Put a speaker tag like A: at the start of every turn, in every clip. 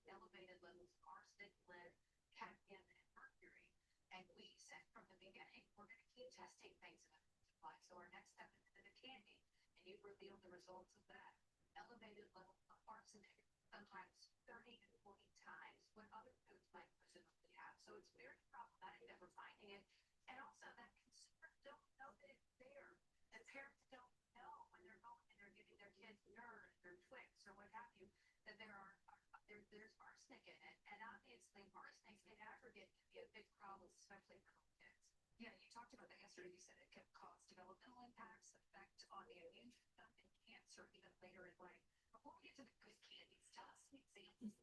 A: elevated levels of arsenic, lead, cadmium, and mercury. And we said from the beginning, we're going to keep testing things in the supply. So our next step is into the candy, and you've revealed the results of that. Elevated levels of arsenic, sometimes 30 to 40 times what other foods might presumably have. So it's very problematic that we're finding it. And also that consumers don't know that it's there. And parents don't know when they're going and they're giving their kids Nerds or Twix or what have you, that there's arsenic in it. And obviously arsenic in aggregate can be a big problem, especially for kids. Yeah, you talked about that yesterday. You said it can cause developmental impacts, effect on the immune system, and cancer even later in life. Before we get to the good candies, tell us some examples.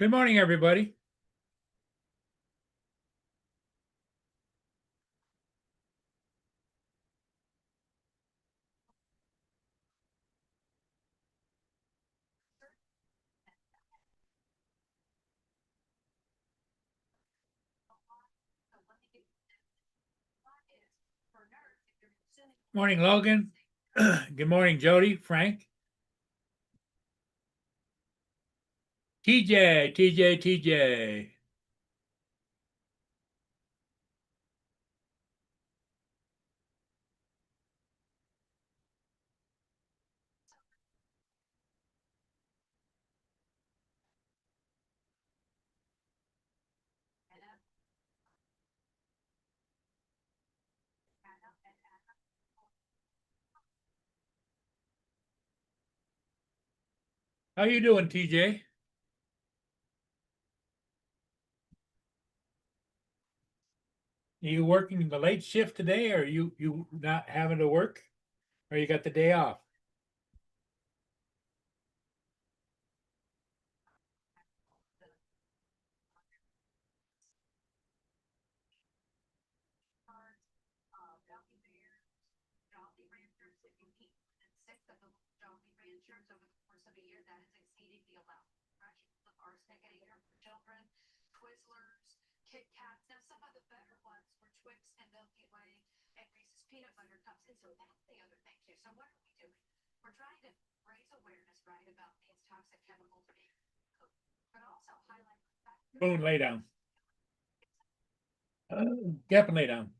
B: Good morning, everybody. Morning, Logan. Good morning, Jody, Frank. TJ. How you doing, TJ? Are you working the late shift today, or you not having to work, or you got the day off?
A: Over the course of a year, that is exceeding the allowed expressions of arsenic in air for children. Twizzlers, Kit Kats. Now, some of the better ones were Twix and Milky Way and Reese's peanut butter cups. And so that's the other thing too. So what are we doing? We're trying to raise awareness, right, about these toxic chemicals being cooked, but also highlight the fact.
B: Boone, lay down. Get up and lay down.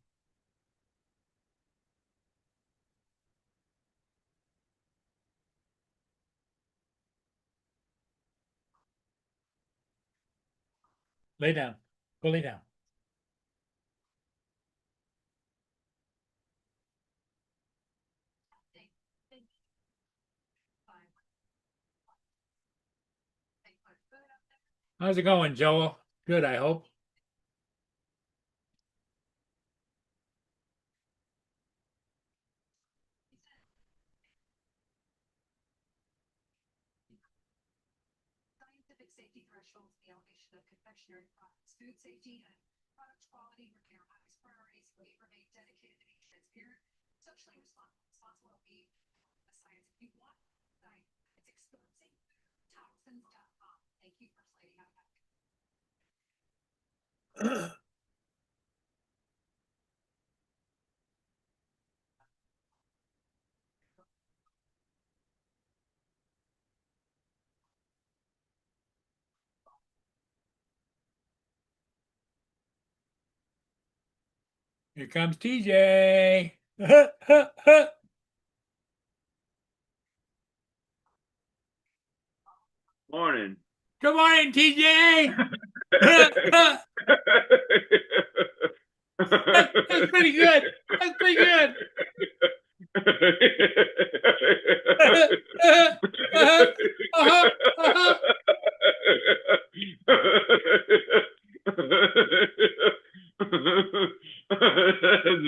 B: Lay down. Go lay down. How's it going, Joel? Good, I hope.
A: Scientific safety thresholds, the elevation of confectionery products, food safety, and product quality were Carolina's priorities. We remain dedicated to being transparent, socially responsible, being a science. If you want science, it's exposingtoxins.com. Thank you for sliding out back.
B: Here comes TJ.
C: Morning.
B: Good morning, TJ. That's pretty good. That's pretty good.
C: That's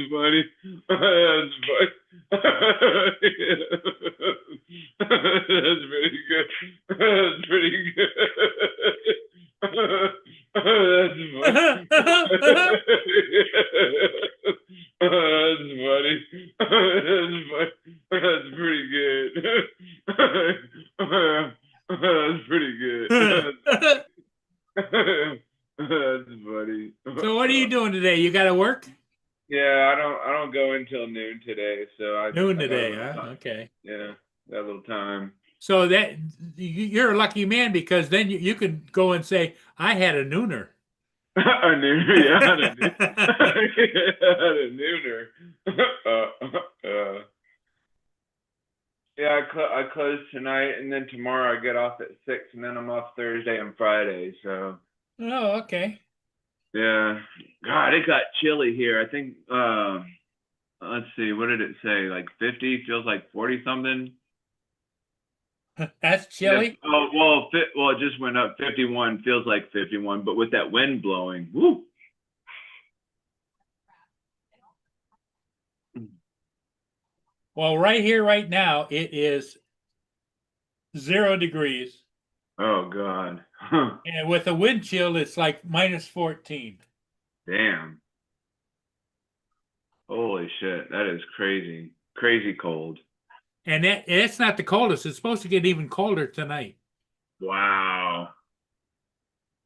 C: funny. That's funny. That's pretty good. That's pretty good. That's funny. That's funny. That's pretty good. That's pretty good. That's funny.
B: So what are you doing today? You got to work?
C: Yeah, I don't go until noon today, so
B: Noon
C: I got a
B: today,
C: little
B: huh?
C: time.
B: Okay.
C: Yeah, got a little time.
B: So that you're a lucky man because then you could go and say, I had a nooner.
C: I knew, yeah, I knew, I knew yeah, I close tonight, and then tomorrow I get off at 6, and then I'm off Thursday and Friday. So
B: Oh, okay.
C: yeah, God, it got chilly here. I think let's see, what did it say? Like 50, feels like 40 something.
B: That's
C: Yeah.
B: chilly.
C: Oh well, well, it just went up. 51 feels like 51, but with that wind blowing, woo.
B: Well, right here, right now, it is 0 degrees.
C: Oh God.
B: And with a wind chill, it's like -14.
C: Damn. Holy shit. That is crazy. Crazy cold.
B: And it's not the coldest. It's supposed to get even colder tonight.
C: Wow.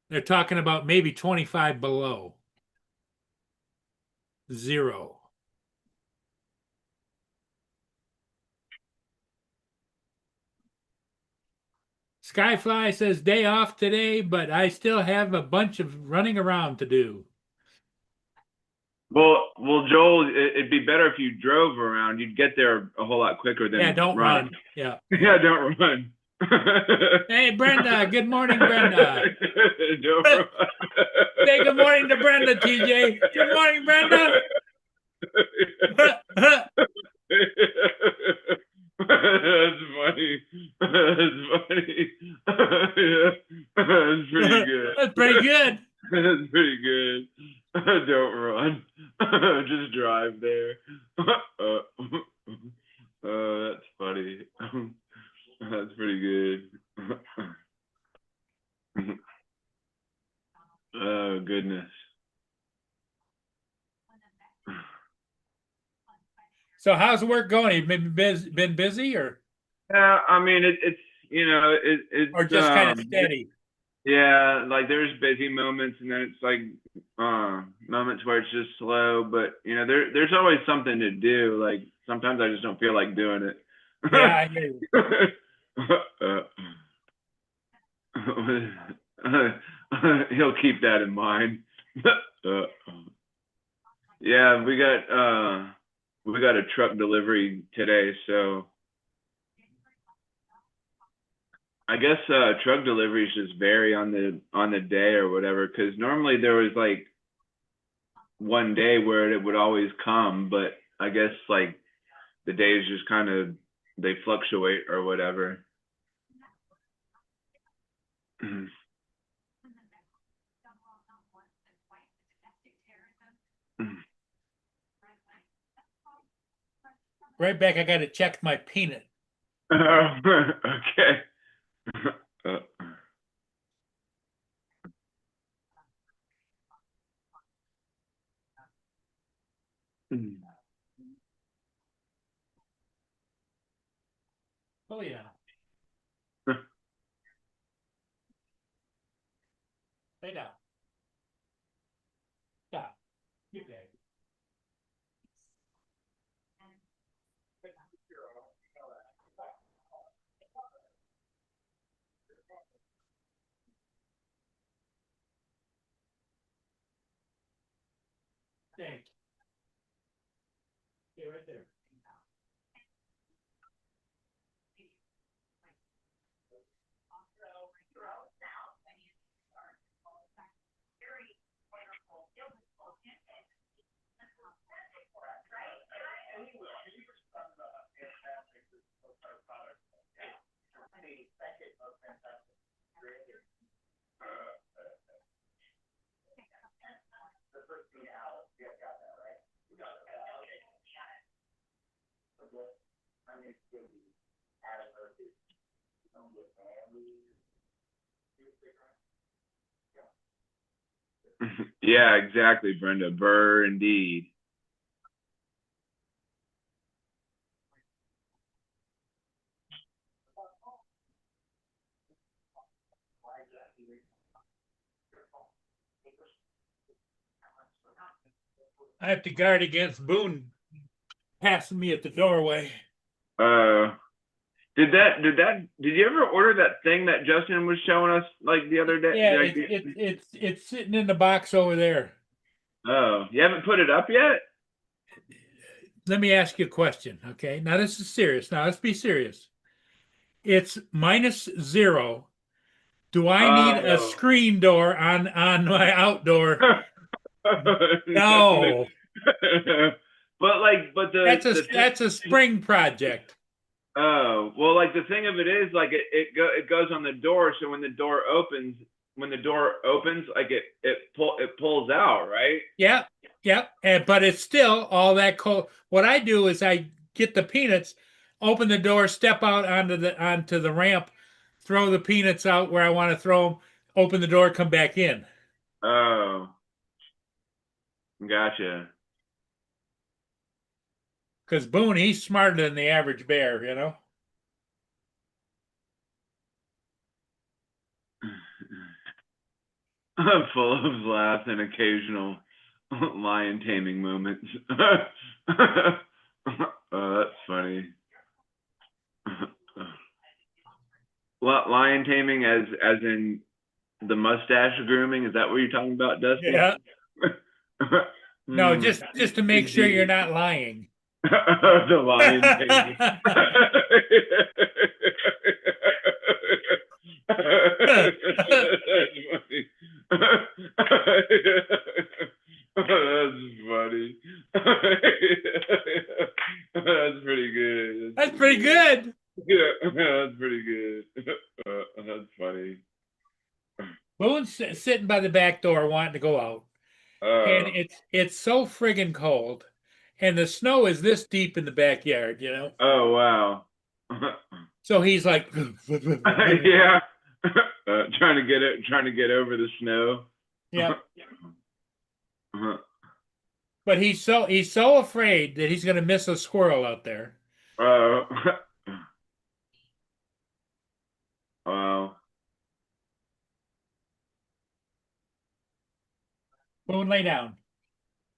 B: They're talking about maybe 25 below 0. Skyfly says day off today, but I still have a bunch of running around to do.
C: Well, Joel, it'd be better if you drove around. You'd get there a whole lot quicker than
B: Yeah, don't
C: running.
B: run. Yeah.
C: Yeah, don't run.
B: Hey, Brenda. Good morning, Brenda.
C: Don't run.
B: Say good morning to Brenda, TJ. Good morning, Brenda.
C: That's funny. That's funny. Yeah, that's pretty good.
B: That's pretty good.
C: That's pretty good. Don't run. Just drive there. That's funny. That's pretty good. Oh goodness.
B: So how's work going? You been busy or
C: Yeah, I mean it's
B: or
C: it's
B: just kind of steady?
C: yeah, like there's busy moments and then it's like moments where it's just slow, but there's always something to do. Like sometimes I just don't feel like doing it.
B: Yeah, I hear you.
C: He'll keep that in mind. Yeah, we got a truck delivery today, so I guess truck deliveries just vary on the day or whatever. Because normally there was like one day where it would always come, but I guess like the days just kind of they fluctuate or whatever.
B: Right back, I gotta check my peanut.
C: Okay. Uh,
B: Oh yeah. Lay down. Stop. Get back. Thanks. Stay right there.
C: Yeah, exactly, Brenda. Burr, indeed.
B: I have to guard against Boone passing me at the doorway.
C: Uh, Did you ever order that thing that Justin was showing us like the other day?
B: Yeah,
C: Like,
B: it's sitting in the box over there.
C: oh, you haven't put it up yet?
B: Let me ask you a question, okay? Now this is serious. Now let's be serious. It's -0. Do I need a
C: Oh.
B: screen door on my outdoor? No.
C: But like, but the
B: That's a spring project.
C: oh, well, like the thing of it is, like it goes on the door, so when the door opens, like it pulls out, right?
B: Yep, yep. But it's still all that cold. What I do is I get the peanuts, open the door, step out onto the ramp, throw the peanuts out where I want to throw them, open the door, come back in.
C: Oh, gotcha.
B: Because Boone, he's smarter than the average bear, you know.
C: Full of laughs and occasional lion taming moments. Oh, that's funny. Lion taming as in the mustache grooming, is that what you're talking about, Dusty?
B: Yeah. No,
C: Mm.
B: just to make sure you're not lying.
C: The lion taming. That's funny. That's funny. That's pretty good.
B: That's pretty good.
C: Yeah, that's pretty good. That's funny.
B: Boone's sitting by the back door wanting to go out. And it's so friggin' cold. And the snow is this deep in the backyard, you know?
C: Oh, wow.
B: So he's like,
C: Yeah. Trying to get over the snow.
B: yeah. But he's so afraid that he's gonna miss a squirrel out there.
C: Oh. Wow.
B: Boone, lay down.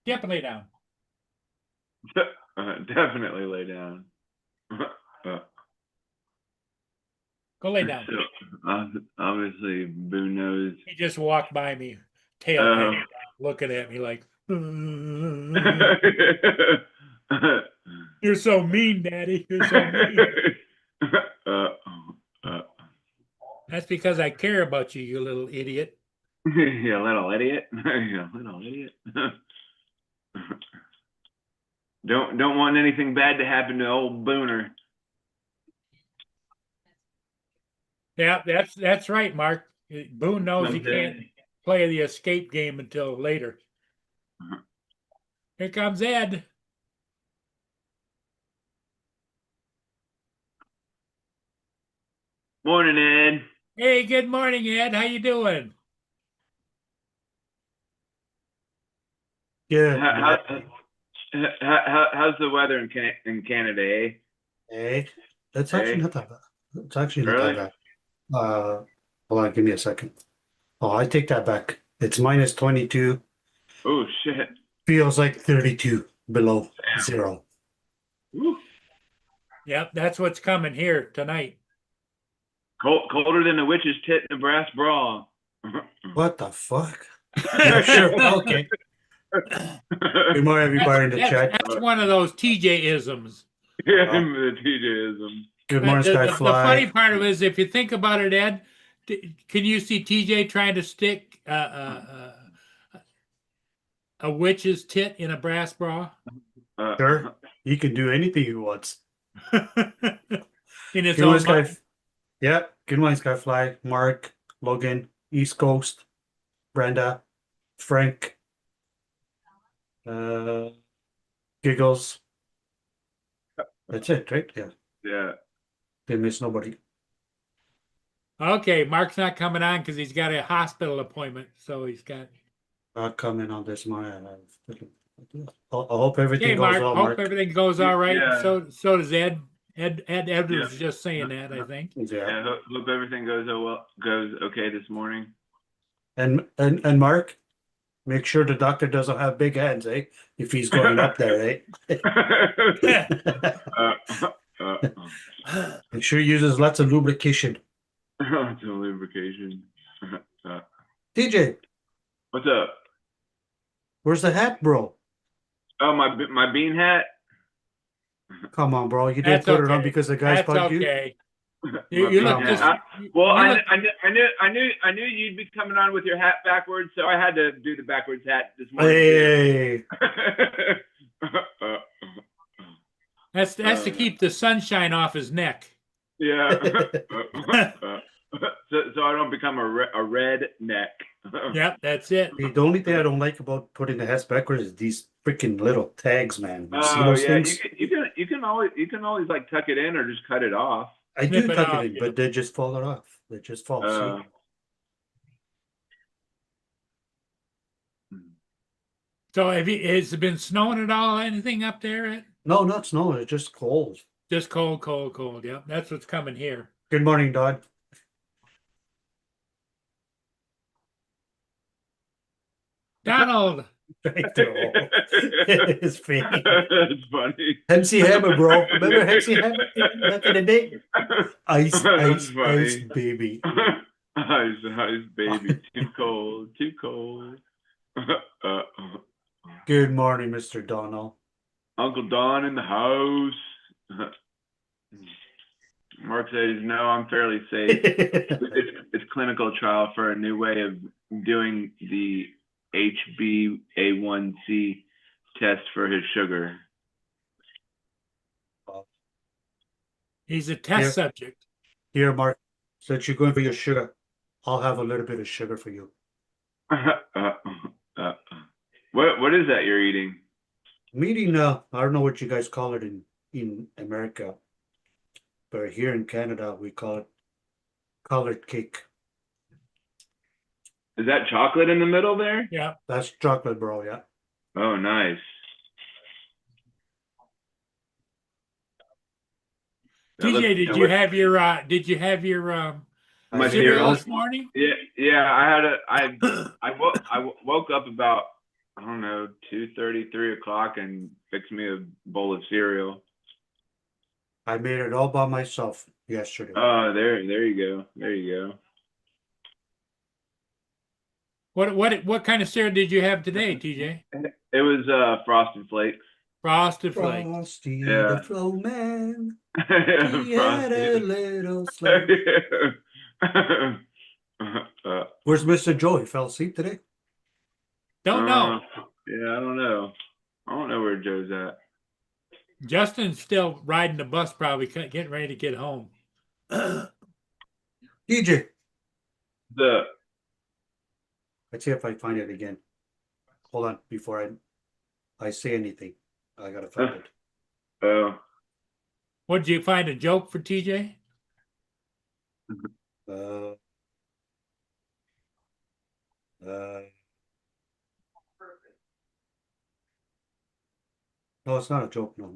B: Get up and lay down.
C: Definitely lay down.
B: Go lay down.
C: So, obviously, Boone knows.
B: He just walked by me, tail hanging down, looking at me like, you're so mean, Daddy. You're so mean. That's because I care about you, you little idiot.
C: You little idiot. You little idiot. Don't want anything bad to happen to old Booner.
B: Yeah, that's right, Mark. Boone knows he can't play the escape game until later. Here comes Ed.
C: Morning, Ed.
B: Hey, good morning, Ed. How you doing?
D: Good.
C: How's the weather in Canada, eh?
D: Hey, it's actually
C: Hey.
D: not that bad. It's actually not
C: Really?
D: that bad. Hold on, give me a second. Oh, I take that back. It's -22.
C: Oh shit.
D: Feels like 32 below zero.
C: Woo.
B: Yep, that's what's coming here tonight.
C: Colder than a witch's tit in a brass bra.
D: What the fuck? Yeah, sure. Okay. Good morning, everybody in the chat.
B: That's one of those TJ-isms.
C: Yeah, the TJism.
D: Good morning,
B: The funny
D: Skyfly.
B: part of it is, if you think about it, Ed, can you see TJ trying to stick a witch's tit in a brass bra?
D: Sure, he can do anything he wants.
B: In his
D: Good
B: own
D: morning,
B: mind.
D: Yeah, good morning, Skyfly. Mark, Logan, East Coast, Brenda, Frank, Giggles. That's it, right? Yeah,
C: Yeah.
D: didn't miss nobody.
B: Okay, Mark's not coming on because he's got a hospital appointment, so he's got.
D: Not coming on this morning. I hope everything
B: Okay,
D: goes
B: Mark.
D: well,
B: Hope
D: Mark.
B: everything goes all right.
C: Yeah.
B: So does Ed. Ed was just saying that, I think.
D: Yeah.
C: Yeah. Hope everything goes okay this morning.
D: And Mark, make sure the doctor doesn't have big hands, eh? If he's going up there, eh? Make sure he uses lots of lubrication.
C: It's a lubrication.
D: TJ,
C: What's up?
D: where's the hat, bro?
C: Oh, my bean hat.
D: Come on, bro. You didn't
B: That's
D: put it on
B: okay.
D: because the guys
B: That's
D: bugged you.
B: okay.
C: My
B: You
C: bean
B: look
D: hat.
B: just.
C: Well,
B: you
C: I
B: look-
C: knew you'd be coming on with your hat backwards, so I had to do the backwards hat this morning.
D: Hey,
B: That's to keep the sunshine off his neck.
C: yeah. So I don't become a red neck.
B: Yep, that's it.
D: the only thing I don't like about putting the hats backwards is these freaking little tags, man. You see
C: Oh
D: those
C: yeah,
D: things?
C: you can always like tuck it in or just cut it off.
D: I
B: Snip
D: do
B: it
D: tuck
B: off,
D: it in,
B: yeah.
D: but they just fall off. They just fall.
C: Uh,
D: See?
B: So has it been snowing at all? Anything up there? Ed?
D: No, not snow. It's just cold.
B: Just cold, cold, cold. Yep, that's what's coming here.
D: Good morning, Dodd.
B: Donald,
D: Right there. His face.
C: That's funny.
D: MC Hammer, bro. Remember MC Hammer back in the day? Ice,
C: That's
D: ice,
C: funny.
D: ice, baby.
C: Ice, baby. Too cold. Too cold.
D: Good morning, Mr. Donald.
C: Uncle Don in the house. Mark says, no, I'm fairly safe. It's clinical trial for a new way of doing the HbA1c test for his sugar.
B: he's a test
D: Here.
B: subject.
D: Here, Mark, since you're going for your sugar, I'll have a little bit of sugar for you.
C: What is that you're eating?
D: I'm eating, I don't know what you guys call it in America, but here in Canada, we call it colored cake.
C: Is that chocolate in the middle there?
B: Yeah.
D: That's chocolate, bro, yeah.
C: Oh, nice. That looks-
B: TJ, did you have your
C: My
B: cereal
C: cereal?
B: this morning?
C: Yeah. I woke up about, I don't know, 2:30, 3 o'clock and fixed me a bowl of cereal.
D: I made it all by myself yesterday.
C: Oh, there you go. There you go.
B: What kind of cereal did you have today, TJ?
C: It was Frosted Flakes.
B: Frosted Flakes.
D: Frosty
C: Yeah.
D: the Snowman, he had a
C: Frosted.
D: little sleigh. Where's Mr. Joe? He fell asleep today?
B: Don't know.
C: Yeah, I don't know. I don't know where Joe's at.
B: Justin's still riding the bus, probably getting ready to get home.
D: DJ,
C: The
D: let's see if I find it again. Hold on, before I say anything. I gotta find it.
C: oh,
B: What, did you find a joke for TJ?
D: Uh, no, it's not a joke, no.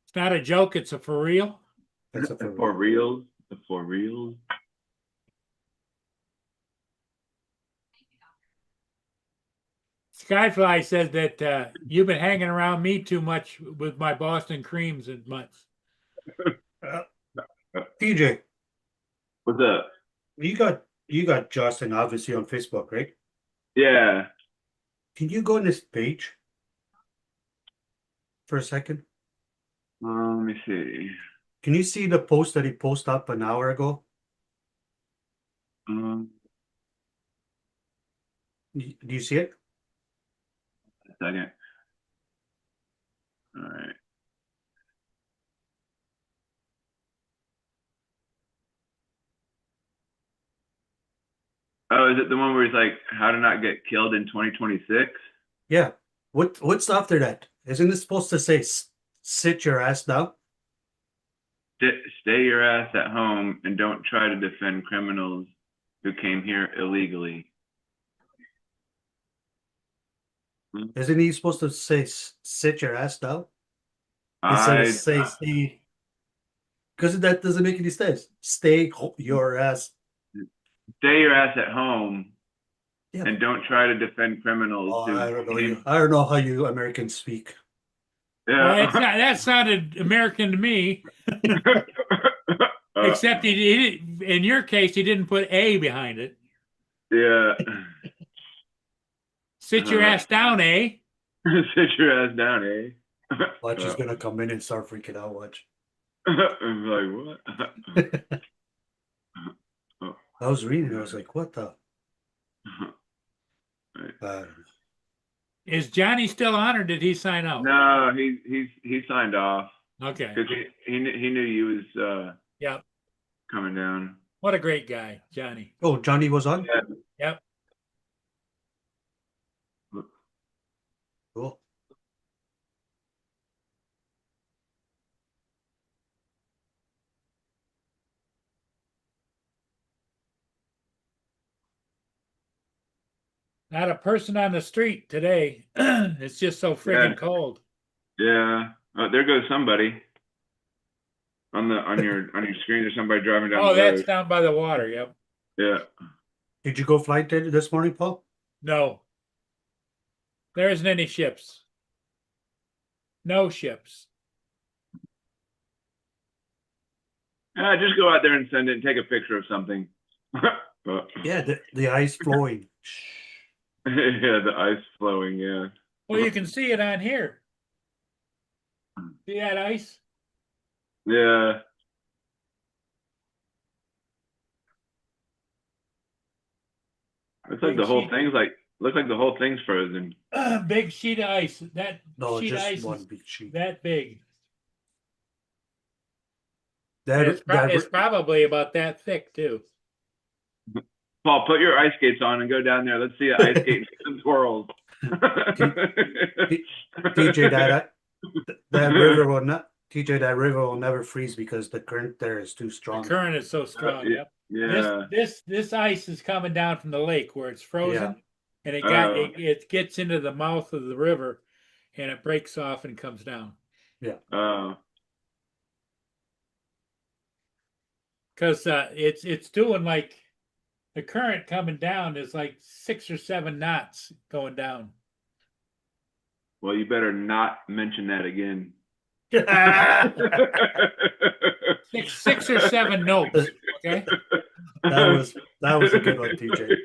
B: It's not a joke, it's a for real.
D: That's a
C: the for reals. The for reals.
B: Skyfly says that you've been hanging around me too much with my Boston creams and mutts.
D: TJ,
C: What's up?
D: you got Justin obviously on Facebook, right?
C: Yeah.
D: Can you go on this page for a second?
C: Let me see.
D: Can you see the post that he posted up an hour ago?
C: Um,
D: Do you see it?
C: a second. All right. Oh, is it the one where he's like, how to not get killed in 2026?
D: Yeah. What's after that? Isn't it supposed to say sit your ass down?
C: Stay your ass at home and don't try to defend criminals who came here illegally.
D: Isn't he supposed to say sit your ass down?
C: I
D: Instead of say stay, because that doesn't make any sense. Stay your ass.
C: stay your ass at home
D: Yeah.
C: and don't try to defend criminals
D: Oh,
C: who
D: I don't know.
C: came.
D: I don't know how you Americans speak.
B: Well,
C: Yeah.
B: that sounded American to me,
C: Uh,
B: except he didn't, in your case, he didn't put A behind it.
C: yeah.
B: Sit your ass down, eh?
C: Sit your ass down, eh?
D: Watch, he's gonna come in and start freaking out. Watch.
C: I'm like, what?
D: I was reading. I was like, what the? Uh,
B: Is Johnny still on, or did he sign out?
C: No, he signed off
B: Okay.
C: because he knew you was
B: Yep.
C: coming down.
B: What a great guy, Johnny.
D: oh, Johnny was on.
C: Yeah.
B: Yep.
D: Cool.
B: Not a person on the street today. It's just so friggin'
C: Yeah.
B: cold.
C: Yeah. Oh, there goes somebody on your screen. There's somebody driving down
B: Oh,
C: the
B: that's
C: road.
B: down by the water. Yep.
C: Yeah.
D: Did you go flight this morning, Paul?
B: No. There isn't any ships. No ships.
C: Just go out there and send it and take a picture of something.
D: Yeah, the ice flowing.
C: Yeah, the ice flowing. Yeah.
B: Well, you can see it on here. See that ice?
C: Yeah. Looks like
B: Big
C: the whole
B: sheet.
C: thing's looks like the whole thing's frozen.
B: Big sheet of ice. That
D: No,
B: sheet of
D: just
B: ice
D: one
B: is
D: big sheet.
B: that big.
D: That
B: It's probably about that thick too.
C: Paul, put your ice skates on and go down there. Let's see an ice skate and some twirls.
D: TJ, that river will not. TJ, that river will never freeze because the current there is too
B: The
D: strong.
B: current is so strong.
C: yeah.
B: Yep.
C: Yeah.
B: This ice is coming down from the lake where it's frozen, and
C: Oh.
B: it gets into the mouth of the river, and it breaks off and comes down.
C: Oh.
B: Because it's doing like the current coming down is like 6 or 7 knots going down.
C: Well, you better not mention that again.
B: Six or 7 notes. Okay.
D: That was a good one, TJ.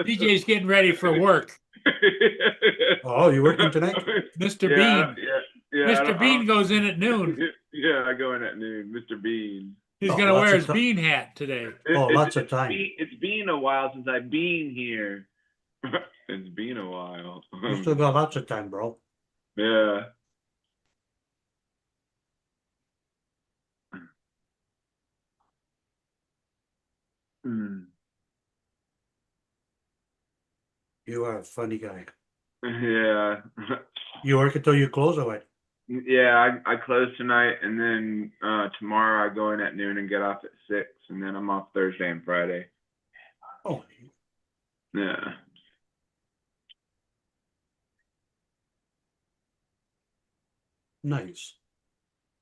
B: DJ's getting ready for work.
D: Oh, you working tonight?
B: Mr.
C: Yeah,
B: Bean.
C: yeah.
B: Mr. Bean goes in at noon.
C: Yeah, I go in at noon. Mr. Bean.
B: He's
D: Oh,
B: gonna
D: lots
B: wear
D: of
B: his
D: ti-
B: bean hat today.
D: Oh, lots of time.
C: It's been a while since I've been here. It's been a while.
D: You still got lots of time, bro.
C: Yeah. Mm.
D: You are a funny guy.
C: Yeah.
D: You work until you close, or what?
C: Yeah, I close tonight, and then tomorrow I go in at noon and get off at 6, and then I'm off Thursday and Friday.
D: Oh,
C: Yeah.
D: nice.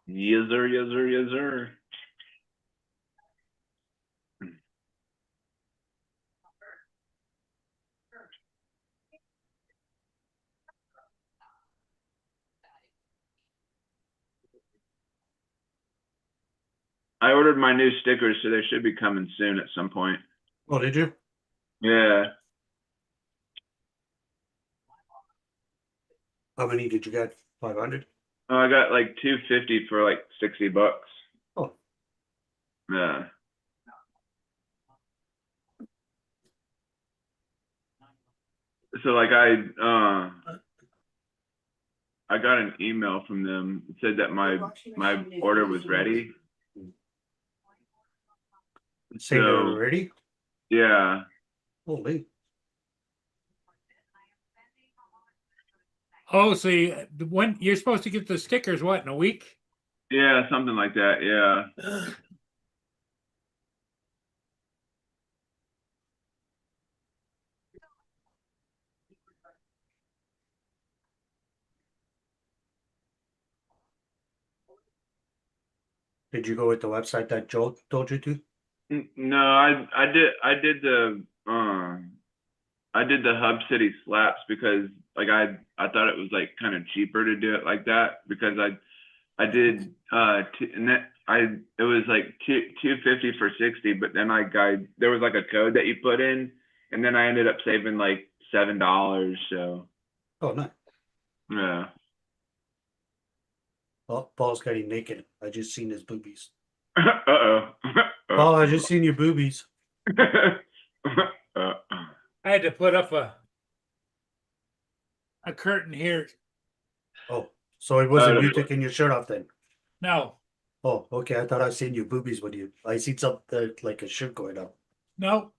C: Yes, sir. Yes, sir. Yes, sir. I ordered my new stickers, so they should be coming soon at some point.
D: Oh, did you?
C: Yeah.
D: How many did you get? 500?
C: Oh, I got like 250 for like $60.
D: Oh.
C: Yeah. So like I got an email from them. It said that my order was ready.
D: Say they're
C: So-
D: ready?
C: Yeah.
D: Holy.
B: Oh, so when you're supposed to get the stickers, what, in a week?
C: Yeah, something like that. Yeah.
D: Did you go with the website that Joe told you to?
C: No, I did the I did the Hub City slaps because like I thought it was like kind of cheaper to do it like that because I did and that it was like 250 for 60, but then there was like a code that you put in, and then I ended up saving like $7. So
D: Oh, nice.
C: yeah.
D: Oh, Paul's getting naked. I just seen his boobies.
C: Uh-oh.
D: Paul, I just seen your boobies.
C: Uh-oh.
B: I had to put up a curtain here.
D: Oh, so it wasn't
C: no.
D: you taking your shirt off then?
B: No,
D: Oh, okay. I thought I seen your boobies with you. I seen something like a shirt going up.
B: no.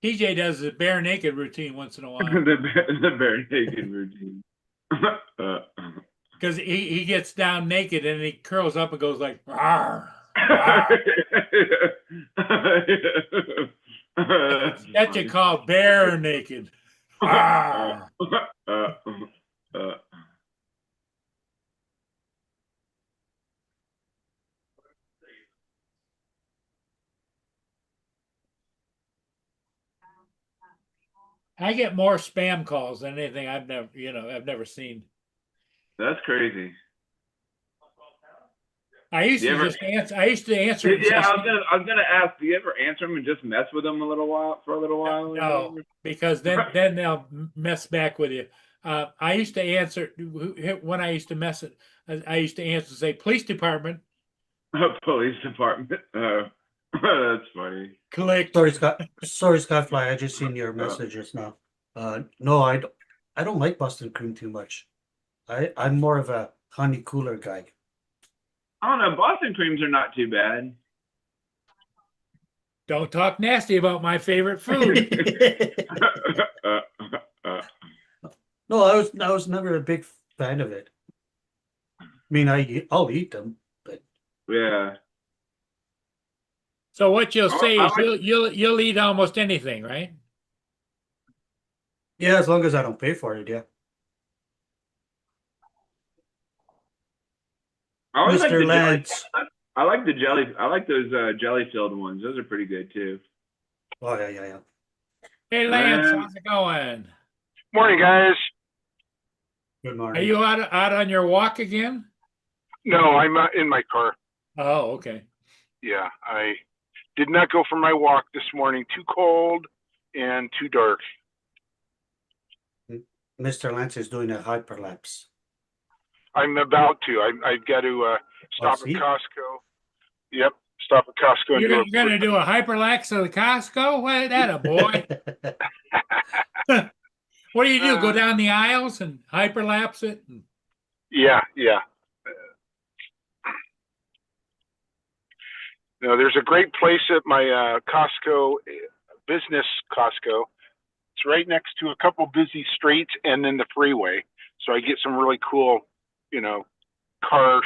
B: TJ does the bare naked routine once in a while
C: the bare naked routine.
B: because he gets down naked and he curls up and goes like, "Rawr, rawr." That's you call bare naked. Rawr. I get more spam calls than anything I've never seen.
C: That's crazy.
B: I used
C: You
B: to
C: ever-
B: just answer. I used to answer. it and
C: Yeah,
B: say,
C: I was gonna ask. Do you ever answer them and just mess with them for a little while? or
B: No,
C: whatever?
B: because then they'll mess back with you. I used to answer when I used to mess it. I used to answer say police department.
C: Police department. That's funny.
B: Click.
D: Sorry, Skyfly. I just seen your messages now. No, I don't like Boston cream too much. I'm more of a honey cooler guy.
C: I don't know. Boston creams are not too bad.
B: Don't talk nasty about my favorite food.
D: No, I was never a big fan of it. I mean, I'll eat them, but
C: Yeah.
B: So what you'll say
C: I
B: is
C: like-
B: you'll eat almost anything, right?
D: yeah, as long as I don't pay for it, yeah.
C: I always like
D: Mr.
C: the jelly.
D: Lance.
C: I like the jelly. I like those jelly filled ones. Those are pretty good too.
D: Oh yeah.
B: Hey Lance,
C: Man.
B: how's it going?
E: Morning, guys.
D: Good
B: Are
D: morning.
B: you out on your walk again?
E: No, I'm in my car.
B: Oh, okay.
E: Yeah, I did not go for my walk this morning. Too cold and too dark.
D: Mr. Lance is doing a hyperlapse.
E: I'm about to. I've got to stop at
D: see?
E: Costco. Yep, stop at Costco and
B: You're
E: do
B: gonna do a hyperlax at the Costco? What that a boy? What do you do? Go down the aisles and hyperlapse it?
E: Yeah. No, there's a great place at my Costco, business Costco. It's right next to a couple busy streets and then the freeway. So I get some really cool, car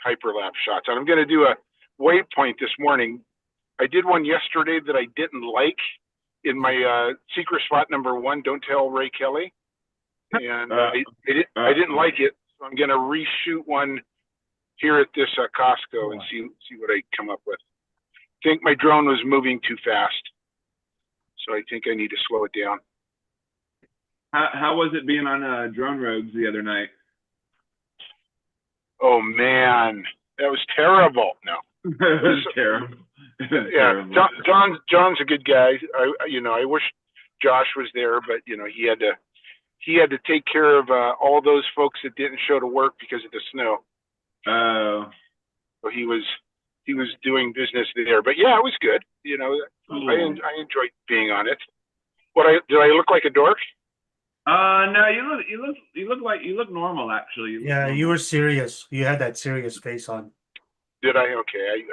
E: hyperlapse shots. And I'm going to do a waypoint this morning. I did one yesterday that I didn't like in my secret spot number 1. Don't tell Ray Kelly. And I didn't like it. So I'm going to reshoot one here at this Costco and see what I come up with. I think my drone was moving too fast. So I think I need to slow it down.
C: How was it being on Drone Rogues the other night?
E: Oh man, that was terrible. No.
C: It was terrible.
E: Yeah, John's a good guy. I wish Josh was there, but he had to take care of all those folks that didn't show to work because of the snow.
C: Oh.
E: So he was doing business there. But yeah, it was good.
C: Cool.
E: I enjoyed being on it. Did I look like a dork?
C: No, you look normal actually. You look
D: Yeah,
C: normal.
D: you were serious. You had that serious face on.
E: Did I? Okay.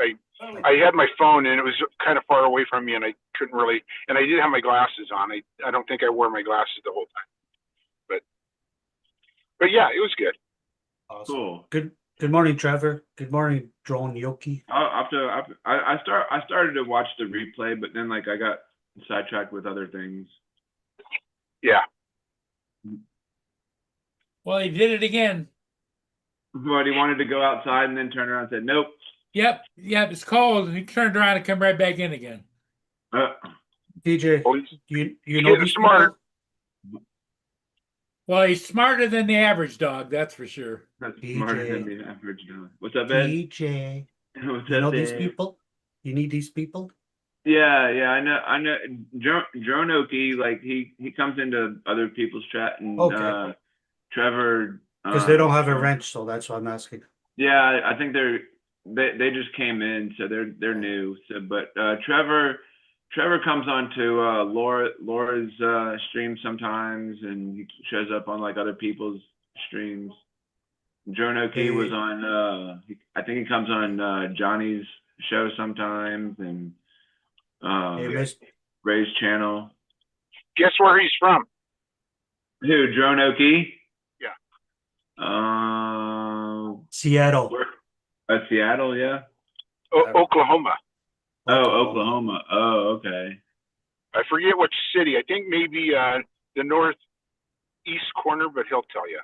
E: I had my phone and it was kind of far away from me and I couldn't really, and I did have my glasses on. I don't think I wore my glasses the whole time, but yeah, it was good.
D: Awesome.
C: Cool.
D: Good morning, Trevor. Good morning, Drone Yoki.
C: I started to watch the replay, but then I got sidetracked with other things.
E: Yeah.
B: Well, he did it again.
C: But he wanted to go outside and then turn around and said, "Nope."
B: Yep, it's cold. And he turned around and come right back in again.
C: Uh,
D: TJ,
E: Well, he's
D: you know
E: getting
D: these
E: smart.
D: people?
B: Well, he's smarter than the average dog, that's for sure.
C: that's
D: DJ.
C: smarter than the average dog. What's up, Ed?
D: TJ,
C: What's
D: you
C: up,
D: know these
C: Ed?
D: people? You need these people?
C: Yeah, I know. Dronoki, like he comes into other people's chat, and
D: Okay.
C: Trevor.
D: Because they don't have a wrench, so that's why I'm asking.
C: Yeah, I think they just came in, so they're new. So, but Trevor comes on to Laura's stream sometimes, and he shows up on like other people's streams. Dronoki was
D: Hey.
C: on. I think he comes on Johnny's show sometimes, and
D: Hey, Miss
C: Ray's channel.
E: Guess where he's from?
C: Who? Dronoki?
E: Yeah.
D: Seattle.
C: Seattle, yeah.
E: Oklahoma.
C: Oh, Oklahoma. Oh, okay.
E: I forget which city. I think maybe the northeast corner, but he'll tell you.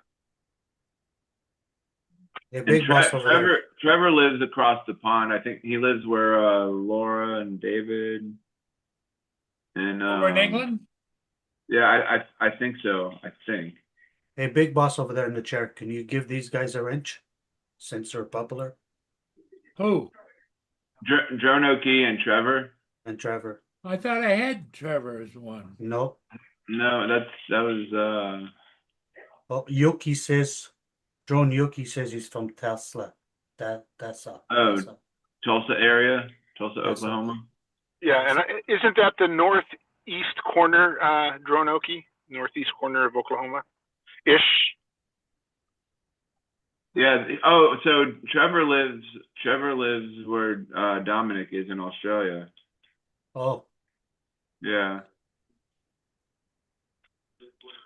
D: Hey,
C: And
D: big boss over there.
C: Trevor lives across the pond. I think he lives where Laura and David and
B: Over in England?
C: Yeah, I think so. I think.
D: Hey, big boss over there in the chair. Can you give these guys a wrench? Since they're popular.
B: Who?
C: Dronoki and Trevor.
D: And Trevor.
B: I thought I had Trevor as one.
D: No.
C: No, that was
D: Oh, Yuki says, Drone Yuki says he's from Tesla. That's
C: Oh, Tulsa area, Tulsa,
D: Tulsa.
C: Oklahoma.
E: Yeah, and isn't that the northeast corner, Dronoki? Northeast corner of Oklahoma? Ish.
C: Yeah. Oh, so Trevor lives where Dominic is in Australia.
D: Oh,
C: Yeah.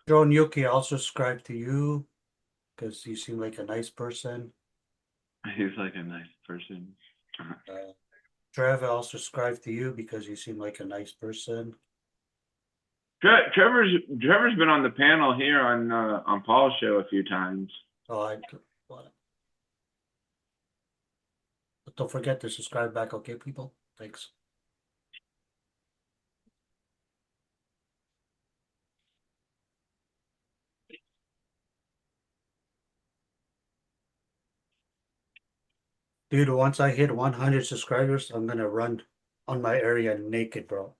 D: Drone Yuki, I'll subscribe to you because you seem like a nice person.
C: He's like a nice person.
D: Trevor, I'll subscribe to you because you seem like a nice person.
C: Trevor's been on the panel here on Paul's show a few times.
D: Oh, but don't forget to subscribe back, okay, people? Thanks. Dude, once I hit 100 subscribers, I'm gonna run on my area naked, bro.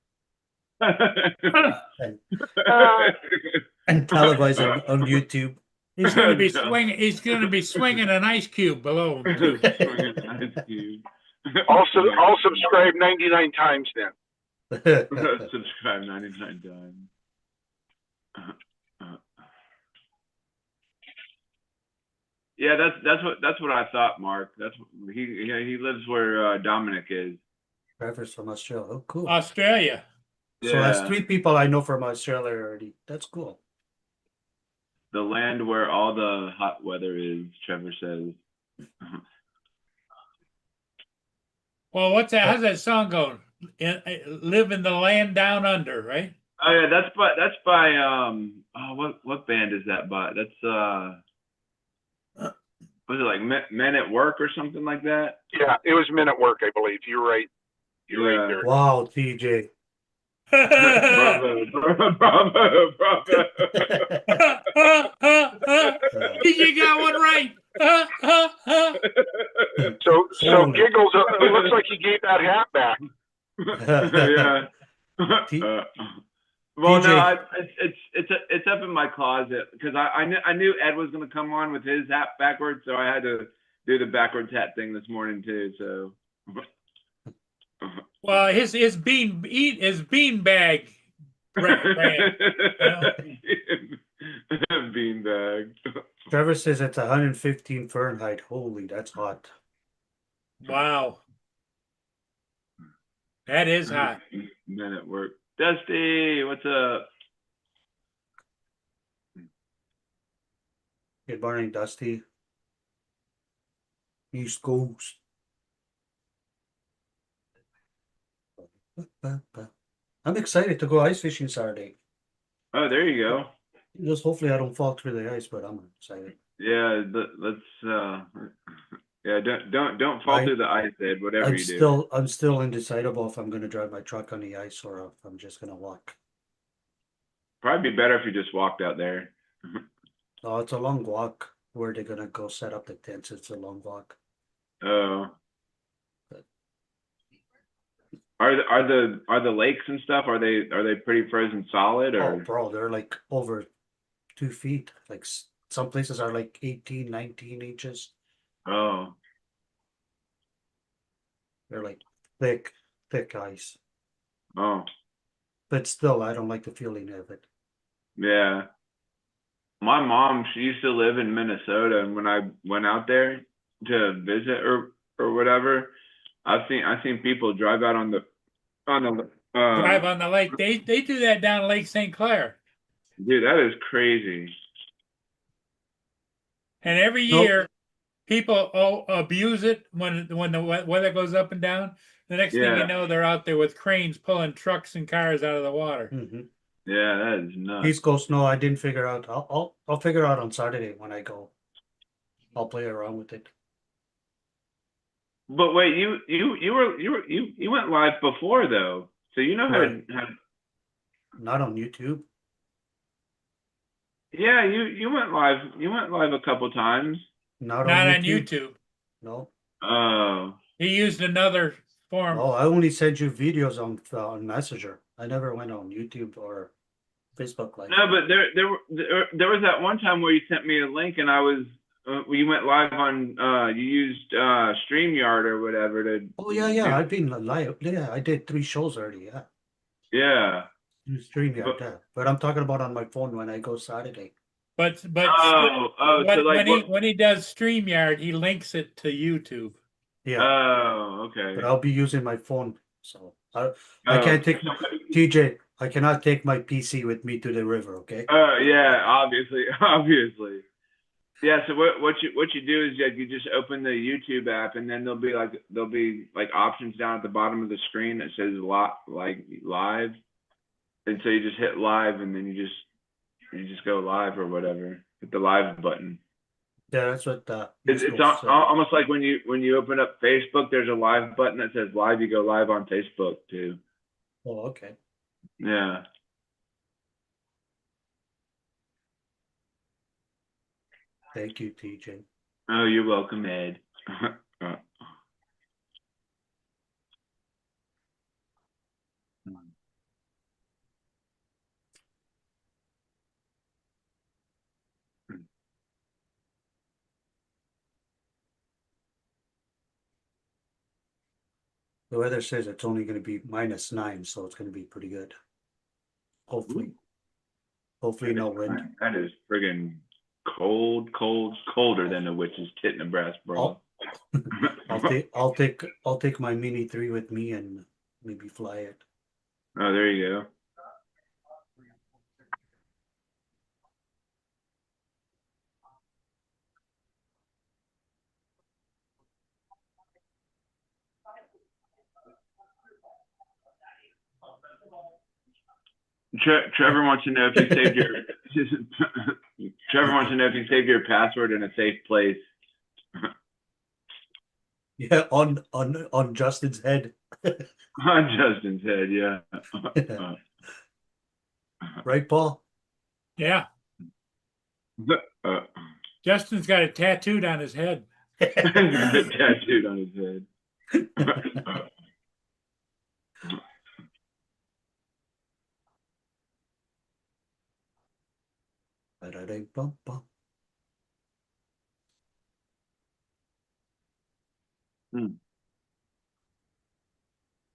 D: And televise it on YouTube.
B: He's gonna be swinging. He's gonna be swinging an ice cube below him too.
E: I'll subscribe 99 times then.
C: Subscribe 99 times. Yeah, that's what I thought, Mark. That's he lives where Dominic is.
D: Trevor's from Australia. Oh, cool.
B: Australia.
D: So that's 3 people I know from Australia already. That's cool.
C: The land where all the hot weather is, Trevor says.
B: Well, what's that? How's that song going? Live in the land down under, right?
C: Oh yeah, that's by what band is that by? That's was it like Men at Work or something like that?
E: Yeah, it was Men at Work, I believe. You're right. You're right there.
D: Wow, TJ.
C: Bravo.
B: You got one right.
E: So Giggles, it looks like he gave that hat back.
C: Yeah. Well,
D: TJ.
C: no, it's up in my closet because I knew Ed was going to come on with his hat backwards, so I had to do the backwards hat thing this morning too. So.
B: Well, his beanbag brand.
C: Beanbag.
D: Trevor says it's 115 Fahrenheit. Holy, that's hot.
B: Wow, that is hot.
C: Men at Work. Dusty, what's up?
D: Good morning, Dusty. East Coast. I'm excited to go ice fishing Saturday.
C: Oh, there you go.
D: Just hopefully I don't fall through the ice, but I'm excited.
C: Yeah, yeah, don't fall
D: I-
C: through the ice, Ed, whatever you do.
D: I'm still undecidable if I'm gonna drive my truck on the ice or if I'm just gonna walk.
C: Probably be better if you just walked out there.
D: Oh, it's a long walk. Where they're gonna go set up the tents, it's a long walk.
C: Oh. Are the lakes and stuff, are they pretty frozen solid
D: Oh,
C: or?
D: bro, they're like over 2 feet. Like some places are like 18, 19 inches.
C: Oh,
D: They're like thick, thick ice.
C: oh,
D: But still, I don't like the feeling of it.
C: yeah. My mom, she used to live in Minnesota, and when I went out there to visit or whatever, I've seen people drive out on the
B: Drive on the lake. They do that down Lake St. Clair.
C: dude, that is crazy.
B: And every
D: Nope.
B: year, people abuse it when the weather goes up and down. The next thing
C: Yeah.
B: you know, they're out there with cranes pulling trucks and cars out of the water.
D: Hmm.
C: Yeah, that is nuts.
D: East Coast, no, I didn't figure out. I'll figure out on Saturday when I go. I'll play around with it.
C: But wait, you went live before though, so you know how to
D: Right.
C: how.
D: Not on YouTube.
C: Yeah, you went live. You went live a couple times.
D: Not
B: Not
D: on
B: on YouTube.
D: No.
C: Oh.
B: He used another form.
D: No, I only sent you videos on Messenger. I never went on YouTube or Facebook Live.
C: No, but there was that one time where you sent me a link and I was you went live on you used StreamYard or whatever to.
D: Oh yeah. I've been live. Yeah, I did 3 shows already. Yeah,
C: Yeah.
D: you stream
C: But-
D: yeah. But I'm talking about on my phone when I go Saturday.
B: But
C: Oh, so like
B: when he does StreamYard, he links it to YouTube.
D: Yeah,
C: Oh, okay.
D: but I'll be using my phone, so I
C: Oh.
D: can't take TJ. I cannot take my PC with me to the river. Okay.
C: Oh yeah, obviously, obviously. Yeah, so what you do is you just open the YouTube app and then there'll be like options down at the bottom of the screen that says live. And so you just hit live and then you just go live or whatever. Hit the live button.
D: Yeah, that's what
C: It's
D: East Coast said.
C: almost like when you open up Facebook, there's a live button that says live. You go live on Facebook too.
D: Oh, okay.
C: Yeah.
D: Thank you, TJ.
C: Oh, you're welcome, Ed.
D: The weather says it's only going to be -9, so it's going to be pretty good. Hopefully. Hopefully no wind.
C: That is friggin' colder than a witch's tit in a brass bra.
D: I'll take my Mini 3 with me and maybe fly it.
C: Oh, there you go. Trevor wants to know if you saved your. Trevor wants to know if you saved your password in a safe place.
D: Yeah, on Justin's head.
C: On Justin's head, yeah.
D: Right, Paul?
B: Yeah,
C: Uh,
B: Justin's got it tattooed on his head.
C: tattooed on his head.
D: Ba-da-ding-bum-bum.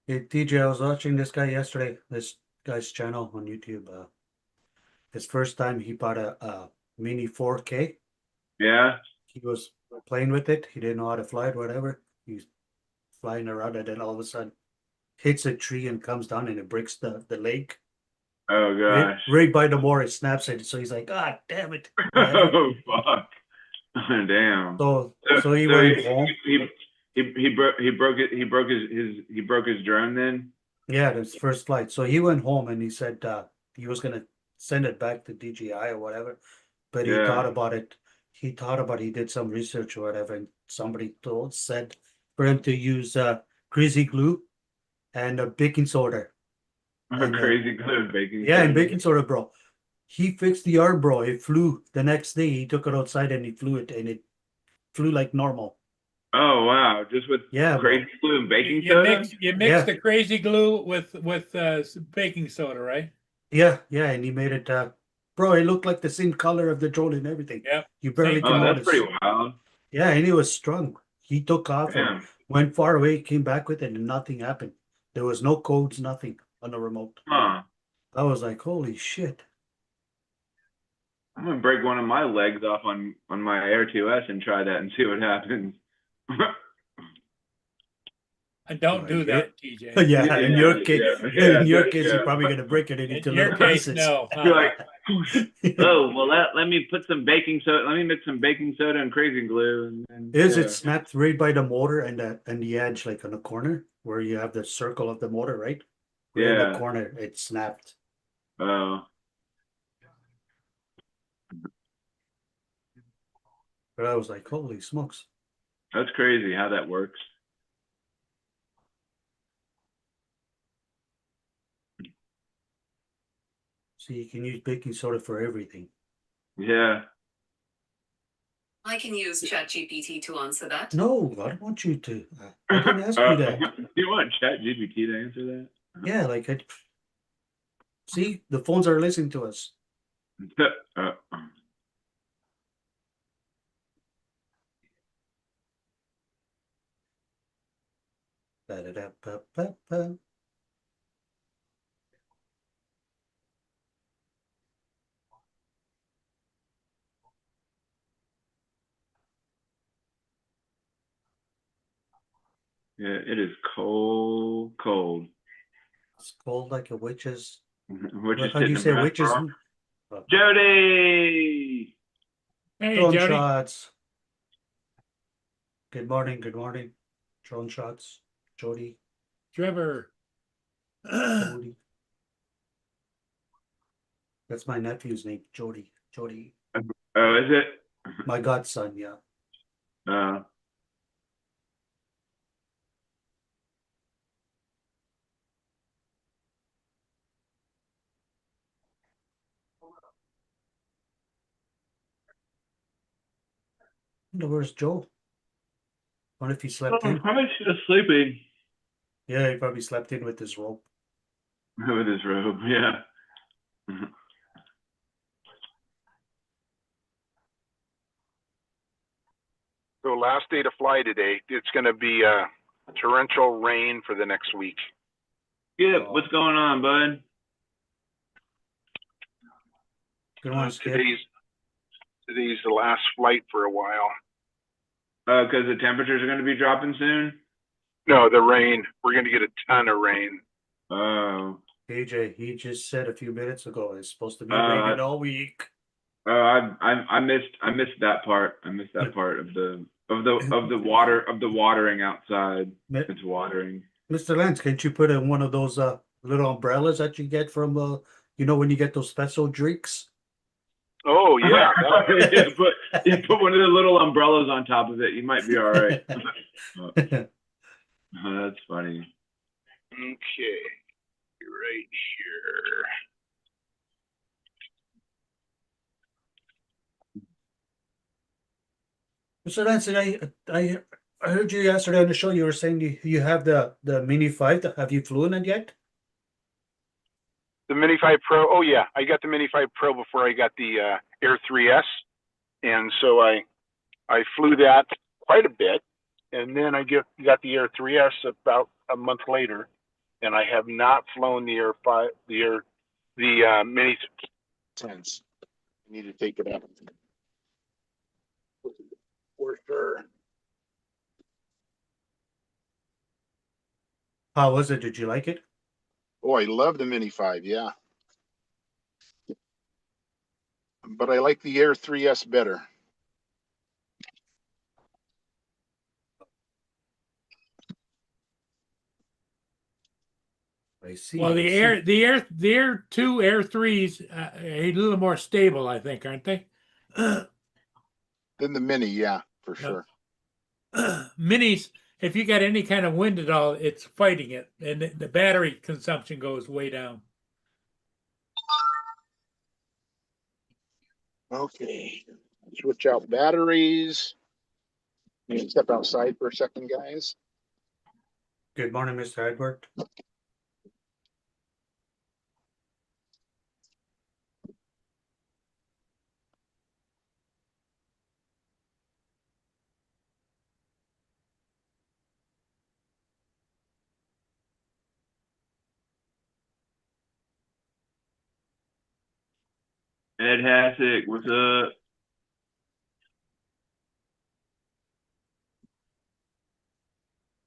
D: Hey, TJ, I was watching this guy yesterday, this guy's channel on YouTube. His first time he bought a Mini 4K.
C: Yeah.
D: He was playing with it. He didn't know how to fly it, whatever. He's flying around it, and all of a sudden hits a tree and comes down and it breaks the lake.
C: Oh gosh.
D: Right by the moor, it snaps it. So he's like, "Ah, damn it!"
C: Oh fuck. Damn.
D: So he went home.
C: He broke his drone then.
D: Yeah, his first flight. So he went home and he said he was gonna send it back to DJI or whatever, but he
C: Yeah.
D: thought about it. he thought about he did some research or whatever, and somebody said for him to use greasy glue and baking soda. And,
C: Crazy glue baking.
D: Yeah, and
C: soda.
D: baking soda, bro. He fixed the yard, bro. It flew the next day. He took it outside and he flew it, and it flew like normal.
C: Oh wow! Just with
D: Yeah, bro.
C: crazy glue and baking
B: You
C: soda.
B: mix
D: Yeah.
B: the crazy glue with baking soda, right?
D: Yeah, and he made it. Bro, it looked like the same color of the drone and everything.
B: Yep.
D: You barely
B: Same
D: can
C: Oh,
B: color.
C: that's
D: notice.
C: pretty wild.
D: Yeah, and it was strong. He took off and
C: Damn.
D: went far away, came back with it, and nothing happened. There was no codes, nothing on the remote.
C: Huh.
D: I was like, holy shit.
C: I'm gonna break one of my legs off on my Air 2S and try that and see what happens.
B: And don't
D: Right,
B: do
D: yeah.
B: that, TJ.
D: Yeah, in your case, in your case,
C: yeah.
D: you're probably gonna break it
B: In
D: into
B: your
D: little
B: case,
D: pieces.
B: no.
C: You're like, oh well, let me put some baking soda. Let me mix some baking soda and crazy glue. And
D: Is
C: yeah.
D: it snapped right by the motor and the edge, like on the corner where you have the circle of the motor, right? Right in the
C: Yeah.
D: corner, it snapped.
C: Oh,
D: But I was like, holy smokes.
C: that's crazy how that works.
D: So you can use baking soda for everything.
C: Yeah.
F: I can use ChatGPT to answer that.
D: No, I don't want you to. I didn't ask you that.
C: You want ChatGPT to answer that?
D: Yeah, like see, the phones are listening to us.
C: Uh,
D: Ba-da-da-ba-ba-ba.
C: yeah, it is cold.
D: It's cold like a witch's.
C: We're just
D: How do you say witch's?
C: Jody.
B: Hey,
D: Drone
B: Jody.
D: shots. Good morning. Good morning. Drone shots. Jody.
B: Trevor.
D: Jody. That's my nephew's name. Jody. Jody.
C: Oh, is it?
D: My godson. Yeah.
C: Uh,
D: Where's Joe? Wonder if he slept in.
C: how much is sleeping
D: Yeah, he probably slept in with his rope.
C: with his robe? Yeah.
E: So last day to fly today. It's going to be torrential rain for the next week.
C: Skip, what's going on, bud?
D: Good morning, Skip.
E: Today's the last flight for a while.
C: Because the temperatures are going to be dropping soon.
E: No, the rain. We're going to get a ton of rain.
C: Oh.
D: AJ, he just said a few minutes ago it's supposed to be
C: Uh,
D: raining all week.
C: Oh, I missed that part. I missed that part of the watering outside. It's watering.
D: Mr. Lance, can't you put in one of those little umbrellas that you get from when you get those special drinks?
E: Oh yeah.
C: Put one of the little umbrellas on top of it. You might be all right. Oh, that's funny.
E: Okay. Right here.
D: Mr. Lance, I heard you yesterday on the show. You were saying you have the Mini 5. Have you flown it yet?
E: The Mini 5 Pro. Oh yeah, I got the Mini 5 Pro before I got the Air 3S, and so I flew that quite a bit, and then I got the Air 3S about a month later, and I have not flown the Air 5, the Mini since. I need to take it out for sure.
D: How was it? Did you like it?
G: Oh, I love the Mini 5, yeah. But I like the Air 3S better.
D: I see.
B: Well, the
D: I see.
B: Air 2, Air 3s, a little more stable, I think, aren't they?
G: Then the Mini, yeah, for
B: Yeah.
G: sure.
B: Minis, if you got any kind of wind at all, it's fighting it, and the battery consumption goes way down.
G: Okay, switch out batteries. You can step outside for a second, guys.
D: Good morning, Mr. Edward.
C: Ed Hassick, what's up?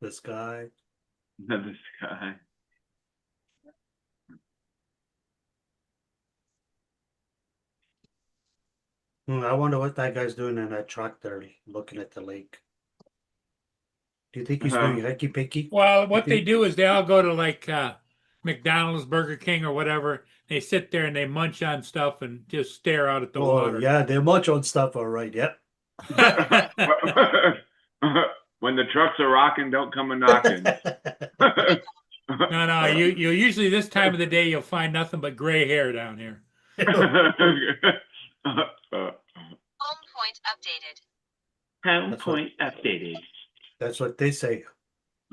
D: This guy.
C: This guy.
D: I wonder what that guy's doing in that truck there, looking at the lake. Do you think he's doing hickey picky?
B: Well, what they do is they all go to like McDonald's, Burger King, or whatever. They sit there and they munch on stuff and just stare out at the
D: Oh,
B: water.
D: yeah, they're much on stuff, all right. Yep.
C: When the trucks are rocking, don't come a knocking.
B: No, you usually this time of the day you'll find nothing but gray hair down here.
F: Home point updated.
C: Home
D: That's
C: point updated.
D: That's what they say.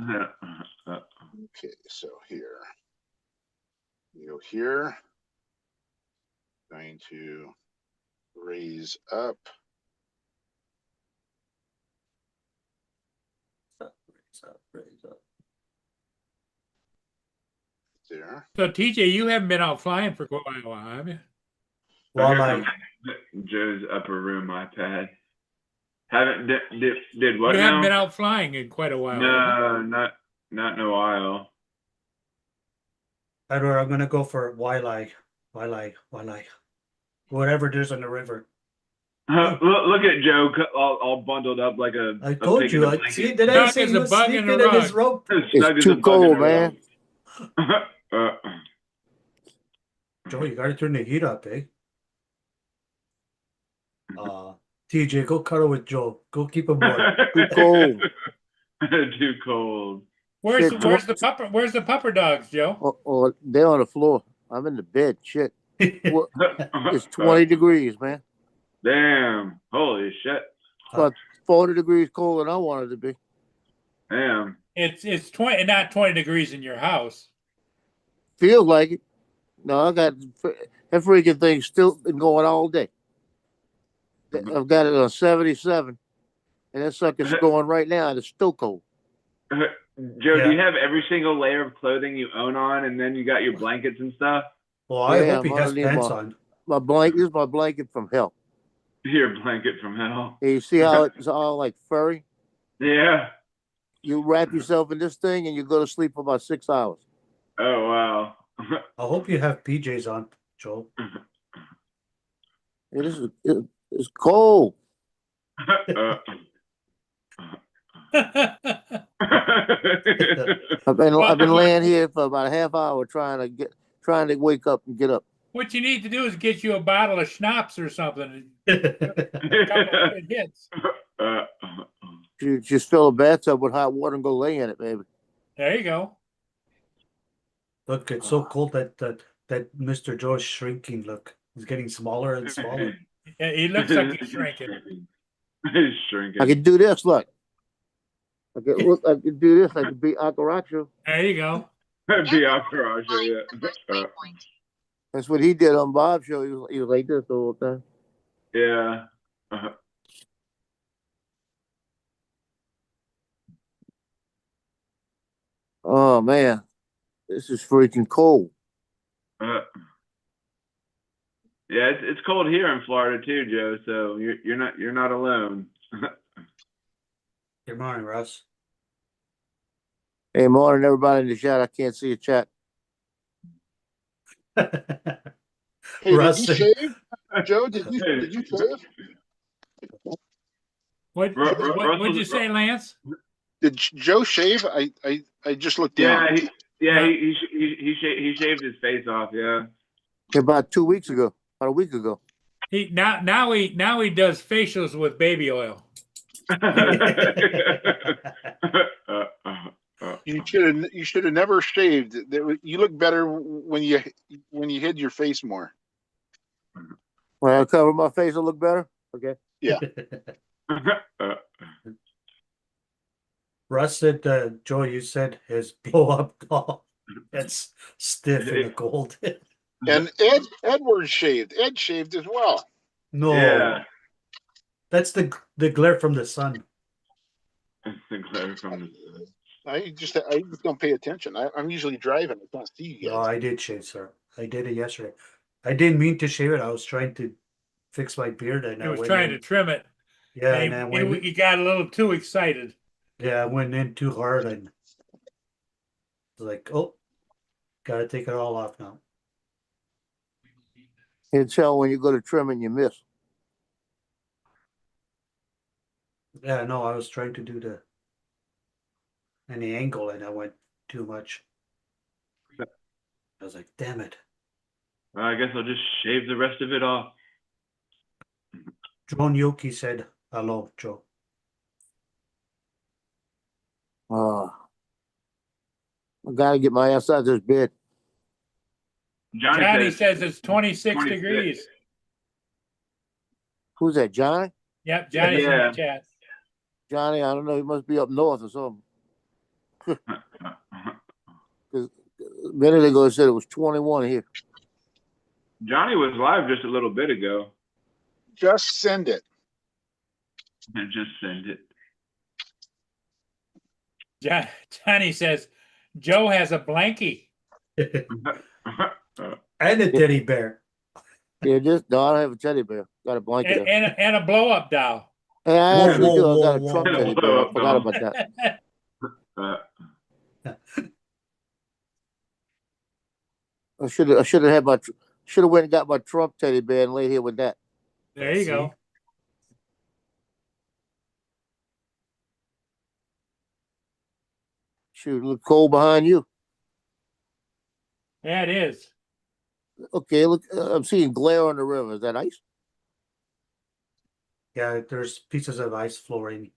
G: Okay, so here. You go here. Going to raise up. There.
B: So TJ, you haven't been out flying for quite a while, have you?
D: Well,
C: Here
D: I,
C: comes Joe's upper room iPad. Haven't did what
B: You
C: now?
B: haven't been out flying in quite a while. have
C: No, not in a while.
D: Edward, I'm gonna go for Waialae. Whatever it is on the river.
C: Look at Joe all bundled up like a.
D: I
C: a
D: told
C: pig
D: you.
C: in a
D: I see.
C: blanket.
D: Did I
B: Dog
D: say
B: is
D: he
B: a
D: was
B: bug in
D: sleeping
B: a
D: in his
B: rug.
D: rope?
C: Snug as
H: It's
C: a
H: too
C: bug in
H: cold,
C: a
H: man.
C: rug.
D: Joe, you gotta turn the heat up, eh? TJ, go cuddle with Joe. Go keep him warm.
H: Too cold.
C: Too cold.
B: Where's
H: Shit,
B: the pupper? Where's the pupper dogs, Joe?
H: Or they're on the floor. I'm in the bed. Shit. What? It's 20 degrees, man.
C: Damn. Holy shit.
H: About 40 degrees colder than I wanted to be.
C: Damn.
B: It's 20, not 20 degrees in your house.
H: Feels like it. No, I got that freaking thing still been going all day. I've got it on 77, and that sucker's going right now, and it's still cold.
C: Joe,
D: Yeah.
C: do you have every single layer of clothing you own on, and then you got your blankets and stuff?
D: Well, I
H: Yeah,
D: hope he
H: I'm
D: has
H: gonna need
D: pants
H: my-
D: on.
H: My blanket this is my blanket from hell.
C: Your blanket from hell.
H: And you see how it's all like furry?
C: Yeah.
H: You wrap yourself in this thing, and you go to sleep for about 6 hours.
C: Oh wow.
D: I hope you have PJs on, Joe.
H: It's cold. I've been laying here for about a half hour trying to wake up and get up.
B: What you need to do is get you a bottle of schnapps or something. A couple of good hits.
H: You just fill a bathtub with hot water and go lay in it, baby.
B: There you go.
D: Look, it's so cold that Mr. Joe is shrinking. Look, he's getting smaller and smaller.
B: Yeah, he looks like he's shrinking.
C: He's shrinking.
H: I can do this. Look, I can do this. I can be Akaracho.
B: There you go.
C: Be out garage, yeah.
H: That's what he did on Bob's show. He was like this the whole time.
C: Yeah.
H: Oh man, this is freaking cold.
C: Yeah, it's cold here in Florida too, Joe. So you're not alone.
D: Good morning, Russ.
H: Hey, morning, everybody in the chat. I can't see a chat.
G: Hey,
D: Russ.
G: did you shave? Joe, did you shave?
B: What'd you say, Lance?
G: Did Joe shave? I just looked down.
C: He shaved his face off. Yeah.
H: About 2 weeks ago, about a week ago.
B: Now he does facials with baby oil.
E: You should have never shaved. You look better when you hid your face more.
H: When I cover my face, it'll look better. Okay.
E: Yeah.
D: Russ said, Joe, you said his blow up doll. It's stiff in the cold.
E: And Edward shaved. Ed shaved as well.
D: No,
C: Yeah,
D: that's the glare from the sun.
C: it's the glare from the sun.
E: I just don't pay attention. I'm usually driving. I can't see you
D: No,
E: guys.
D: I did shave, sir. I did it yesterday. I didn't mean to shave it. I was trying to fix my beard, and
B: He
D: I
B: was
D: went
B: trying
D: in.
B: to trim it.
D: Yeah, and
B: And
D: I
B: he,
D: went.
B: he got a little too excited.
D: Yeah, I went in too hard, and was like, oh, gotta take it all off now.
H: You can tell when you go to trim and you miss.
D: Yeah, no, I was trying to do the angle, and I went too much. I was like, damn it.
C: Well, I guess I'll just shave the rest of it off.
D: John Yoki said hello, Joe.
H: I gotta get my ass out of this bed.
B: Johnny says it's 26
C: 26.
B: degrees.
H: Who's that, Johnny?
B: Yep, Johnny's in
C: Yeah.
B: the chat.
H: Johnny, I don't know. He must be up north or something. A minute ago, it said it was 21 here.
C: Johnny was live just a little bit ago.
E: Just send it.
C: And just send it.
B: Johnny says Joe has a blankie.
D: And a teddy bear.
H: Yeah, just no, I don't have a teddy bear. Got a blanket.
B: And a blow up doll.
H: Hey, I actually
D: Whoa,
H: do.
D: whoa,
H: I got a
D: whoa,
H: Trump
D: whoa.
H: teddy bear. I forgot about that. I should have had my should have went and got my Trump teddy bear and laid here with that.
B: There you go.
H: Shoot, look cold behind you.
B: Yeah, it is.
H: Okay, look, I'm seeing glare on the river. Is that ice?
D: Yeah, there's pieces of ice flooring.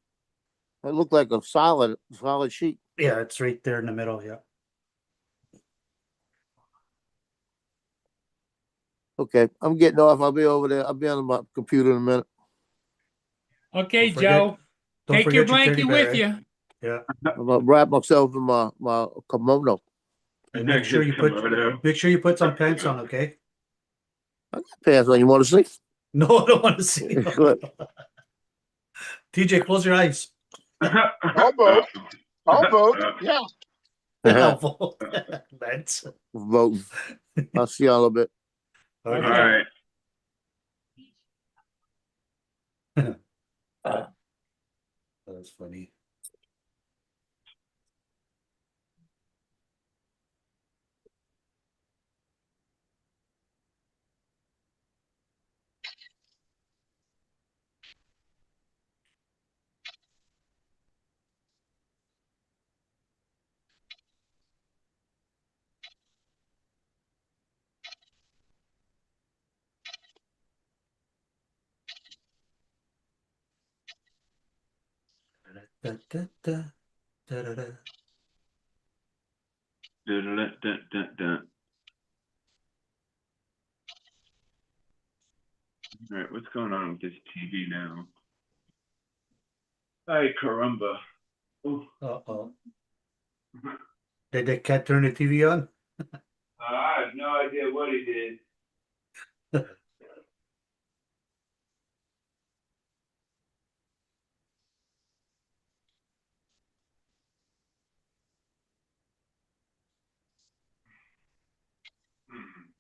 H: It looked like a solid sheet.
D: Yeah, it's right there in the middle. Yeah.
H: Okay, I'm getting off. I'll be over there. I'll be on my computer in a minute.
B: Okay,
D: Don't forget-
B: Joe.
D: Don't
B: Take your
D: forget teddy
B: blankie
D: bear,
B: with
D: eh?
B: you.
D: Yeah.
H: I'm gonna wrap myself in my kimono.
D: And make sure you put some pants on, okay?
H: I got pants on. You want to see?
D: No, I don't want to see.
H: Good.
D: TJ, close your eyes.
E: I'll vote. I'll vote. Yeah.
D: I'll vote. That's
H: Voting. I'll see you in a little bit.
C: All
D: okay.
C: right.
D: That's funny. Da, da, da, da, da, da.
C: Dun-dun-dun-dun-dun. All right, what's going on with this TV now? Ay, caramba. Oh,
D: Uh-oh. Did the cat turn the TV on?
C: I have no idea what he did. Hmm.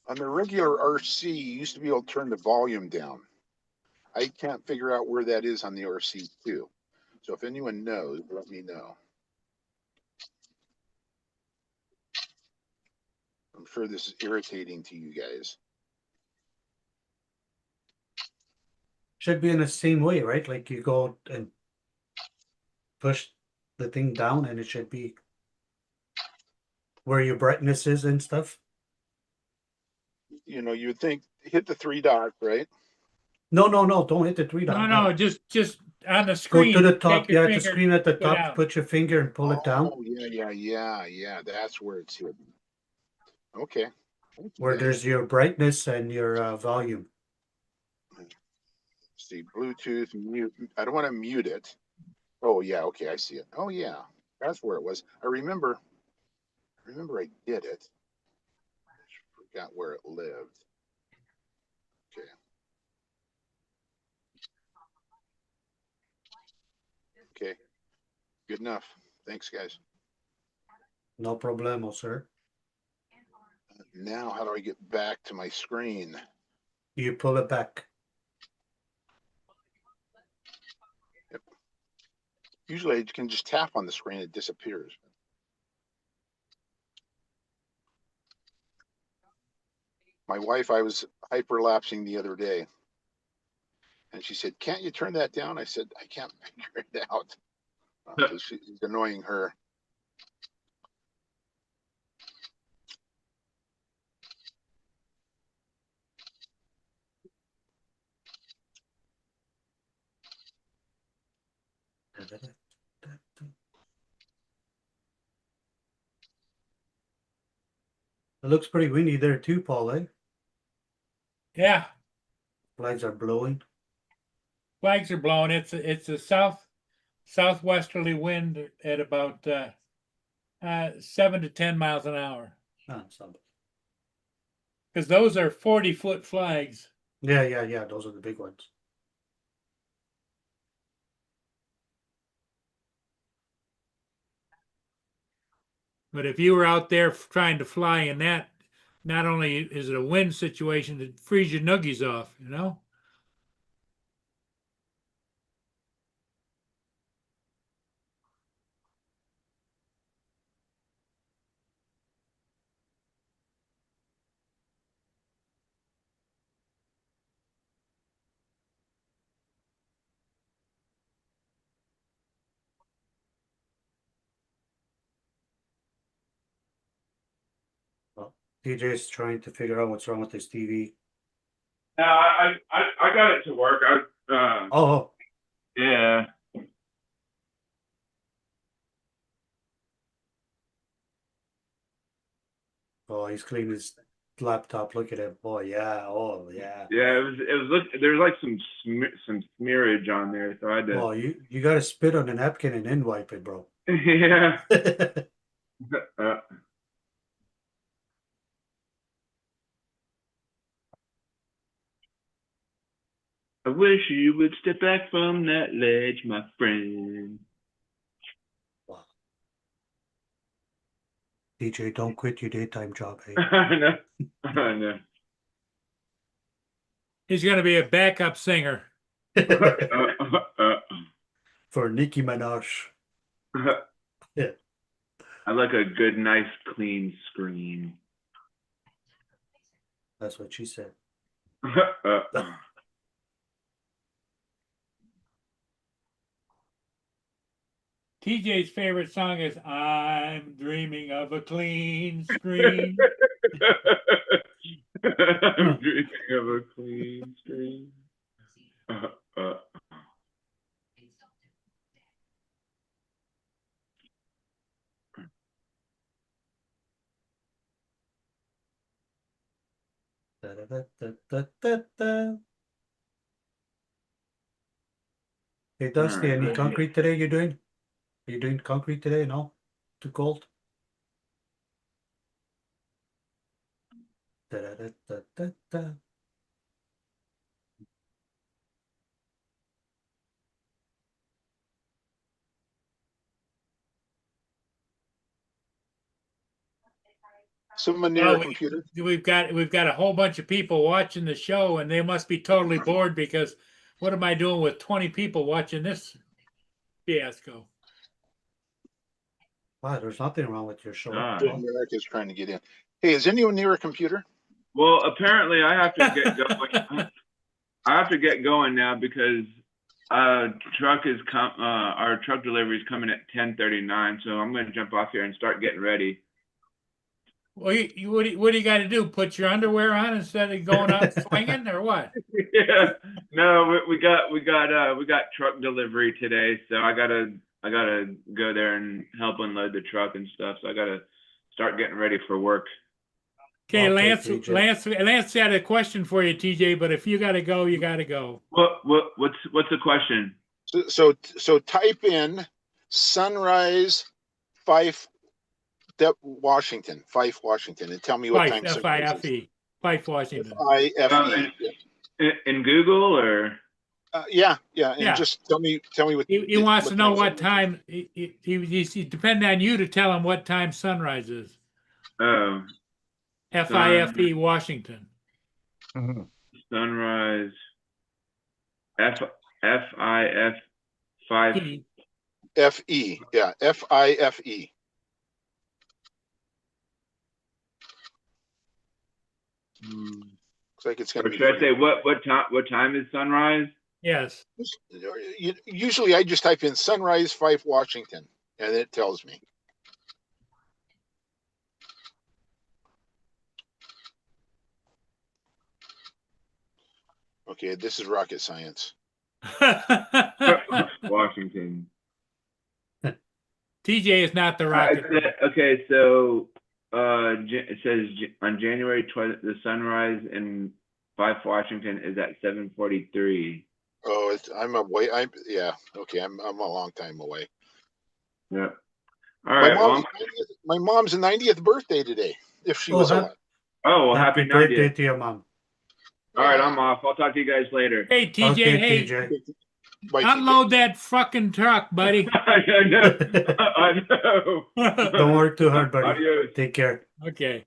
E: On the regular RC, you used to be able to turn the volume down. I can't figure out where that is on the RC too. So if anyone knows, let me know. I'm sure this is irritating to you guys.
D: Should be in the same way, right? Like you go and push the thing down and it should be where your brightness is and stuff.
E: You know, you would think hit the 3 dots, right?
D: No, don't hit the 3 dot.
B: No, just on the
D: Go
B: screen.
D: to the
B: take
D: top.
B: your
D: Yeah, the
B: finger,
D: screen at the
B: go
D: top.
B: down.
D: Put your finger and pull it down.
E: Oh, yeah. That's where it's hidden. Okay.
D: Where there's your brightness and your volume.
E: See, Bluetooth mute. I don't want to mute it. Oh yeah, okay, I see it. Oh yeah, that's where it was. I remember I did it. I forgot where it lived. Okay. Okay. Good enough. Thanks, guys.
D: No problemo, sir.
E: Now, how do I get back to my screen?
D: You pull it back.
E: Yep. Usually I can just tap on the screen, it disappears. My wife, I was hyperlapsing the other day, and she said, "Can't you turn that down?" I said, "I can't figure it out." So she's annoying her.
D: It looks pretty windy there too, Paul, eh?
B: Yeah,
D: Flags are blowing.
B: flags are blowing. It's a southwesterly wind at about 7 to 10 miles an hour.
D: Ah, some.
B: Because those are 40-foot flags.
D: Yeah. Those are the big ones.
B: But if you were out there trying to fly in that, not only is it a wind situation, it frees your nuggies off, you know?
D: DJ's trying to figure out what's wrong with his TV.
C: No, I got it to work.
D: Oh,
C: Yeah.
D: he's cleaning his laptop. Look at him. Oh yeah. Oh yeah.
C: Yeah, it was look. There's like some smearage on there, so I had to.
D: Oh, you got to spit on a napkin and then wipe it, bro.
C: Yeah. I wish you would step back from that ledge, my friend.
D: DJ, don't quit your daytime job, hey.
C: I know. I know.
B: He's going to be a backup singer.
D: For Nicki Minaj. Yeah.
C: I like a good, nice, clean screen.
D: That's what she said.
B: TJ's favorite song is I'm Dreaming of a Clean Screen.
C: I'm dreaming of a clean screen.
D: Hey Dusty, any concrete today you're doing? Are you doing concrete today? No? Too cold?
E: Someone near a computer.
B: We've got a whole bunch of people watching the show, and they must be totally bored because what am I doing with 20 people watching this fiasco?
D: Wow, there's nothing wrong with your show.
E: America's trying to get in. Hey, is anyone near a computer?
C: Well, apparently I have to get going. I have to get going now because truck is our truck delivery is coming at 10:39, so I'm gonna jump off here and start getting ready.
B: Well, what do you got to do? Put your underwear on instead of going out swinging, or what?
C: Yeah, no, we got truck delivery today, so I gotta go there and help unload the truck and stuff. So I gotta start getting ready for work.
B: Okay,
D: Okay,
B: Lance.
D: TJ.
B: Lance had a question for you, TJ. But if you got to go, you got to go.
C: What's the question?
G: So type in Sunrise Fife, Washington, and tell me what
B: Fife,
G: time sunrise is.
B: F-I-F-E, Fife, Washington.
G: Fife.
C: In Google or?
G: Yeah, and
B: Yeah.
G: just tell me what
B: He wants to know what
G: time
B: time. He depending on you to tell him what time sunrise is.
C: Oh,
B: F-I-F-E, Washington.
C: sunrise. F-I-F 5.
G: F-E, yeah, F-I-F-E. Looks like it's
C: Or
G: gonna be.
C: should I say what time is sunrise?
B: Yes.
G: Usually I just type in Sunrise Fife, Washington, and it tells me. Okay, this is rocket science.
C: Washington.
B: TJ is not the rocket.
C: Okay, so it says on January 12th, the sunrise in Fife, Washington is at 7:43.
G: Oh, I'm away. Yeah. Okay, I'm a long time away.
C: Yeah. All right.
G: My mom's 90th birthday today. If she was alive.
C: Oh, well, happy
D: birthday
C: 90th.
D: to your mom.
C: All right, I'm off. I'll talk to you guys later.
B: Hey, TJ.
D: Okay,
B: Hey,
D: TJ.
G: Bye,
B: unload that fucking truck, buddy.
C: I know.
D: Don't work too hard, buddy.
C: Adios.
D: Take care.
B: Okay.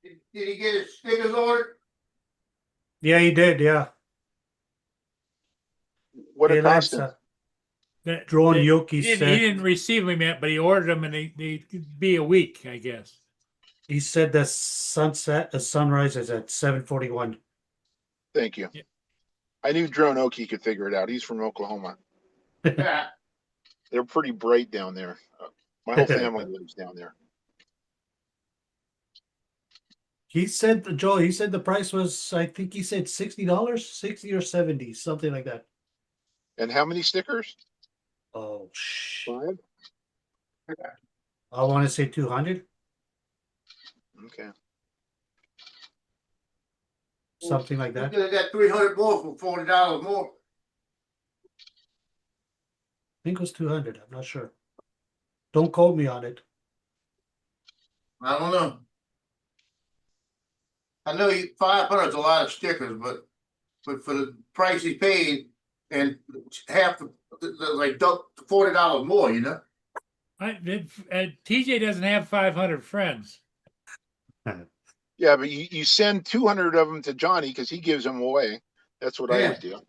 H: Did he get his stickers ordered?
D: Yeah, he did. Yeah.
G: What
D: Hey,
G: it cost
D: Lance,
G: him?
D: Drone
B: He
D: Yoki
B: didn't,
D: said
B: he didn't receive them yet, but he ordered them, and they'd be a week, I guess.
D: he said the sunrise is at 7:41.
G: Thank you.
B: Yeah.
G: I knew Drone Oki could figure it out. He's from Oklahoma.
H: Yeah.
G: They're pretty bright down there. My whole family lives down there.
D: He said, Joel, he said the price was, I think he said $60, 60 or 70, something like that.
G: And how many stickers?
D: Oh,
G: 5?
D: I want to say 200,
G: Okay.
D: something like
H: You
D: that.
H: could have got 300 more for $40 more.
D: I think it was 200. I'm not sure. Don't quote me on it.
H: I don't know. I know 500 is a lot of stickers, but for the price he paid and half the like $40 more, you know.
B: TJ doesn't have 500 friends.
G: Yeah, but you send 200 of them to Johnny because he gives them away. That's what I would do.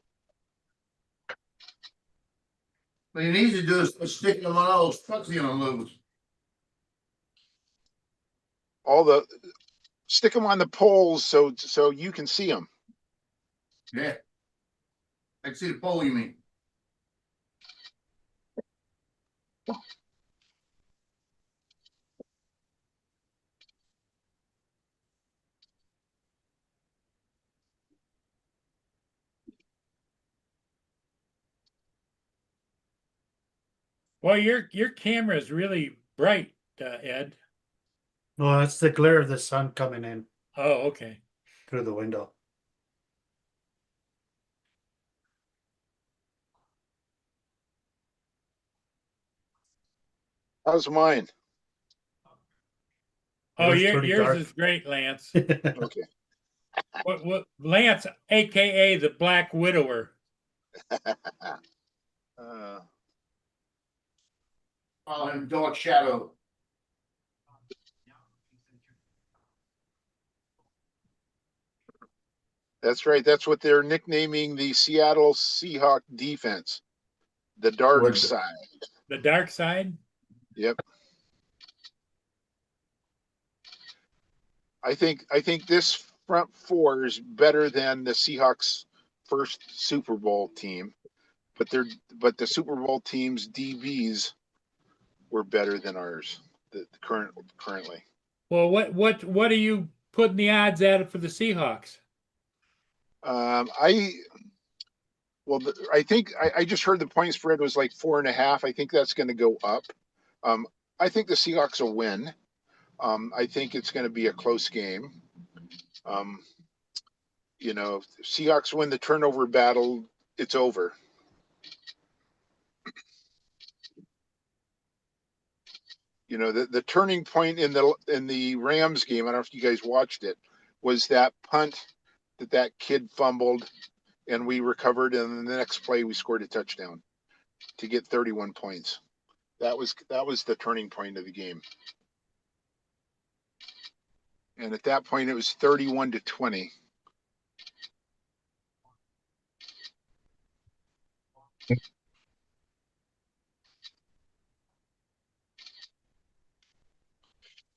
H: What he needs to do is stick them on all those trucks he unloads.
G: Stick them on the poles so you can see them.
H: Yeah. I can see the pole, you mean?
B: Well, your camera is really bright, Ed.
D: No, that's the glare of the sun coming in
B: Oh, okay.
D: through the window.
G: How's mine?
B: Oh,
D: Yours pretty
B: yours
D: dark.
B: is great, Lance.
G: Okay.
B: What Lance, aka the Black Widower.
H: Call him Dark Shadow.
G: That's right. That's what they're nicknaming the Seattle Seahawk defense. The dark
H: What?
G: side.
B: The dark side?
G: Yep. I think this front four is better than the Seahawks' first Super Bowl team, but the Super Bowl team's DBs were better than ours. The currently.
B: Well, what are you putting the odds at for the Seahawks?
G: I think I just heard the point spread was like 4.5. I think that's going to go up. I think the Seahawks will win. I think it's going to be a close game. If Seahawks win the turnover battle, it's over. The turning point in the Rams game, I don't know if you guys watched it, was that punt that kid fumbled and we recovered, and the next play we scored a touchdown to get 31 points. That was the turning point of the game. And at that point it was 31-20.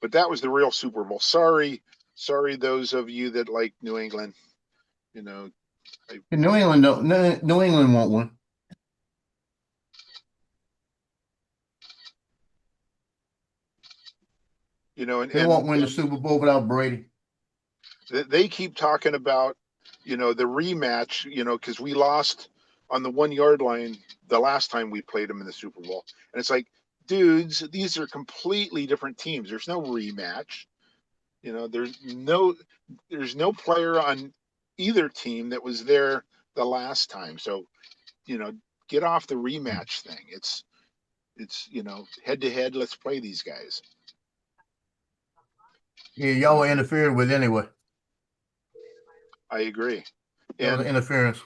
G: But that was the real Super Bowl. Sorry, those of you that like New England.
H: New England, New England won't win. They won't win the Super Bowl without Brady.
G: They keep talking about, the rematch, because we lost on the 1 yard line the last time we played them in the Super Bowl. And it's like, dudes, these are completely different teams. There's no rematch. There's no player on either team that was there the last time. So, get off the rematch thing. It's head to head. Let's play these guys.
H: Yeah, y'all were interfered with anyway.
G: I agree.
H: And interference.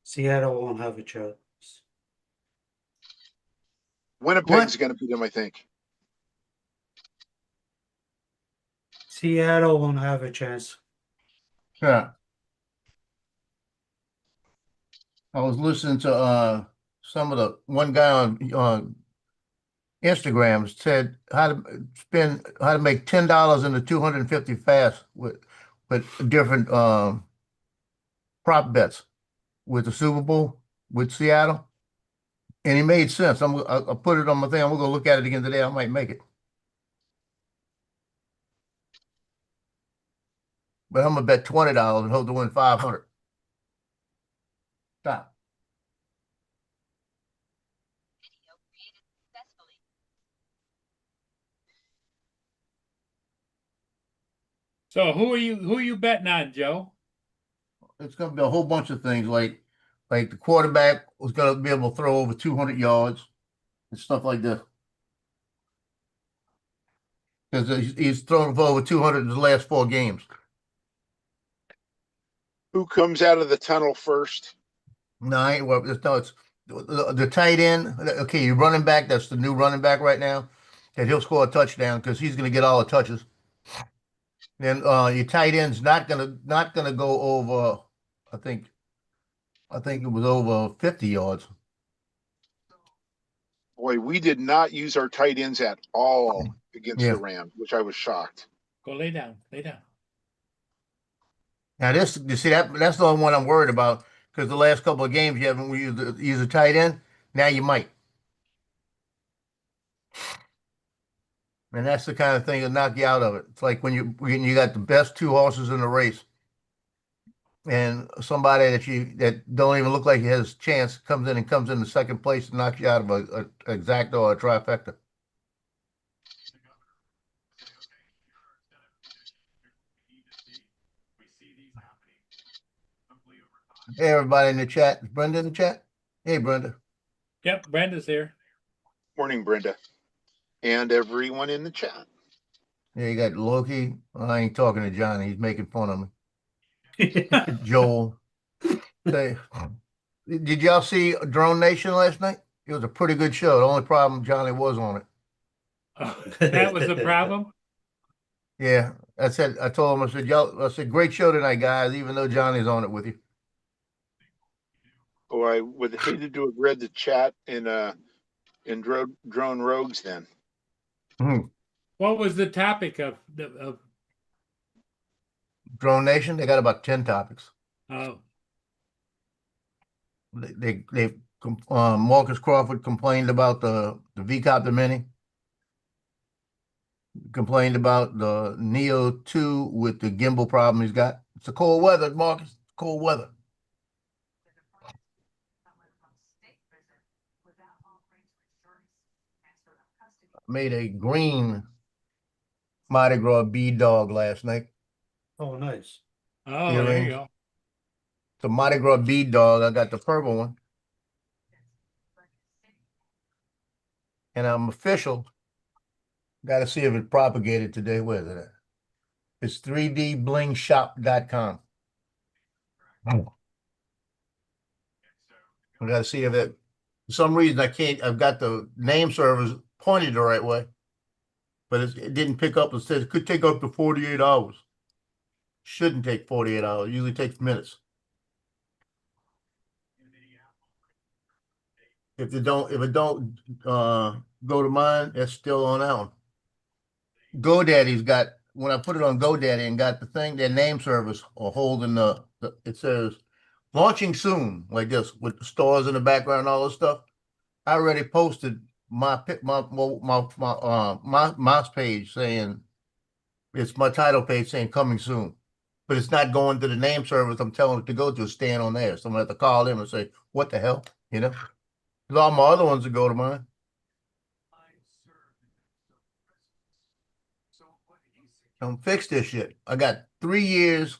D: Seattle won't have a chance.
G: Winnipeg's going to beat them, I think.
D: Seattle won't have a chance.
H: Yeah. I was listening to some of the one guy on Instagram said how to make $10 into 250 fast with different prop bets with the Super Bowl with Seattle, and it made sense. I'll put it on my thing. I'm gonna look at it again today. I might make it, but I'm gonna bet $20 and hope to win 500. Stop.
B: So who are you betting on, Joe?
H: It's going to be a whole bunch of things like the quarterback was going to be able to throw over 200 yards and stuff like this. Because he's thrown for over 200 in the last 4 games.
G: Who comes out of the tunnel first?
H: No, it's the tight end. Okay, your running back, that's the new running back right now. And he'll score a touchdown because he's going to get all the touches. Then your tight end's not gonna go over. I think it was over 50 yards.
G: Boy, we did not use our tight ends at all against the Rams, which I was shocked.
B: Go lay down. Lay down.
H: Now you see that's the only one I'm worried about because the last couple of games you haven't used a tight end. Now you might. And that's the kind of thing that knock you out of it. It's like when you got the best 2 horses in the race, and somebody that don't even look like he has a chance comes in the second place and knocks you out of a exacta or a trifecta. Hey, everybody in the chat. Is Brenda in the chat? Hey, Brenda.
B: Yep, Brenda's here.
G: Morning, Brenda. And everyone in the chat.
H: Yeah, you got Loki. I ain't talking to Johnny. He's making fun of me. Joel. Did y'all see Drone Nation last night? It was a pretty good show. The only problem, Johnny was on it.
B: Oh, that was the problem?
H: Yeah. I told him, I said, great show tonight, guys, even though Johnny's on it with you.
G: Oh, I would hate to have read the chat in in drone rogues then.
B: What was the topic of
H: Drone Nation, they got about 10 topics.
B: oh,
H: Marcus Crawford complained about the V-Copter Mini. Complained about the Neo 2 with the gimbal problem he's got. It's the cold weather, Marcus. Cold weather. Made a green Mardi Gras bead dog last night.
D: Oh, nice.
B: oh, there you
H: Earrings.
B: go.
H: It's a Mardi Gras bead dog. I got the purple one. And I'm official. Got to see if it propagated today. Where is it at? It's 3dblingshop.com. I got to see if it, for some reason I can't, I've got the name servers pointed the right way, but it didn't pick up. It says it could take up to 48 hours. Shouldn't take 48 hours. Usually takes minutes. If it don't go to mine, it's still on that one. GoDaddy's got, when I put it on GoDaddy and got the thing, their name servers are holding it says launching soon, like this, with the stars in the background and all this stuff. I already posted my page saying, it's my title page saying coming soon, but it's not going to the name servers I'm telling it to go to, it's staying on there. So I'm gonna have to call them and say, what the hell, you know? There's all my other ones that go to mine. Fix this shit. I got 3 years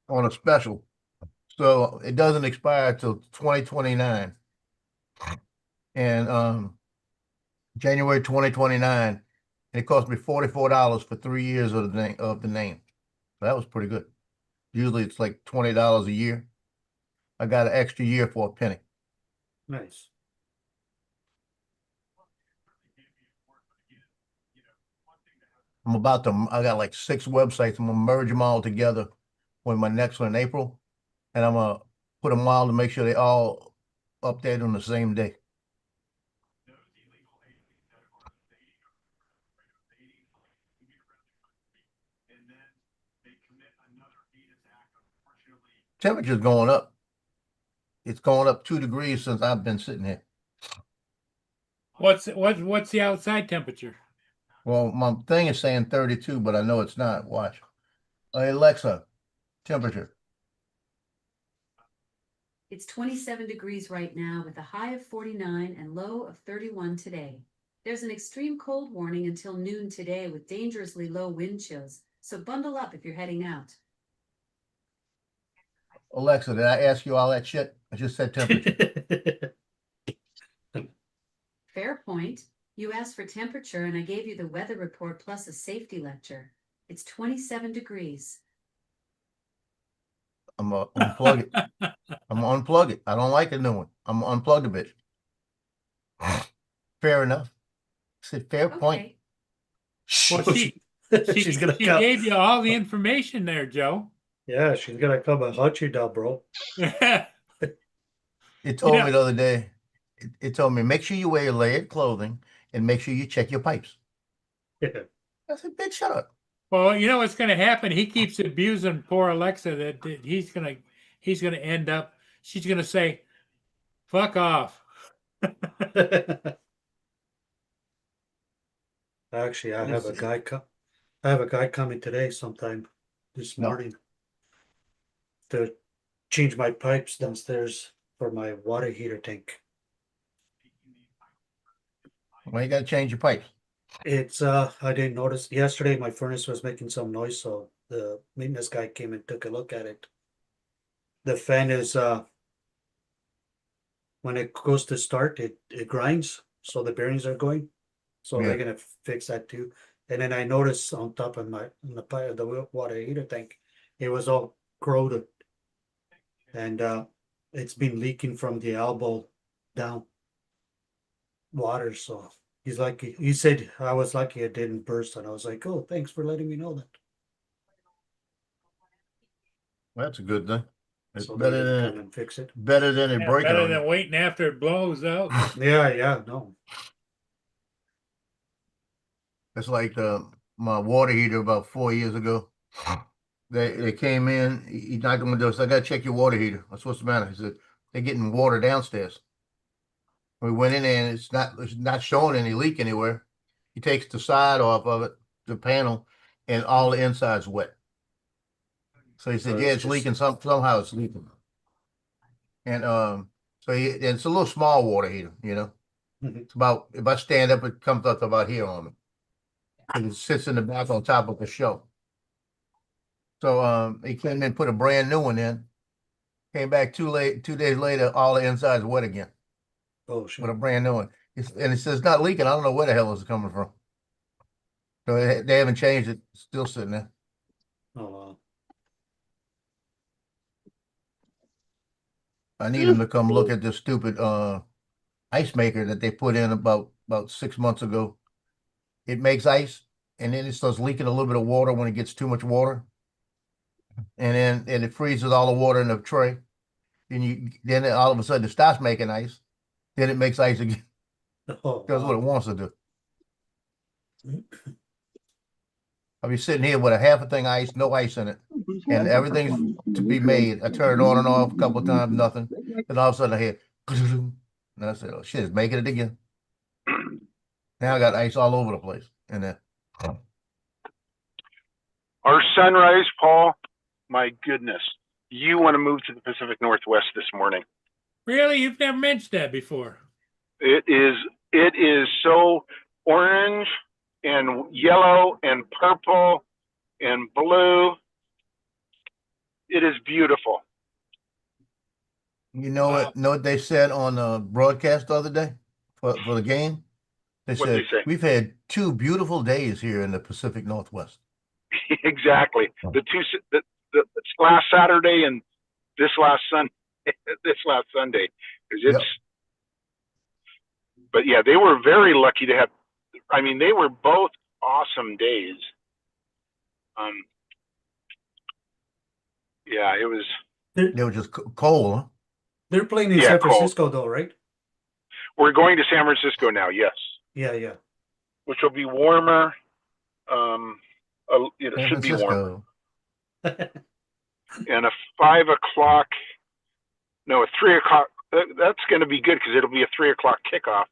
H: on a special, so it doesn't expire till 2029. And January 2029, and it cost me $44 for 3 years of the name. So that was pretty good. Usually it's like $20 a year. I got an extra year for a penny.
D: Nice.
H: I got like 6 websites. I'm gonna merge them all together with my next one in April. And I'm gonna put them all to make sure they all update on the same day. Temperature's going up. It's going up 2 degrees since I've been sitting here.
B: What's the outside temperature?
H: Well, my thing is saying 32, but I know it's not. Watch. Hey, Alexa, temperature.
I: It's 27 degrees right now with a high of 49 and low of 31 today. There's an extreme cold warning until noon today with dangerously low wind chills, so bundle up if you're heading out.
H: Alexa, did I ask you all that shit? I just said temperature.
I: Fair point. You asked for temperature and I gave you the weather report plus a safety lecture. It's 27 degrees.
H: I'm gonna unplug it. I'm gonna unplug it. I don't like the new one. I'm gonna unplug the bitch. Fair enough. I said fair point.
B: Well, she gave you all the information there, Joe.
D: Yeah, she's gonna come and hunt you down, bro.
H: It told me the other day. It told me, make sure you wear layered clothing and make sure you check your pipes.
D: Yeah.
H: I said, bitch, shut up.
B: Well, you know what's going to happen? He keeps abusing poor Alexa. That he's gonna end up. She's gonna say, "Fuck off."
D: Actually, I have a guy coming today sometime this morning to change my pipes downstairs for my water heater tank.
H: Well, you got to change your pipes.
D: It's I didn't notice yesterday my furnace was making some noise, so the maintenance guy came and took a look at it. The fan is when it goes to start, it grinds, so the bearings are going. So they're gonna fix that too. And then I noticed on top of the water heater tank, it was all corroded, and it's been leaking from the elbow down water. So he said I was lucky it didn't burst, and I was like, oh, thanks for letting me know that.
H: Well, that's a good thing. It's
D: So
H: better than
D: come and fix it.
H: better than it breaking.
B: Better
H: on
B: than
H: you.
B: waiting after it blows out.
D: Yeah, no.
H: It's like my water heater about 4 years ago. They came in, he knocked on the door, said, I gotta check your water heater. I said, what's the matter? He said, they're getting water downstairs. We went in there and it's not showing any leak anywhere. He takes the side off of it, the panel, and all the inside's wet. So he said,
D: So
H: yeah,
D: it's
H: it's
D: just-
H: leaking, somehow it's leaking. And and it's a little small water heater, you know.
D: Mhm.
H: It's about, if I stand up, it comes up to about here on me. And it sits in the back on top of the shelf. So he came in, put a brand new one in. Came back 2 days later, all the inside's wet again
D: Oh,
H: with
D: shit.
H: a brand new one. And it says not leaking. I don't know where the hell it's coming from. So they haven't changed it. It's still sitting there.
D: Oh, wow.
H: I need them to come look at this stupid ice maker that they put in about 6 months ago. It makes ice and then it starts leaking a little bit of water when it gets too much water. And it freezes all the water in the tray. And then all of a sudden it stops making ice. Then it makes ice again.
D: Oh,
H: That's what it
D: wow.
H: wants to do. I'll be sitting here with a half a thing of ice, no ice in it, and everything's to be made. I turn it on and off a couple of times, nothing. Then all of a sudden I hear, and I said, "Oh shit, it's making it again." Now I got ice all over the place in there.
E: Our sunrise, Paul, my goodness. You want to move to the Pacific Northwest this morning.
B: Really? You've never mentioned that before.
E: It is so orange and yellow and purple and blue. It is beautiful.
H: You know
B: Wow.
H: what they said on the broadcast the other day for the game? They
E: What'd
H: said
E: they say?
H: we've had 2 beautiful days here in the Pacific Northwest.
E: Exactly. The last Saturday and this last Sunday. This last Sunday, because it's.
H: Yep.
E: But yeah, they were very lucky to have. I mean, they were both awesome days. Yeah, it was.
H: They were just cold, huh?
D: They're playing in
E: Yeah,
D: San
E: cold.
D: Francisco though, right?
E: We're going to San Francisco now. Yes,
D: Yeah.
E: which will be warmer. It
H: San
E: should be warmer.
H: Francisco.
E: And a 5 o'clock. No, a 3 o'clock. That's going to be good because it'll be a 3 o'clock kickoff,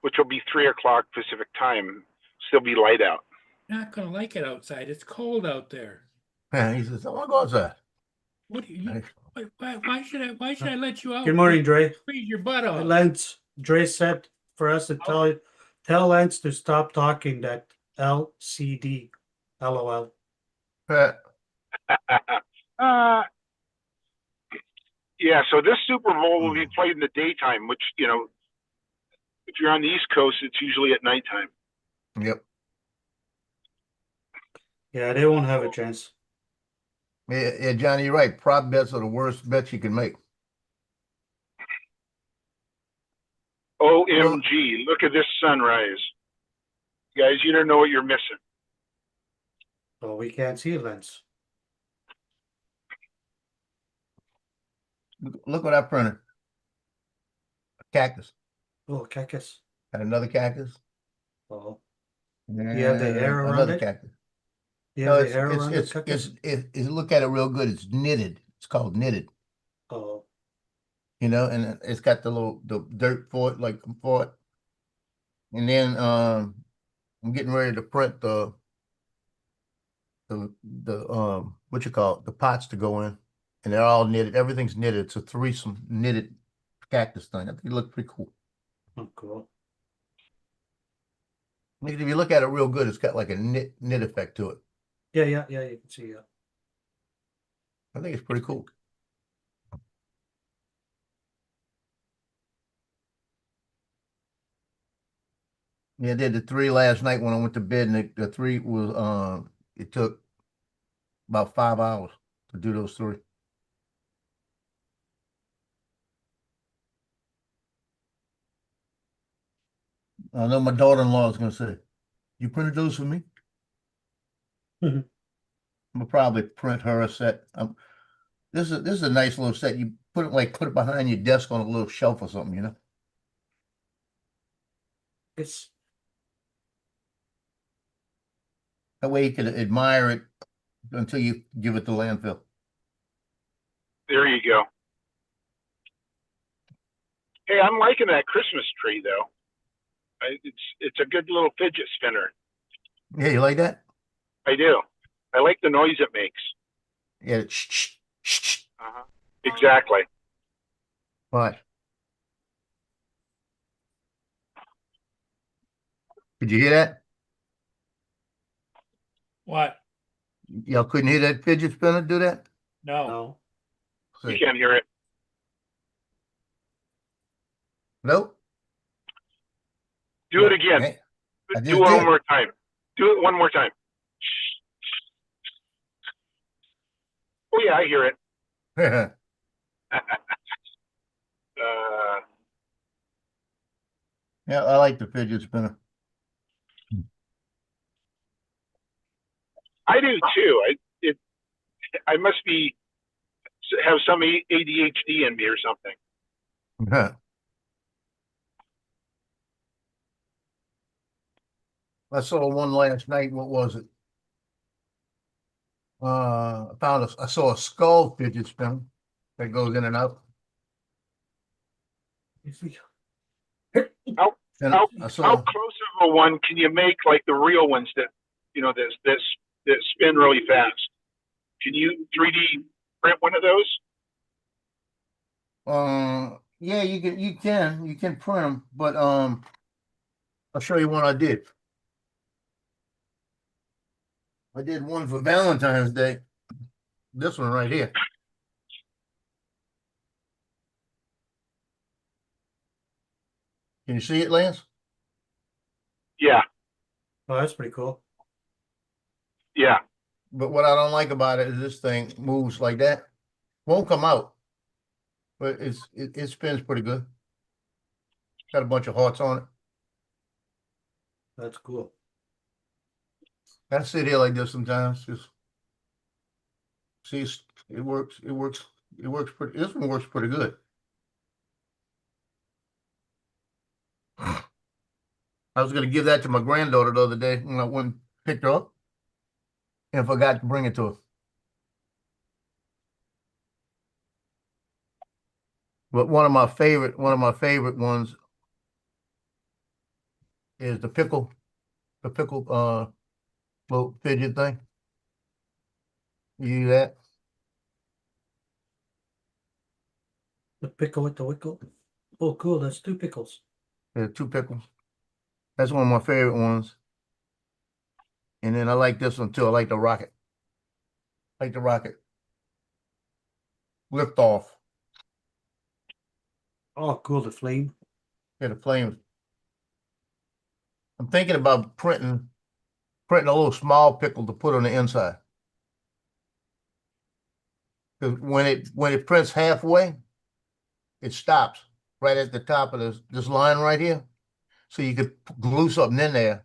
E: which will be 3 o'clock Pacific time. Still be light out.
B: Not gonna like it outside. It's cold out there.
H: Yeah, he says, I want to go outside.
B: What do you? Why should I let you out?
D: Good morning, Dre.
B: Freeze your butt off.
D: Lance, Dre said for us to tell Lance to stop talking that LCD. LOL.
E: Yeah, so this Super Bowl will be played in the daytime, which, if you're on the East Coast, it's usually at nighttime.
H: Yep.
D: Yeah, they won't have a chance.
H: Yeah, Johnny, you're right. Prop bets are the worst bets you can make.
E: OMG, look at this sunrise. Guys, you don't know what you're missing.
D: So we can't see Lance.
H: Look what I printed. A cactus.
D: Oh, cactus.
H: And another cactus.
D: Oh, you have the hair around
H: another
D: it?
H: cactus.
D: You
H: No,
D: have the hair around the
H: it's
D: cactus?
H: if you look at it real good, it's knitted. It's called knitted.
D: Oh,
H: And it's got the dirt for it, like for it. And then I'm getting ready to print the what you call it, the pots to go in. And they're all knitted. Everything's knitted. It's a threesome knitted cactus thing. I think it looks pretty cool.
D: oh, cool.
H: If you look at it real good, it's got like a knit effect to it.
D: Yeah, you can see it.
H: I think it's pretty cool. Yeah, I did the 3 last night when I went to bed, and the 3 was it took about 5 hours to do those 3. I know my daughter-in-law is gonna say, "You printed those for me?"
D: Mhm.
H: I'm gonna probably print her a set. This is a nice little set. You put it behind your desk on a little shelf or something,
D: It's
H: That way you can admire it until you give it to landfill.
E: There you go. Hey, I'm liking that Christmas tree though. It's a good little fidget spinner.
H: Yeah, you like that?
E: I do. I like the noise it makes.
H: Yeah.
E: Uh-huh. Exactly.
H: What? Did you hear that?
B: What?
H: Y'all couldn't hear that fidget spinner do that?
B: No.
D: No.
E: You
H: See.
E: can't hear it.
H: Nope.
E: Do it again.
H: Hey, I
E: Do
H: just
E: it one
H: did.
E: more time. Do it one more time. Oh yeah, I hear it.
H: Yeah, I like the fidget spinner.
E: I do too. I must have some ADHD in me or something.
H: I saw one last night. What was it? I saw a skull fidget spinner that goes in and out.
E: How
H: And
E: how
H: I
E: how
H: saw,
E: close of a one can you make, like the real ones that that spin really fast? Can you 3D print one of those?
H: yeah, you can print them, but I'll show you one I did. I did one for Valentine's Day. This one right here. Can you see it, Lance?
E: Yeah,
D: Oh, that's pretty cool.
E: yeah.
H: But what I don't like about it is this thing moves like that. Won't come out, but it spins pretty good. Got a bunch of hearts on it.
D: That's cool.
H: I sit here like this sometimes. Just see, it works. It works. It works pretty. This one works pretty good. I was gonna give that to my granddaughter the other day when I went and picked her up, and forgot to bring it to her. But one of my favorite ones is the pickle little fidget thing. You use that?
D: The pickle with the wickle. Oh, cool. That's two pickles.
H: There's two pickles. That's one of my favorite ones. And then I like this one too. I like the rocket. Like the rocket. Lift off.
D: Oh, cool. The flame.
H: Yeah, the flames. I'm thinking about printing a little small pickle to put on the inside. Because when it prints halfway, it stops right at the top of this line right here. So you could glue something in there.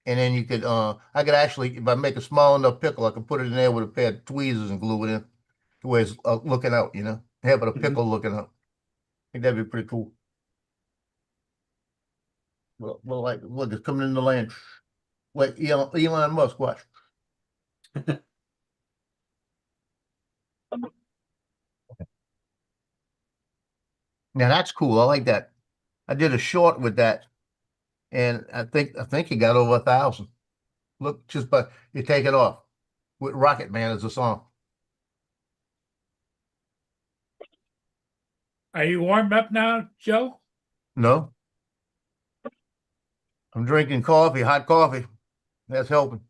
H: And then you could I could actually, if I make a small enough pickle, I could put it in there with a pair of tweezers and glue it in the way it's looking out, you know, having a pickle looking out. I think that'd be pretty cool. Well, like, look, it's coming in the land. Like Elon Musk, watch. Now that's cool. I like that. I did a short with that, and I think he got over 1,000. Look, just by you take it off with Rocket Man as a song.
B: Are you warmed up now, Joe?
H: No, I'm drinking coffee, hot coffee. That's helping.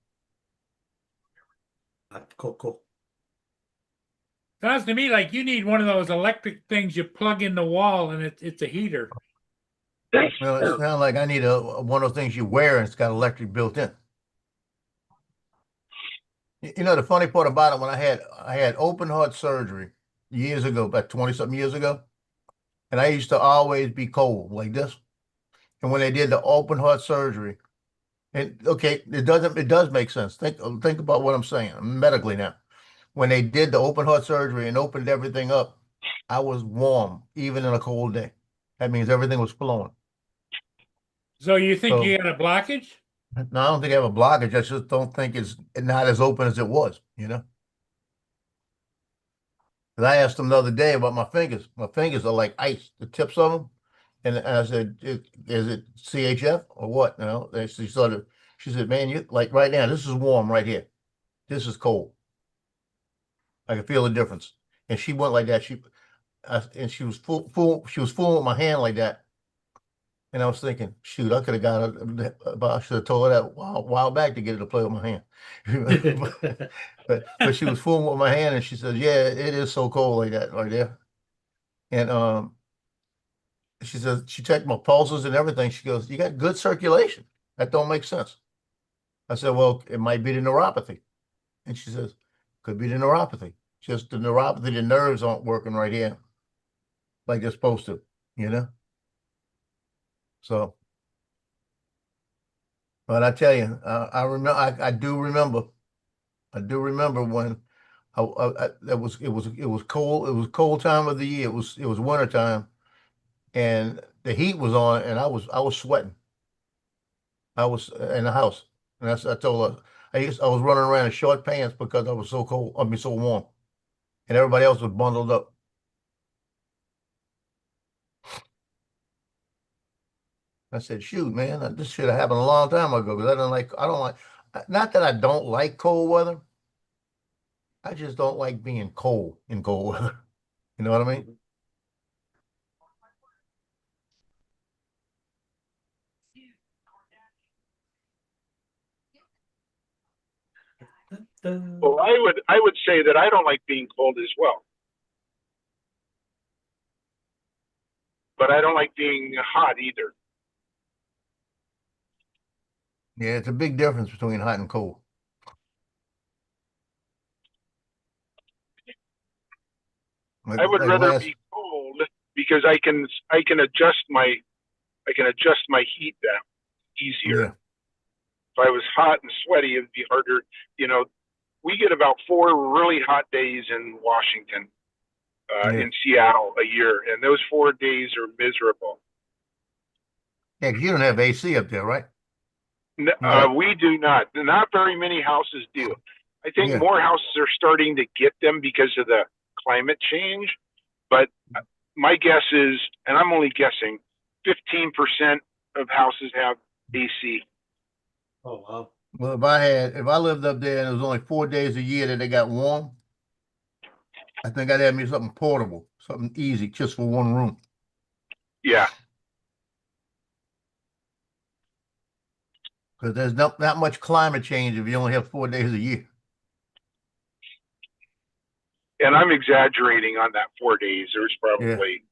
D: Cool.
B: Sounds to me like you need one of those electric things you plug in the wall and it's a heater.
H: Well, it sounds like I need one of those things you wear and it's got electric built in. You know, the funny part about it, when I had open heart surgery years ago, about 20 something years ago, and I used to always be cold like this. And when they did the open heart surgery, and okay, it does make sense. Think about what I'm saying medically now. When they did the open heart surgery and opened everything up, I was warm even in a cold day. That means everything was flowing.
B: So you think
H: So
B: you got a blockage?
H: No, I don't think I have a blockage. I just don't think it's not as open as it was, you know? 'Cause I asked them the other day about my fingers. My fingers are like ice, the tips of them. And I said, is it CHF or what? You know, and she said, man, you like right now, this is warm right here. This is cold. I can feel the difference. And she went like that. And she was she was fooling with my hand like that. And I was thinking, shoot, I could have got her, I should have told her that while back to get her to play with my hand. but she was fooling with my hand and she said, yeah, it is so cold like that right there. And she says, she checked my pulses and everything. She goes, you got good circulation. That don't make sense. I said, well, it might be the neuropathy. And she says, could be the neuropathy. Just the neuropathy, the nerves aren't working right here like they're supposed to, you know? So, but I tell you, I remember, I do remember when it was cold. It was cold time of the year. It was winter time, and the heat was on, and I was sweating. I was in the house, and I told her I was running around in short pants because I was so cold. I mean, so warm, and everybody else was bundled up. I said, "Shoot, man, this should have happened a long time ago." Because I don't like. Not that I don't like cold weather. I just don't like being cold in cold weather. You know what I mean?
E: Well, I would say that I don't like being cold as well, but I don't like being hot either.
H: Yeah, it's a big difference between hot and cold.
E: I would
H: Like
E: rather
H: last,
E: be cold because I can adjust my heat down easier.
H: yeah,
E: If I was hot and sweaty, it'd be harder. You know, we get about 4 really hot days in Washington,
H: yeah,
E: in Seattle a year, and those 4 days are miserable.
H: yeah. 'Cause you don't have AC up there, right? No.
E: We do not. Not very many houses do. I think
H: Yeah,
E: more houses are starting to get them because of the climate change. But my guess is, and I'm only guessing, 15% of houses have AC.
D: Oh, wow.
H: well, if I lived up there and it was only 4 days a year that they got warm, I think I'd have me something portable, something easy, just for one room.
E: Yeah.
H: Because there's not much climate change if you only have 4 days a year.
E: And I'm exaggerating on that 4 days. There's
H: Yeah,
E: probably,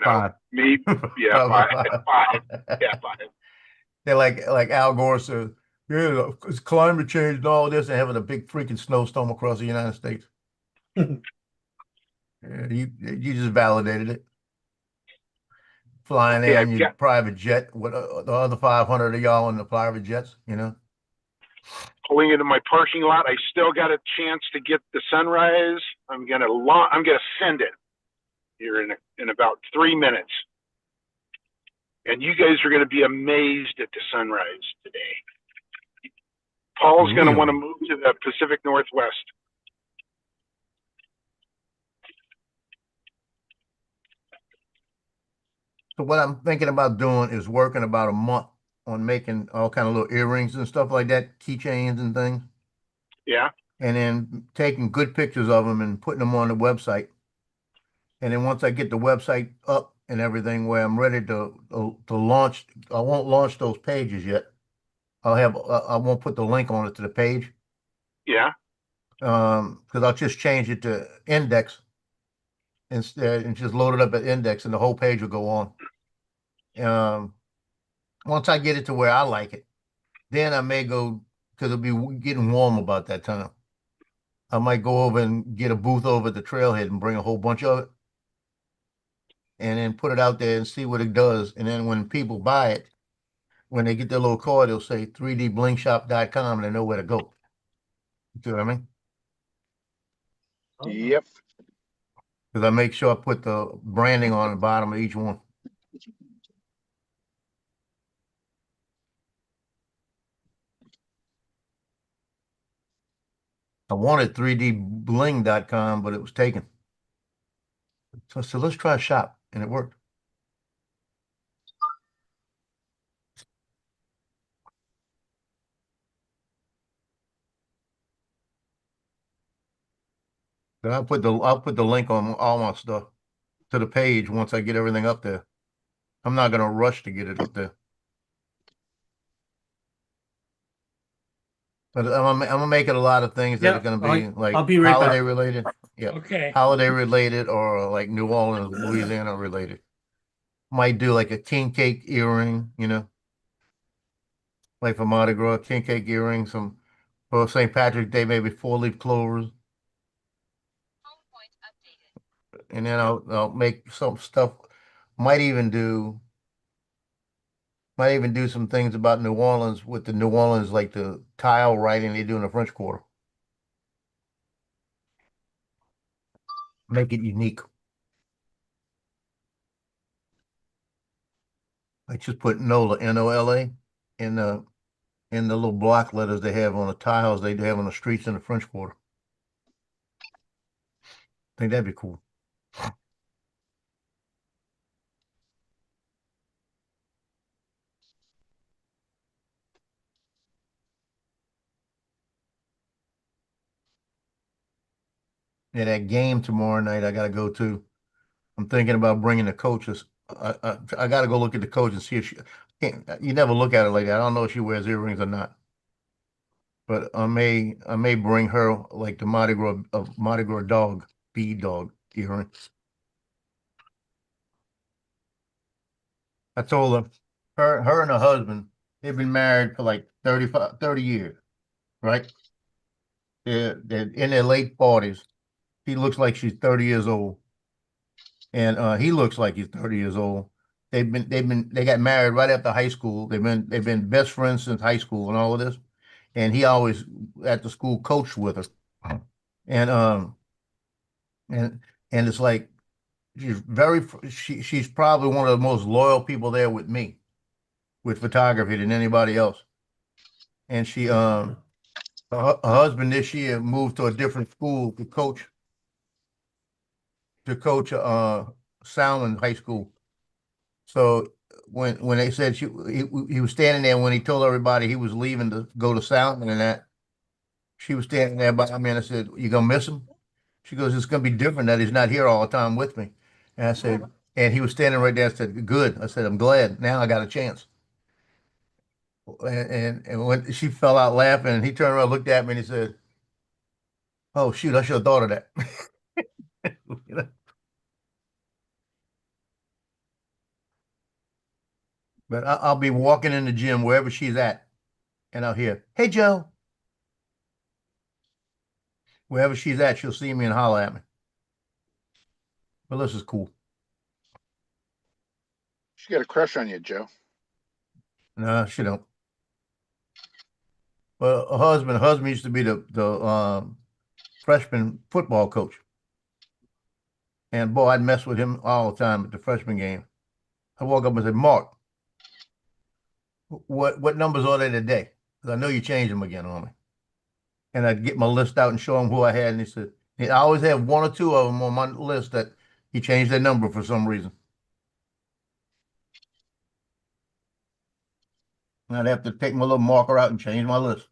H: five.
E: maybe, yeah,
H: Probably
E: five,
H: five.
E: yeah, 5.
H: They're like Al Gore says, yeah, it's climate change and all this, and having a big freaking snowstorm across the United States. Yeah, you just validated it. Flying
E: Okay,
H: in your private jet with the other 500 of y'all in the private jets, you know?
E: pulling into my parking lot. I still got a chance to get the sunrise. I'm gonna send it here in about 3 minutes, and you guys are gonna be amazed at the sunrise today. Paul's gonna want to
H: Really?
E: move to the Pacific Northwest.
H: So what I'm thinking about doing is working about a month on making all kind of little earrings and stuff like that, keychains and things,
E: Yeah,
H: and then taking good pictures of them and putting them on the website. And then once I get the website up and everything where I'm ready to launch, I won't launch those pages yet. I won't put the link on it to the page.
E: yeah.
H: Because I'll just change it to index instead and just load it up at index and the whole page will go on. Once I get it to where I like it, then I may go, because it'll be getting warm about that time. I might go over and get a booth over at the trailhead and bring a whole bunch of it and then put it out there and see what it does. And then when people buy it, when they get their little card, they'll say 3dblinkshop.com and they know where to go. You see what I mean?
G: Yep.
H: Because I make sure I put the branding on the bottom of each one. I wanted 3dbling.com, but it was taken. So I said, let's try shop, and it worked. Then I'll put the link on all my stuff to the page once I get everything up there. I'm not gonna rush to get it up there. But I'm gonna make it a lot of things that
D: Yeah,
H: are gonna be like
D: I'll be right back.
H: holiday related. Yeah.
B: Okay.
H: Holiday related or like New Orleans, Louisiana related. Might do like a king cake earring, like for Mardi Gras, king cake earring, some for St. Patrick's Day, maybe 4-leaf clovers. And then I'll make some stuff. Might even do some things about New Orleans with the New Orleans, like the tile writing they do in the French Quarter. Make it unique. I just put NOLA, N-O-L-A, in the little block letters they have on the tiles they have on the streets in the French Quarter. I think that'd be cool. Yeah, that game tomorrow night I got to go to. I'm thinking about bringing the coaches. I got to go look at the coach and see if she can't. You never look at it like that. I don't know if she wears earrings or not. But I may bring her like the Mardi Gras dog, bead dog earring. I told her and her husband, they've been married for like 30 years, right? They're in their late 40s. She looks like she's 30 years old. And he looks like he's 30 years old. They got married right after high school. They've been best friends since high school and all of this. And he always at the school coached with her. And and it's like she's probably one of the most loyal people there with me with photography than anybody else. And her husband this year moved to a different school to coach Salmon High School. So when they said he was standing there when he told everybody he was leaving to go to Salmon and that, she was standing there by me and I said, "You gonna miss him?" She goes, "It's gonna be different that he's not here all the time with me." And I said, and he was standing right there. I said, "Good." I said, "I'm glad. Now I got a chance." And when she fell out laughing, and he turned around, looked at me, and he said, "Oh shoot, I should have thought of that." You know? But I'll be walking in the gym wherever she's at, and I'll hear, "Hey, Joe." Wherever she's at, she'll see me and holler at me. But this is cool.
G: She got a crush on you, Joe.
H: No, she don't. Well, her husband used to be the freshman football coach. And boy, I'd mess with him all the time at the freshman game. I walk up and say, "Mark, what numbers are they today? Because I know you changed them again on me." And I'd get my list out and show him who I had. And he said, I always have one or two of them on my list that he changed their number for some reason. And I'd have to take my little marker out and change my list.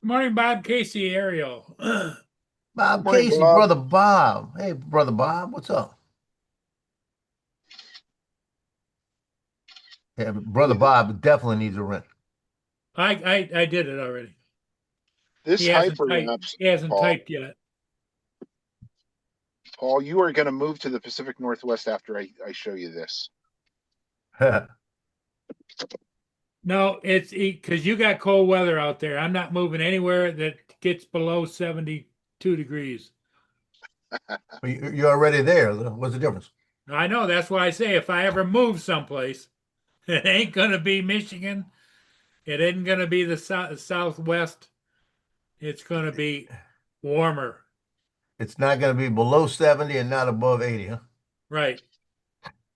B: Good morning, Bob Casey, Ariel.
H: Bob
G: Morning,
H: Casey,
G: Bob.
H: brother Bob. Hey, brother Bob, what's up? Yeah, brother Bob definitely needs a rent.
B: I did it already.
G: This
B: He hasn't
G: hyperlapse, Paul.
B: typed yet.
G: Paul, you are going to move to the Pacific Northwest after I show you this.
B: No, it's because you got cold weather out there. I'm not moving anywhere that gets below 72 degrees.
H: You're already there. What's the difference?
B: I know. That's why I say if I ever move someplace, it ain't going to be Michigan. It ain't going to be the Southwest. It's going to be warmer.
H: It's not going to be below 70 and not above 80, huh?
B: Right.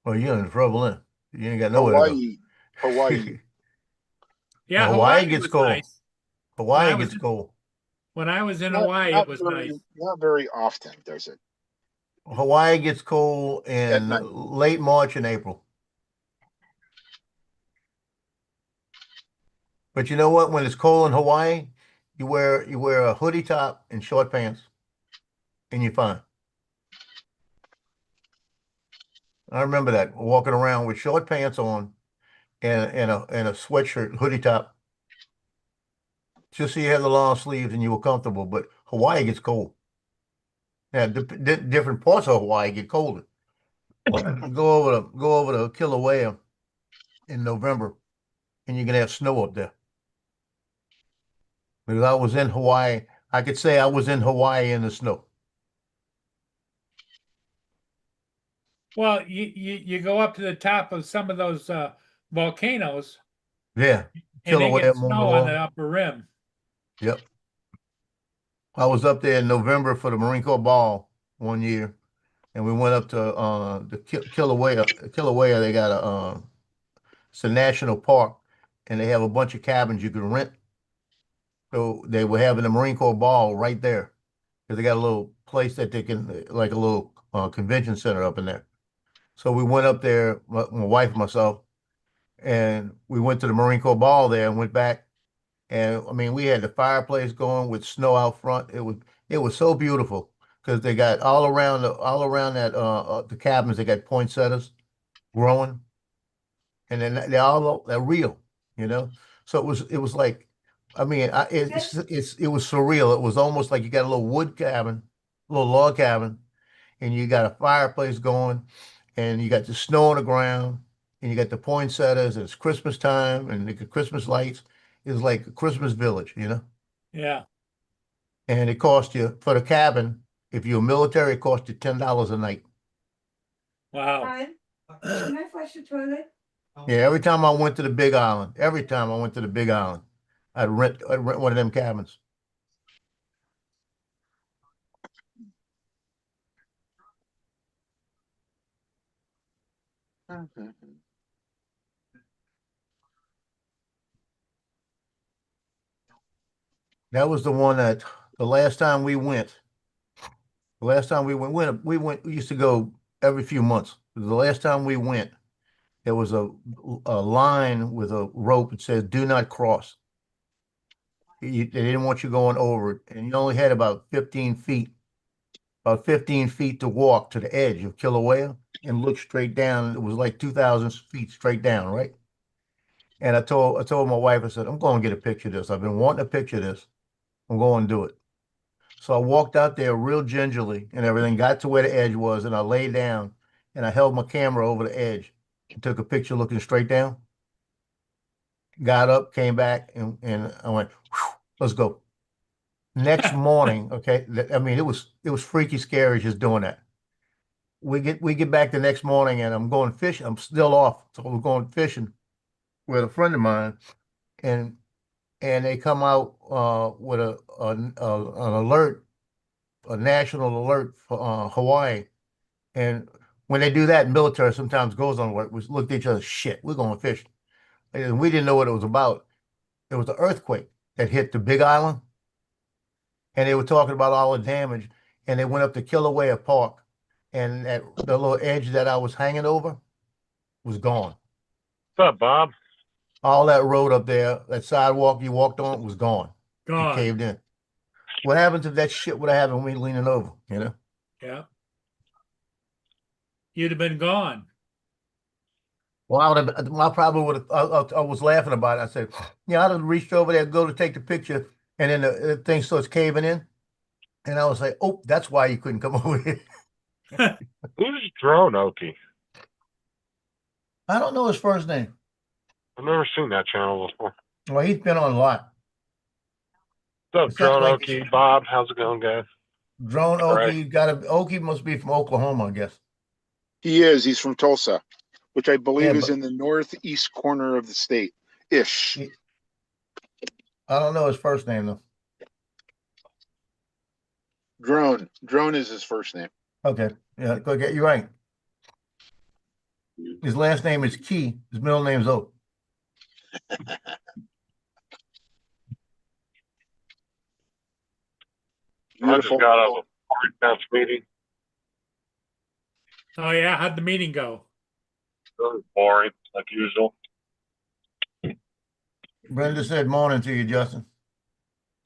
H: Well, you're in trouble then. You ain't got nowhere to go.
G: Hawaii.
B: Yeah,
H: Hawaii
B: Hawaii
H: gets
B: was
H: cold.
B: nice. I
H: Hawaii
B: was
H: gets
B: in-
H: cold.
B: When I was in
G: Not,
B: Hawaii,
G: not
B: it was
G: very,
B: nice.
G: not very often, does it?
H: Hawaii gets cold
G: At
H: in
G: night.
H: late March and April. But you know what? When it's cold in Hawaii, you wear a hoodie top and short pants, and you're fine. I remember that walking around with short pants on and a sweatshirt, hoodie top, just so you had the long sleeves and you were comfortable. But Hawaii gets cold. Yeah, different parts of Hawaii get colder. Go over to Kilauea in November, and you're gonna have snow up there. Because I was in Hawaii, I could say I was in Hawaii in the snow.
B: Well, you go up to the top of some of those volcanoes,
H: Yeah,
B: and they
H: Kilauea,
B: get
H: Mauna
B: snow on the
H: Loa.
B: upper rim.
H: Yep. I was up there in November for the Marine Corps Ball one year, and we went up to the Kilauea. Kilauea, they got it's a national park, and they have a bunch of cabins you can rent. So they were having the Marine Corps Ball right there, because they got a little place that they can, like a little convention center up in there. So we went up there, my wife and myself, and we went to the Marine Corps Ball there and went back. And I mean, we had the fireplace going with snow out front. It was so beautiful because they got all around that the cabins, they got poinsettias growing, and then they're real, you know. So it was like, I mean, it was surreal. It was almost like you got a little wood cabin, little log cabin, and you got a fireplace going, and you got the snow on the ground, and you got the poinsettias, and it's Christmas time, and the Christmas lights. It's like a Christmas village, you know?
B: Yeah.
H: And it cost you for the cabin, if you're military, it cost you $10 a night.
B: Wow.
J: Can I flush the toilet?
H: Yeah, every time I went to the Big Island, I'd rent one of them cabins. That was the one that the last time we went. We used to go every few months. The last time we went, there was a line with a rope that says "Do not cross." They didn't want you going over it, and you only had about 15 feet, to walk to the edge of Kilauea and look straight down. It was like 2,000 feet straight down, right? And I told my wife, I said, I'm going to get a picture of this. I've been wanting a picture of this. I'm going to do it. So I walked out there real gingerly and everything, got to where the edge was, and I lay down and I held my camera over the edge and took a picture looking straight down. Got up, came back, and I went, "Whew, let's go." Next morning, okay, I mean, it was freaky scary just doing that. We get back the next morning and I'm going fishing. I'm still off, so we're going fishing with a friend of mine, and they come out with an alert, a national alert for Hawaii. And when they do that, military sometimes goes on alert. We looked at each other, shit, we're going fishing, and we didn't know what it was about. It was the earthquake that hit the Big Island, and they were talking about all the damage. And they went up to Kilauea Park, and the little edge that I was hanging over was gone.
E: What's up, Bob?
H: All that road up there, that sidewalk you walked on, was gone. It
B: Gone.
H: caved in. What happens if that shit would have happened when we leaning over, you know?
B: Yeah. You'd have been gone.
H: Well, I probably would have, I was laughing about it. I said, yeah, I'd have reached over there, go to take the picture, and then the thing starts caving in. And I was like, oh, that's why you couldn't come over here.
E: Who's Drone Oki?
H: I don't know his first name.
E: I've never seen that channel before.
H: Well, he's been on a lot.
E: What's up,
H: It sounds
E: Drone
H: like
E: Oki? Bob, how's it going, guys?
H: Drone
E: All
H: Oki, Oki must be from Oklahoma, I guess.
G: He is. He's from Tulsa, which I believe
H: Yeah,
G: is in the northeast corner of the state, ish.
H: I don't know his first name though.
G: Drone is his first name.
H: Okay, yeah, go get you right. His last name is Key. His middle name is Oak.
G: Beautiful.
E: got out of a board meeting.
B: Oh yeah, how'd the meeting go?
E: It was boring, like usual.
H: Brenda said morning to you, Justin.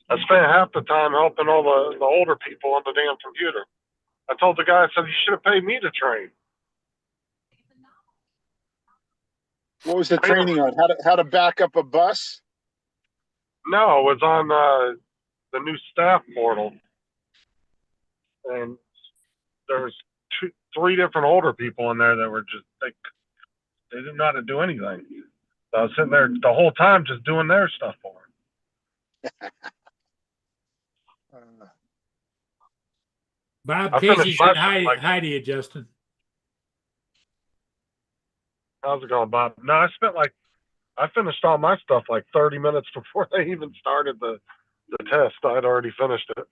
E: I spent half the time helping all the older people on the damn computer. I told the guy, I said, you should have paid me to train.
G: What was the training on? How to back up a bus?
E: No, it was on the new staff portal. And there was three different older people in there that were just like, they didn't know how to do anything. So I was sitting there the whole time just doing their stuff for them.
B: Bob
E: I
B: Casey
E: finished
B: said
E: my
B: hi,
E: like-
B: hi to you, Justin.
E: How's it going, Bob? No, I finished all my stuff like 30 minutes before they even started the test. I'd already finished it.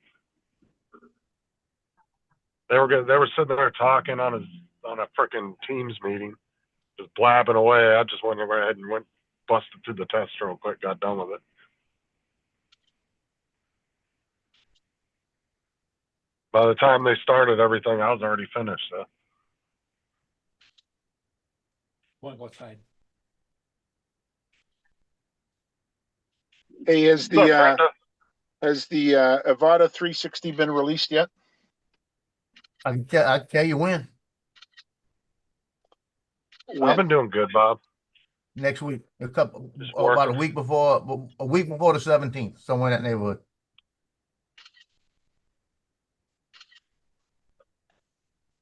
E: They were sitting there talking on a freaking Teams meeting, just blabbing away. I just went ahead and busted through the test real quick, got done with it. By the time they started everything, I was already finished. So.
B: Want to go outside?
G: Hey, has
E: What's
G: the
E: up,
G: Avata 360 been released yet?
H: I can tell you when.
G: When?
E: I've been doing good, Bob.
H: Next week.
E: Just
H: About a
E: working.
H: week before the 17th, somewhere in that neighborhood.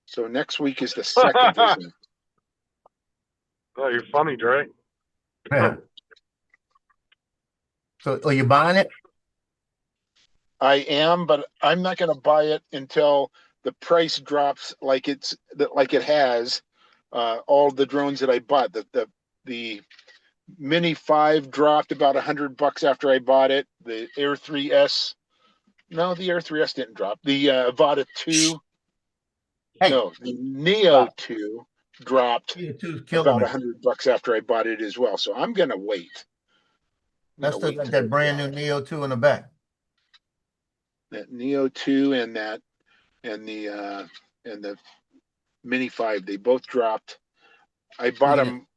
G: So next week is the 2nd, isn't it?
E: Oh, you're funny, Dre.
H: Yeah. So are you buying it?
G: I am, but I'm not going to buy it until the price drops like it has. All the drones that I bought, the Mini 5 dropped about $100 after I bought it. The Air 3S, no, the Air 3S didn't drop. The Avata 2,
H: Hey.
G: no, the Neo 2 dropped
H: Yeah, two's
G: about
H: killing me.
G: $100 after I bought it as well. So I'm going to wait.
H: That's still got that brand new Neo 2 in the back.
G: That Neo 2 and the Mini 5, they both dropped. I bought
H: Yeah.
G: them.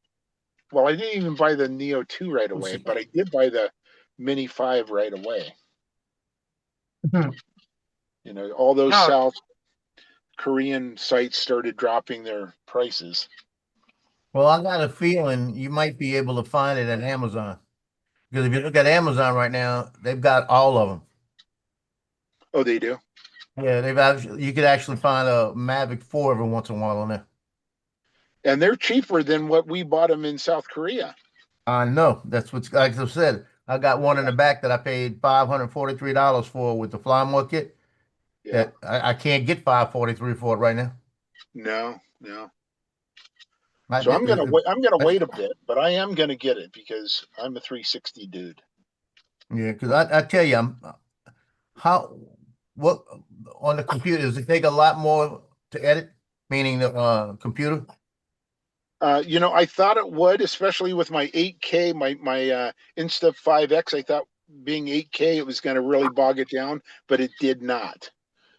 G: Well, I didn't even buy the Neo 2 right away, but I did buy the Mini 5 right away.
H: Mhm.
G: You know, all those
E: No.
G: South Korean sites started dropping their prices.
H: Well, I got a feeling you might be able to find it at Amazon. Because if you look at Amazon right now, they've got all of them.
G: Oh, they do?
H: Yeah, you could actually find a Mavic 4 every once in a while on there.
G: And they're cheaper than what we bought them in South Korea.
H: I know. That's what's, like I said, I got one in the back that I paid $543 for with the Flymore kit.
G: Yeah.
H: That I can't get $543 for it right now.
G: No.
H: I
G: So I'm
H: did-
G: gonna wait. I'm gonna wait a bit, but I am gonna get it because I'm a 360 dude.
H: Yeah, because I tell you, what on the computer, does it take a lot more to edit? Meaning the computer?
G: You know, I thought it would, especially with my 8K, my Insta 5X. I thought being 8K, it was going to really bog it down, but it did not.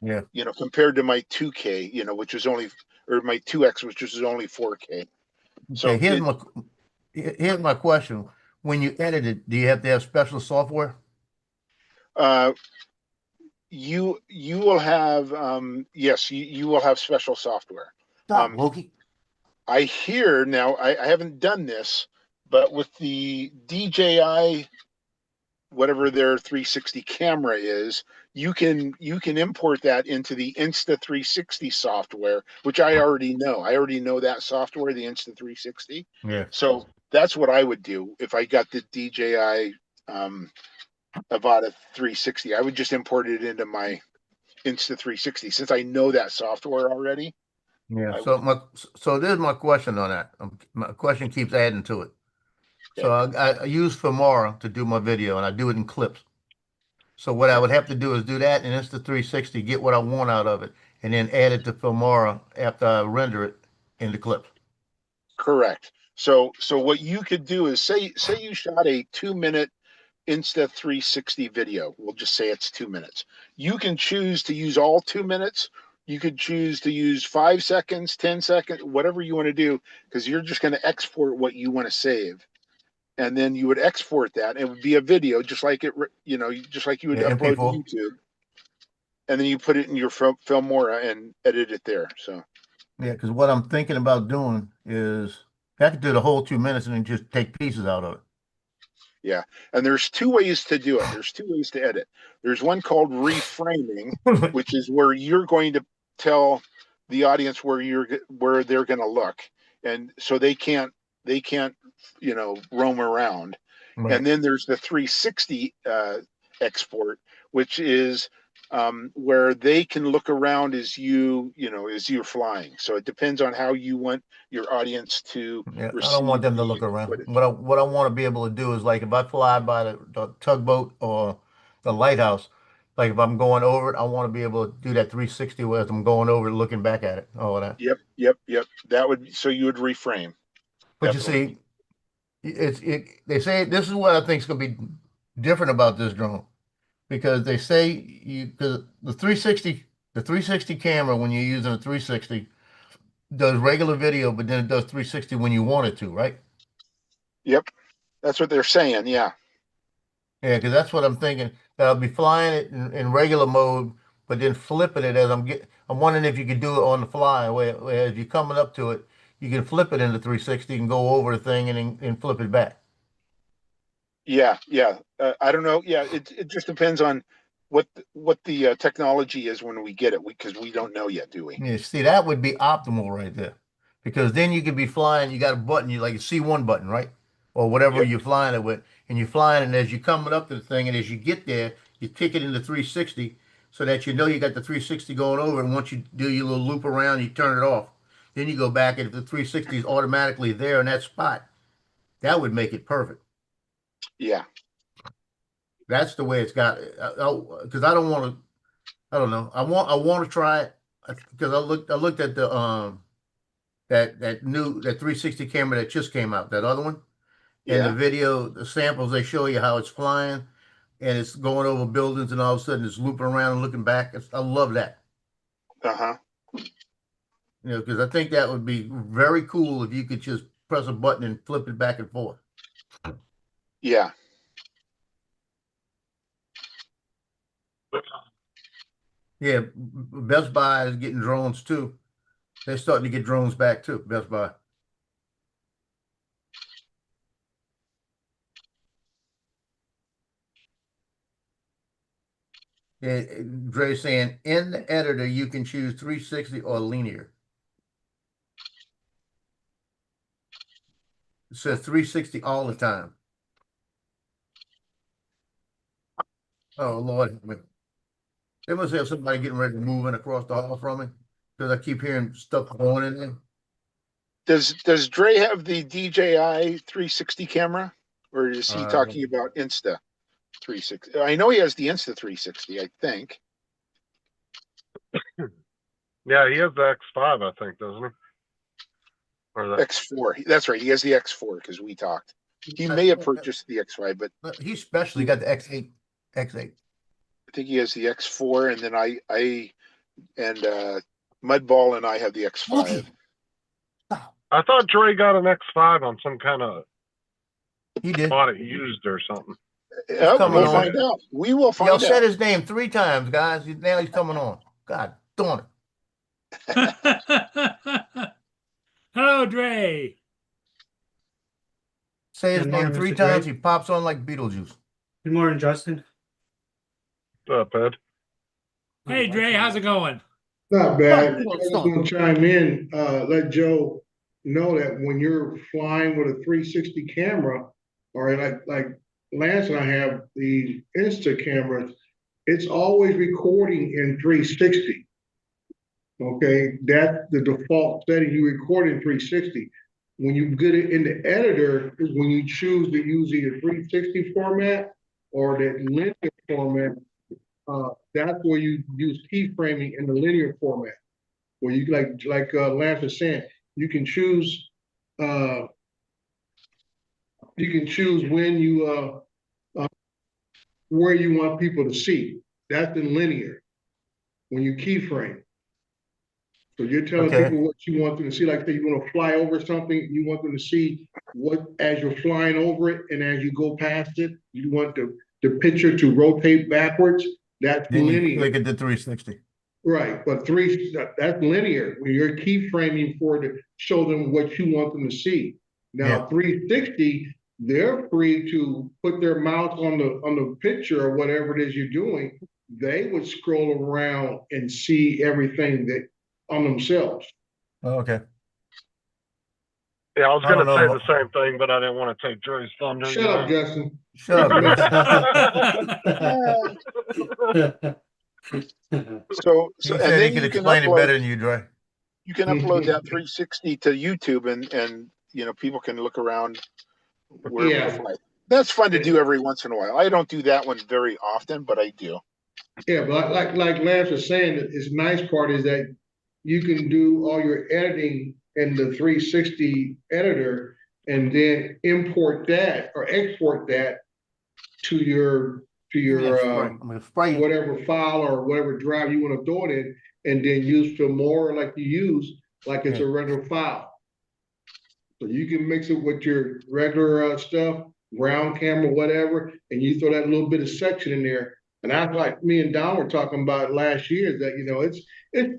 H: Yeah.
G: You know, compared to my 2K, you know, which was only, or my 2X, which was only 4K. So
H: Okay, here's my question. When you edit it, do you have to have special software?
G: you will have yes, you will have special software.
H: Stop, Loki.
G: I hear now, I haven't done this, but with the DJI, whatever their 360 camera is, you can import that into the Insta360 software, which I already know. I already know that software, the Insta360.
H: Yeah.
G: So that's what I would do if I got the DJI Avata 360. I would just import it into my Insta360 since I know that software already.
H: Yeah. So there's my question on that. My question keeps adding to it. So I use Filmora to do my video, and I do it in clips. So what I would have to do is do that in Insta360, get what I want out of it, and then add it to Filmora after I render it into clips.
G: Correct. So what you could do is say you shot a 2-minute Insta360 video. We'll just say it's 2 minutes. You can choose to use all 2 minutes. You could choose to use 5 seconds, 10 seconds, whatever you want to do, because you're just going to export what you want to save. And then you would export that. It would be a video, just like just like you would
K: Yeah,
G: upload
K: MP4.
G: to YouTube. And then you put it in your Filmora and edit it there. So
K: Yeah, because what I'm thinking about doing is I could do the whole 2 minutes and then just take pieces out of it.
G: yeah, and there's 2 ways to do it. There's 2 ways to edit. There's one called reframing, which is where you're going to tell the audience where they're going to look, and so they can't roam around.
K: Right.
G: And then there's the 360 export, which is where they can look around as as you're flying. So it depends on how you want your audience to
K: Yeah, I
G: receive
K: don't want them to
G: the
K: look around.
G: footage.
K: What I want to be able to do is like if I fly by the tugboat or the lighthouse, like if I'm going over it, I want to be able to do that 360 as I'm going over it, looking back at it, all of that.
G: Yep. So you would reframe.
K: But
G: Definitely.
K: you see, they say this is what I think is going to be different about this drone, because they say because the 360 camera, when you're using a 360, does regular video, but then it does 360 when you want it to, right?
G: Yep, that's what they're saying. Yeah.
K: Yeah, because that's what I'm thinking. That I'll be flying it in regular mode, but then flipping it as I'm wondering if you could do it on the fly, where as you're coming up to it, you can flip it into 360 and go over the thing and flip it back.
G: Yeah. I don't know. Yeah, it just depends on what the technology is when we get it, because we don't know yet, do we?
K: Yeah, see, that would be optimal right there, because then you could be flying. You got a button, you like a C1 button, right, or whatever
G: Yep.
K: you're flying it with, and you're flying, and as you're coming up to the thing, and as you get there, you kick it into 360, so that you know you got the 360 going over. And once you do your little loop around, you turn it off. Then you go back, and if the 360 is automatically there in that spot, that would make it perfect.
G: Yeah.
K: That's the way it's got. Because I don't want to. I don't know. I want to try it, because I looked at the that 360 camera that just came out, that other one, and the
G: Yeah.
K: video, the samples, they show you how it's flying and it's going over buildings, and all of a sudden it's looping around and looking back. I love that.
G: Uh-huh.
K: Because I think that would be very cool if you could just press a button and flip it back and forth.
G: Yeah.
K: Yeah, Best Buy is getting drones too. They're starting to get drones back too, Best Buy. Yeah, Dre's saying in the editor you can choose 360 or linear. It says 360 all the time. Oh Lord, they must have somebody getting ready to move in across the hall from me, because I keep hearing stuff going in there.
G: Does Dre have the DJI 360 camera, or is he talking about Insta 360? I know he has the Insta 360, I think.
E: Yeah, he has the X5, I think, doesn't he? Or the
G: X4. That's right. He has the X4 because we talked. He may have purchased the X5, but
K: He especially got the X8.
G: I think he has the X4, and then I and Mudball and I have the X5.
E: I thought Dre got an X5 on some kind of.
K: He did.
E: Bought it used or something.
G: We'll
K: coming on.
G: find out. We will find
K: Y'all
G: out.
K: said his name 3 times, guys. Now he's coming on. God darn it.
B: Hello, Dre.
K: Say his
D: Good
K: name
D: morning,
K: 3
D: Mr.
K: times,
D: Gray.
K: he pops on like Beetlejuice.
D: Good morning, Justin.
E: What's up, Ed?
B: Hey, Dre, how's it going?
L: Not bad. I
K: Oh,
L: was
K: stop.
L: gonna chime in, let Joe know that when you're flying with a 360 camera, or like Lance and I have the Insta cameras, it's always recording in 360. Okay, that's the default setting. You record in 360. When you get it in the editor is when you choose to use either 360 format or that linear format. That's where you use keyframing in the linear format, where you like Lance was saying, you can choose when you where you want people to see. That's in linear. When you keyframe. So you're telling
K: Okay.
L: people what you want them to see. Like say you want to fly over something, you want them to see what as you're flying over it, and as you go past it, you want the picture to rotate backwards. That's
K: Then you
L: linear.
K: click at the 360.
L: Right, but that's linear. When you're keyframing for to show them what you want them to see. Now,
K: Yeah.
L: 360, they're free to put their mouse on the picture or whatever it is you're doing. They would scroll around and see everything that on themselves.
K: Oh, okay.
E: Yeah, I was
K: I
E: going to
K: don't
E: say
K: know.
E: the same thing, but I didn't want to take Dre's thunder.
L: Shut up, Justin.
K: Shut up,
G: So
K: He
G: and
K: said
G: then
K: he could
G: you can
K: explain it
G: upload,
K: better than you, Dre.
G: you can upload that 360 to YouTube and you know, people can look around wherever
L: Yeah.
G: they fly. That's fun to do every once in a while. I don't do that one very often, but I do.
L: Yeah, but like Lance was saying, it's nice part is that you can do all your editing in the 360 editor and then import that or export that to your
K: I'm gonna spray you.
L: whatever file or whatever drive you want to throw it in, and then use for more like you use like it's a regular file. So you can mix it with your regular stuff, ground camera, whatever, and you throw that little bit of section in there. And that's like me and Don were talking about last year that, you know, it's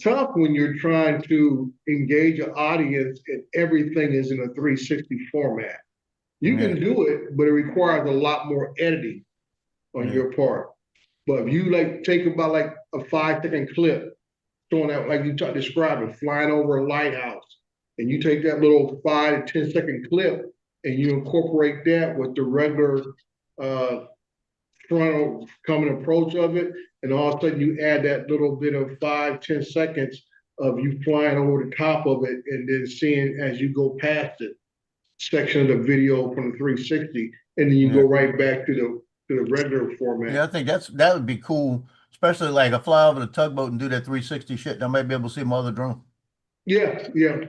L: tough when you're trying to engage an audience and everything is in a 360 format. You can do it, but it requires a lot more editing on your part. But if you like take about like a 5-second clip, showing out like you describing, flying over a lighthouse, and you take that little 5 to 10 second clip and you incorporate that with the regular frontal coming approach of it, and all of a sudden you add that little bit of 5-10 seconds of you flying over the top of it and then seeing as you go past it section of the video from the 360, and then you go right back to the regular format.
K: Yeah, I think that would be cool, especially like I fly over the tugboat and do that 360 shit. And I might be able to see my other drone.
L: Yeah, yeah.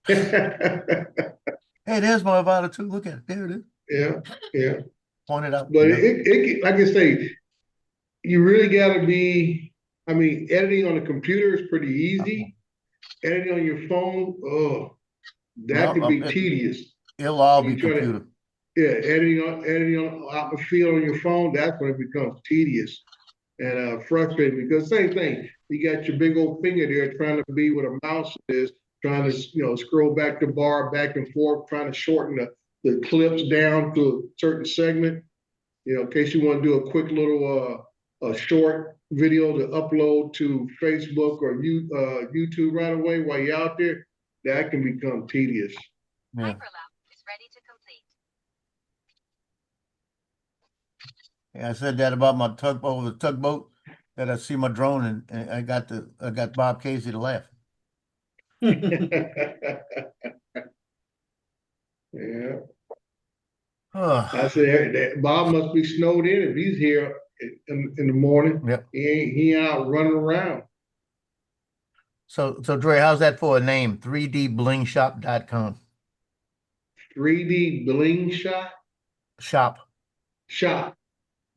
K: Hey, there's my Avata too. Look at it. There it is.
L: Yeah, yeah.
K: Point it out.
L: But it like I say, you really got to be. I mean, editing on a computer is pretty easy. Editing on your phone, oh, that could be tedious.
K: It'll all be computer.
L: Yeah, editing on out the field on your phone, that's when it becomes tedious and frustrating, because same thing, you got your big old finger there trying to be what a mouse is, trying to scroll back the bar back and forth, trying to shorten the clips down to a certain segment, in case you want to do a quick little short video to upload to Facebook or YouTube right away while you're out there. That can become tedious.
K: Yeah. Yeah, I said that about my tugboat that I see my drone and I got Bob Casey to laugh.
L: Yeah. I said Bob must be snowed in if he's here in the morning.
K: Yep.
L: He ain't out running around.
K: So Dre, how's that for a name? 3dblingshop.com.
L: 3D Bling Shop?
K: Shop.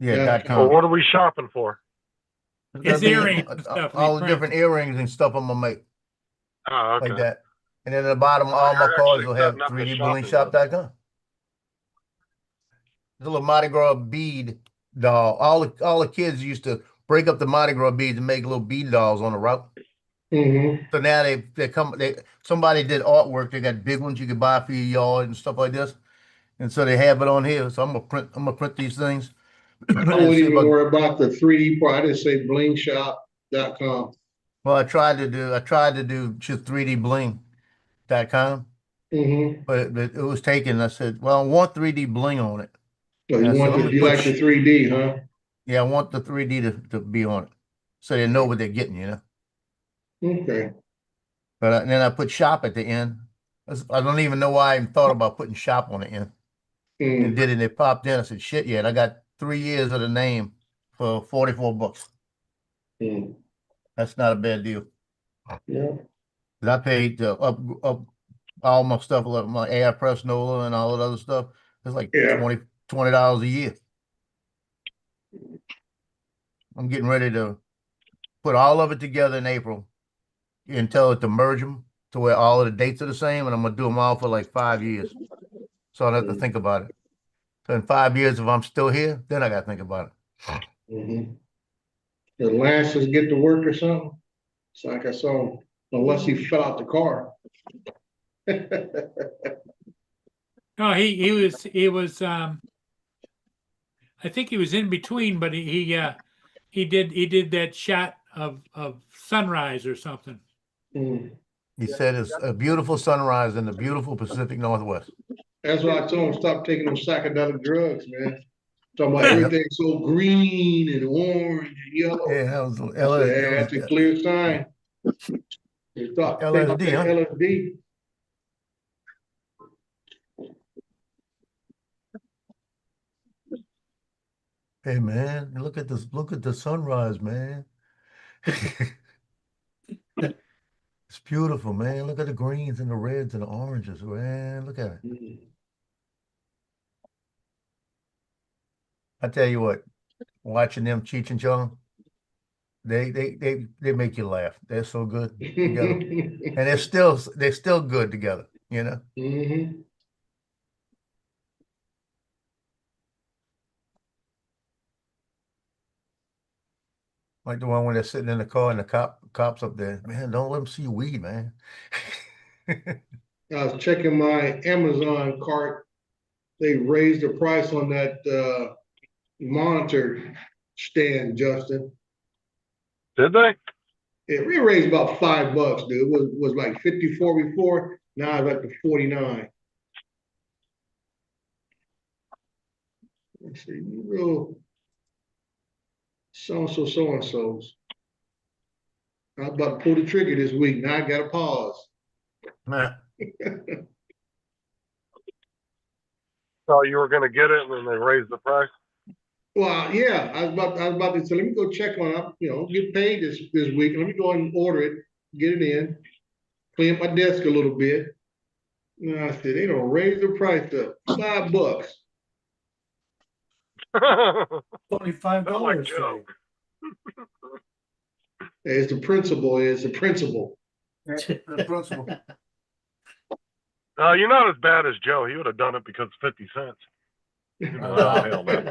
E: Well,
K: .com.
E: what are we shopping for?
B: His earrings and stuff.
K: All the different earrings and stuff I'm gonna make.
E: Oh, okay.
K: Like that. And then at the bottom, all my cards will have 3dblingshop.com. There's a little Mardi Gras bead doll. All the kids used to break up the Mardi Gras beads and make little bead dolls on the route.
L: Mm-hmm.
K: So now somebody did artwork. They got big ones you could buy for your yard and stuff like this. And so they have it on here. So I'm gonna print these things.
L: I wouldn't even worry about the 3D part. I just say blingshop.com.
K: Well, I tried to do just 3dbling.com.
L: Mm-hmm.
K: But it was taken. I said, well, I want 3D bling on it.
L: So you like the 3D, huh?
K: Yeah, I want the 3D to be on it, so they know what they're getting,
L: Okay.
K: But then I put shop at the end. I don't even know why I even thought about putting shop on the end. And did it, and it popped in. I said, shit, yeah, and I got 3 years of the name for $44. That's not a bad deal.
L: Yeah.
K: I paid up all my stuff, like my AirPress Nola and all that other stuff. It's like $20 a year. I'm getting ready to put all of it together in April and tell it to merge them to where all of the dates are the same, and I'm gonna do them all for like 5 years. So I don't have to think about it. So in 5 years, if I'm still here, then I gotta think about it.
L: Mhm. Did Lance just get to work or something? It's like I saw him, unless he fell out the car.
B: No, he was I think he was in between, but he did that shot of sunrise or something.
L: Mm.
K: He said it's a beautiful sunrise in the beautiful Pacific Northwest.
L: That's why I told him stop taking those psychedelic drugs, man. Talking about
K: Yep.
L: everything's so green and orange and yellow.
K: Yeah, that was
L: I said, "Hey, that's a clear sign. You stop taking
K: LSD,
L: that
K: huh?
L: LSD.
K: Hey man, look at this. Look at the sunrise, man. It's beautiful, man. Look at the greens and the reds and the oranges, man. Look at it.
L: Mm.
K: I tell you what, watching them Cheech and Chong, they make you laugh. They're so good together, and they're still good together. You know.
L: Mhm.
K: Like the one when they're sitting in the car and the cops up there. Man, don't let them see weed, man.
L: I was checking my Amazon cart. They raised the price on that monitor stand, Justin.
E: Did they?
L: It raised about $5, dude. It was like 54 before. Now it's up to 49. Let's see, real so-and-so's. I was about to pull the trigger this week. Now I got to pause.
K: Nah.
E: Thought you were going to get it, and then they raised the price.
L: Well, yeah, I was about to say, let me go check on it. Get paid this week. Let me go and order it, get it in, clean up my desk a little bit. And I said, they don't raise the price up $5.
D: Only $5.
E: Joe.
L: It's the principle. It's the principle.
K: The principle.
E: You're not as bad as Joe. He would have done it because it's 50 cents. Hell, man.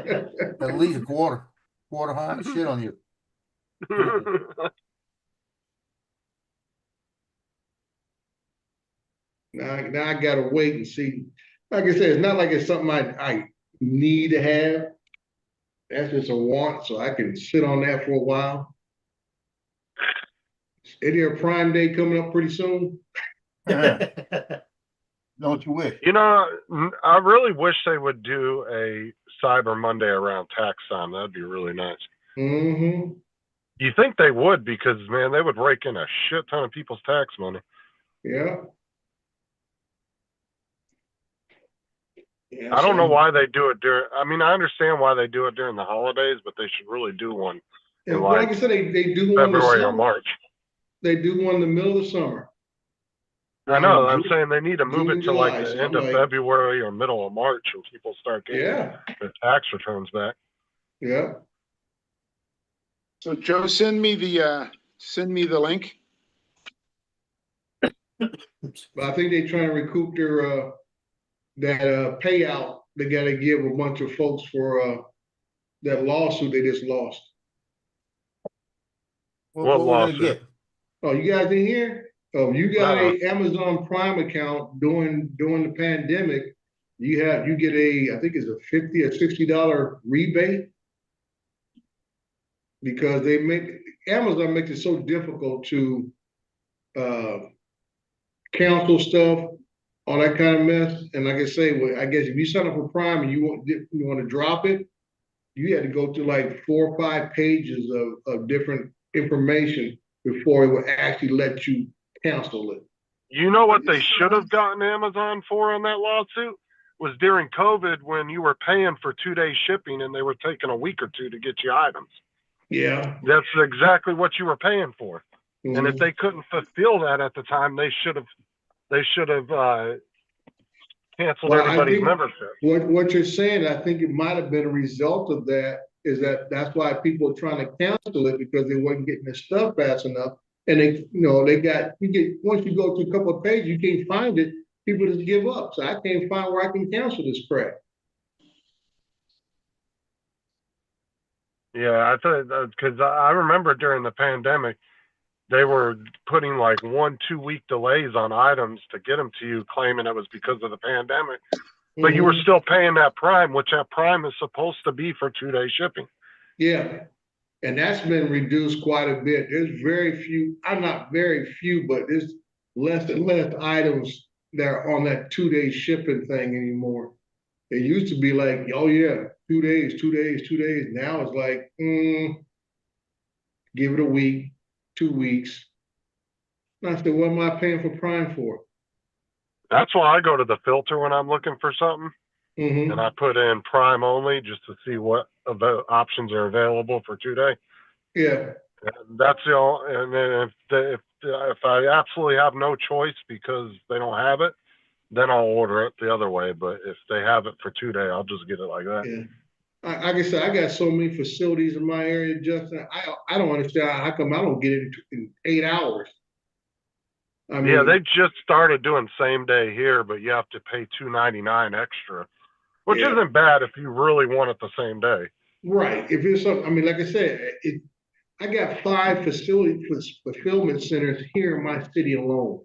K: At least a quarter high shit on you.
L: Now I gotta wait and see. Like I said, it's not like it's something I need to have. That's just a want, so I can sit on that for a while. Is there a Prime Day coming up pretty soon?
K: Don't you wish?
E: I really wish they would do a Cyber Monday around tax time. That'd be really nice.
L: Mm-hmm.
E: You think they would, because, man, they would rake in a shit ton of people's tax money.
L: Yeah.
E: I don't know why they do it during. I mean, I understand why they do it during the holidays, but they should really do one in
L: like I said, they do one in the
E: February or
L: summer.
E: March.
L: They do one in the middle of the summer.
E: I know. I'm saying they need to move
L: June
E: it
L: and
E: to like
L: July,
E: the
L: so
E: end
L: I'm
E: of
L: like-
E: February or middle of March when people start getting
L: Yeah.
E: their tax returns back.
L: Yeah.
G: So Joe, send me the link.
L: But I think they're trying to recoup their that payout they gotta give a bunch of folks for that lawsuit they just lost.
E: What
K: we gonna
E: lawsuit?
K: get?
L: Oh, you guys didn't hear? Oh, you got
E: Uh-uh.
L: a Amazon Prime account during the pandemic. You get I think it's a $50 or $60 rebate because Amazon makes it so difficult to cancel stuff, all that kind of mess. And like I say, I guess if you sign up for Prime and you want to drop it, you had to go through like 4 or 5 pages of different information before it would actually let you cancel it.
E: You know what they should have gotten Amazon for on that lawsuit? Was during COVID when you were paying for 2-day shipping and they were taking a week or two to get you items.
L: Yeah.
E: That's exactly what you were paying for.
L: Mhm.
E: And if they couldn't fulfill that at the time, they should have canceled
L: Well, I
E: everybody's
L: think
E: membership.
L: What you're saying, I think it might have been a result of that is that's why people are trying to cancel it because they wasn't getting their stuff fast enough. And once you go to a couple of pages, you can't find it, people just give up. So I can't find where I can cancel this crap.
M: Yeah, I thought because I remember during the pandemic, they were putting like 1-2 week delays on items to get them to you, claiming it was because of the pandemic. But you were still paying that Prime, which that Prime is supposed to be for 2-day shipping.
L: Yeah. And that's been reduced quite a bit. There's very few, not very few, but there's less and less items that are on that 2-day shipping thing anymore. It used to be like, oh yeah, 2 days, 2 days, 2 days. Now it's like, give it a week, 2 weeks. And I said, what am I paying for Prime for?
M: That's why I go to the filter when I'm looking for something.
L: Mm-hmm.
M: And I put in Prime only just to see what options are available for 2 day.
L: Yeah.
M: And that's the only, and then if I absolutely have no choice because they don't have it, then I'll order it the other way. But if they have it for 2 day, I'll just get it like that.
L: Yeah. Like I said, I got so many facilities in my area, Justin. I don't understand how come I don't get it in 8 hours. I mean,
M: Yeah, they just started doing same day here, but you have to pay $2.99 extra, which isn't bad if you really want it the same day.
L: Right. If it's something, I mean, like I said, I got 5 fulfillment centers here in my city alone.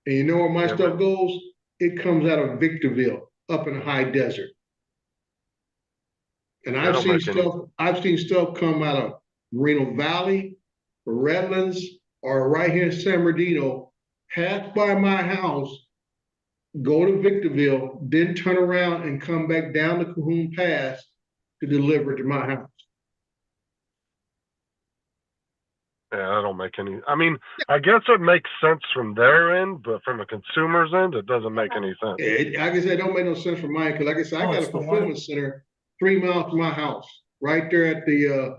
L: And you know where my stuff goes? It comes out of Victorville, up in the high desert. And I've seen stuff come out of Reno Valley, Redlands, or right here in San Bernardino, pass by my house, go to Victorville, then turn around and come back down the Cahoon Pass to deliver to my house.
M: Yeah, that don't make any. I mean, I guess it makes sense from their end, but from the consumer's end, it doesn't make any sense.
L: Like I said, it don't make no sense from mine because, like I said, I got a fulfillment center 3 miles from my house, right there at the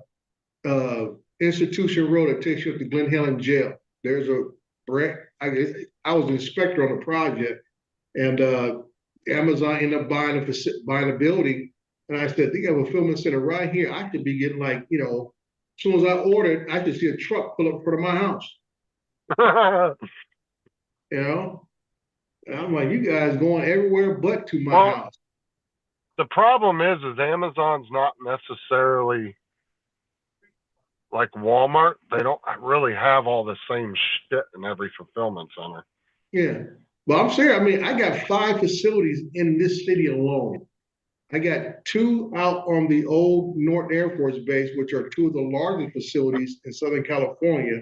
L: Institution Road that takes you up to Glen Helen Jail. There's I was an inspector on the project, and Amazon ended up buying a building, and I said, they got a fulfillment center right here. I could be getting like, as soon as I ordered, I could see a truck pull up in front of my house. And I'm like, you guys going everywhere but to my house.
M: The problem is Amazon's not necessarily like Walmart. They don't really have all the same shit in every fulfillment center.
L: Yeah. But I'm serious. I mean, I got 5 facilities in this city alone. I got 2 out on the old Norton Air Force Base, which are 2 of the largest facilities in Southern California.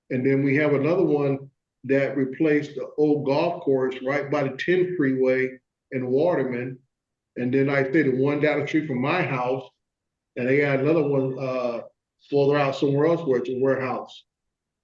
L: And then we have another one that replaced the old golf course right by the 10 freeway in Waterman. And then I say the one down the street from my house, and they got another one further out somewhere else where it's a warehouse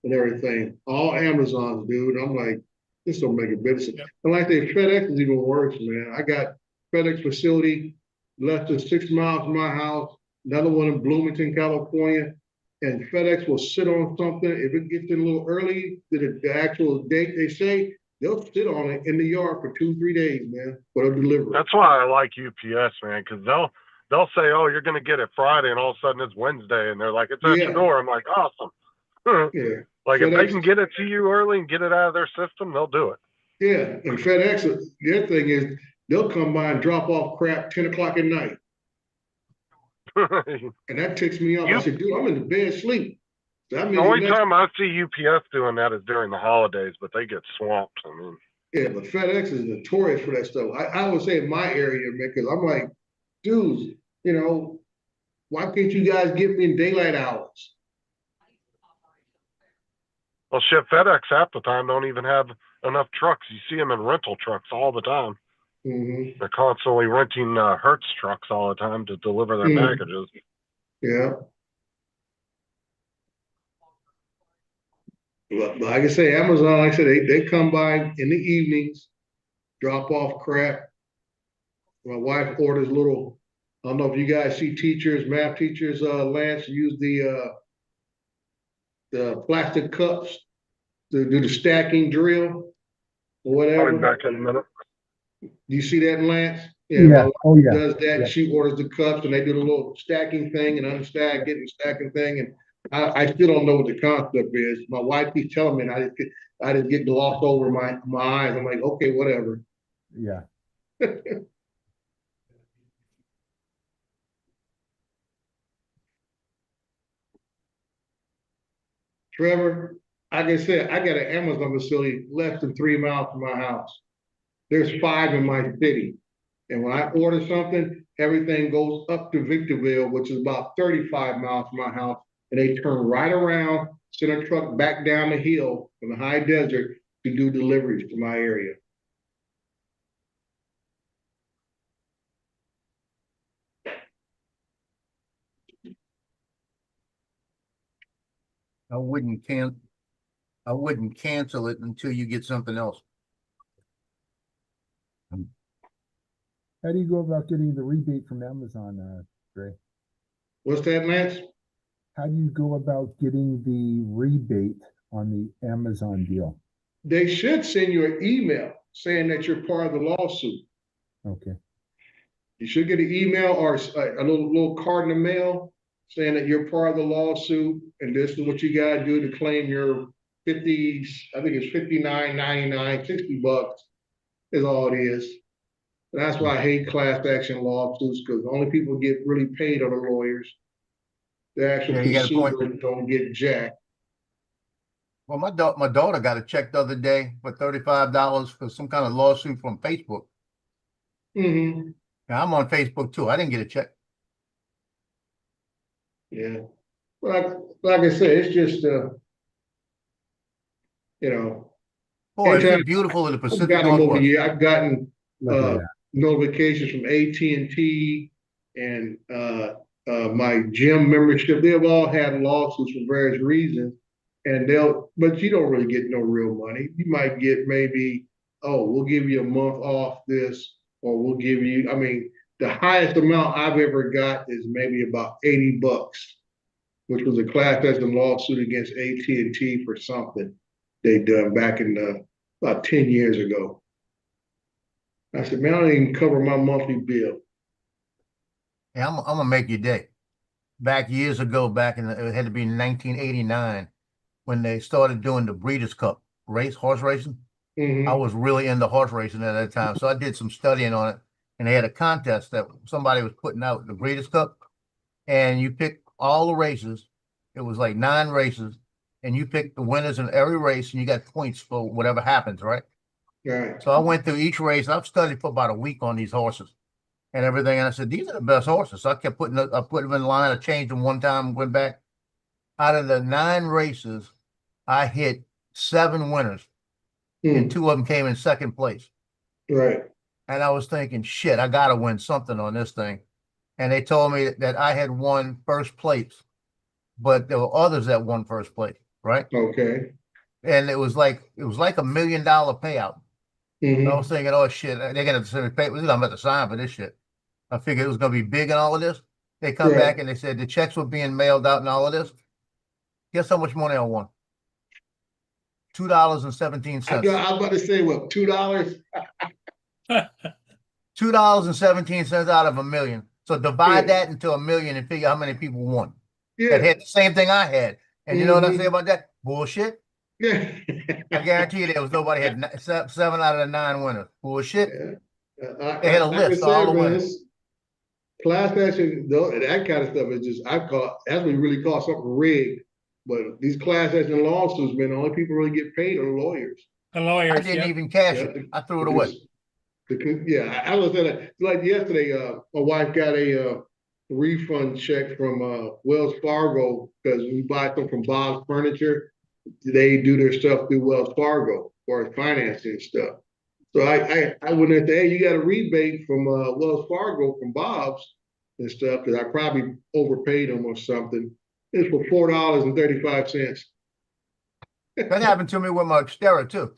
L: and everything. All Amazons, dude. I'm like, this don't make a bit of sense. And like they FedEx is even worse, man. I got FedEx facility less than 6 miles from my house, another one in Bloomington, California. And FedEx will sit on something. If it gets in a little early to the actual date they say, they'll sit on it in the yard for 2-3 days, man, for a delivery.
M: That's why I like UPS, man, because they'll say, oh, you're going to get it Friday, and all of a sudden it's Wednesday, and they're like, it's at your door. I'm like, awesome.
L: Yeah.
M: Like,
L: FedEx,
M: if they can get it to you early and get it out of their system, they'll do it.
L: Yeah, and FedEx, the other thing is, they'll come by and drop off crap 10 o'clock at night. And that ticks me off. I said, dude, I'm in the bed asleep. So
M: the only time I see UPS doing that is during the holidays, but they get swamped. I mean,
L: yeah, but FedEx is notorious for that stuff. I would say in my area, man, because I'm like, dudes, why can't you guys get me in daylight hours?
M: Well, shit, FedEx half the time don't even have enough trucks. You see them in rental trucks all the time.
L: Mm-hmm.
M: They're constantly renting Hertz trucks all the time to deliver their packages.
L: Yeah. But like I say, Amazon, like I said, they come by in the evenings, drop off crap. My wife orders little, I don't know if you guys see teachers, math teachers, Lance, use the plastic cups to do the stacking drill or whatever.
M: I'll be back in a minute.
L: Do you see that, Lance? Yeah, my wife
N: Oh, yeah.
L: does that.
N: Yeah.
L: She orders the cups and they do the little stacking thing and unstack it and stacking thing. And I still don't know what the concept is. My wife keeps telling me and I just get glossed over my eyes. I'm like, okay, whatever.
N: Yeah.
L: Trevor, like I said, I got an Amazon facility less than 3 miles from my house. There's 5 in my city. And when I order something, everything goes up to Victorville, which is about 35 miles from my house. And they turn right around, send a truck back down the hill from the high desert to do deliveries to my area.
K: I wouldn't cancel it until you get something else.
N: How do you go about getting the rebate from Amazon, Dre?
L: What's that, Lance?
N: How do you go about getting the rebate on the Amazon deal?
L: They should send you an email saying that you're part of the lawsuit.
N: Okay.
L: You should get an email or a little card in the mail saying that you're part of the lawsuit and this is what you gotta do to claim your 50, I think it's $59.99, $60 is all it is. That's why I hate class action lawsuits, because the only people who get really paid are the lawyers. The actual
K: Yeah, you got a point.
L: consumer don't get jack.
K: Well, my daughter got a check the other day for $35 for some kind of lawsuit from Facebook.
L: Mm-hmm.
K: Now, I'm on Facebook too. I didn't get a check.
L: Yeah. Like I said, it's just you know.
K: Boy, it's beautiful in the Pacific
L: I've gotten them over the
K: Northwest.
L: year. I've gotten
N: Look at that.
L: notifications from AT&T and my gym membership. They've all had lawsuits for various reasons, and but you don't really get no real money. You might get maybe, oh, we'll give you a month off this, or we'll give you. I mean, the highest amount I've ever got is maybe about $80, which was a class action lawsuit against AT&T for something they done back in about 10 years ago. I said, man, I don't even cover my monthly bill.
K: Yeah, I'm gonna make your day. Back years ago, it had to be in 1989 when they started doing the Breeders' Cup horse racing.
L: Mm-hmm.
K: I was really into horse racing at that time, so I did some studying on it. And they had a contest that somebody was putting out, the Breeders' Cup, and you pick all the races. It was like 9 races, and you pick the winners in every race, and you got points for whatever happens, right?
L: Right.
K: So I went through each race. I've studied for about a week on these horses and everything. And I said, these are the best horses. So I kept I put them in line. I changed them one time, went back. Out of the 9 races, I hit 7 winners, and 2 of them came in second place.
L: Right.
K: And I was thinking, shit, I got to win something on this thing. And they told me that I had won first place, but there were others that won first place, right?
L: Okay.
K: And it was like $1 million payout.
L: Mm-hmm.
K: I was thinking, oh shit, they're gonna send me papers. I'm about to sign for this shit. I figured it was gonna be big and all of this. They come
L: Right.
K: back and they said the checks were being mailed out and all of this. Guess how much money I won? $2.17.
L: I was about to say, what, $2?
K: $2.17 out of $1 million. So divide
L: Yeah.
K: that into $1 million and figure how many people won.
L: Yeah.
K: That had the same thing I had. And you know what I
L: Mhm.
K: say about that? Bullshit.
L: Yeah.
K: I guarantee you there was nobody had 7 out of the 9 winners. Bullshit.
L: Yeah.
K: They had a
L: Like I
K: list of
L: said,
K: all the
L: man,
K: winners.
L: it's class action, that kind of stuff is just, that's what we really call something rigged. But these class action lawsuits, man, the only people really get paid are the lawyers.
B: The lawyers.
K: I didn't
B: yeah.
K: even cash
L: Yeah,
K: it. I threw it away.
L: Yeah, I was saying, like yesterday, my wife got a refund check from Wells Fargo because we buy them from Bob's Furniture. They do their stuff through Wells Fargo for financing and stuff. So I went in there, hey, you got a rebate from Wells Fargo from Bob's and stuff because I probably overpaid them or something. It's for $4.35.
K: That happened to me with my Xterra too.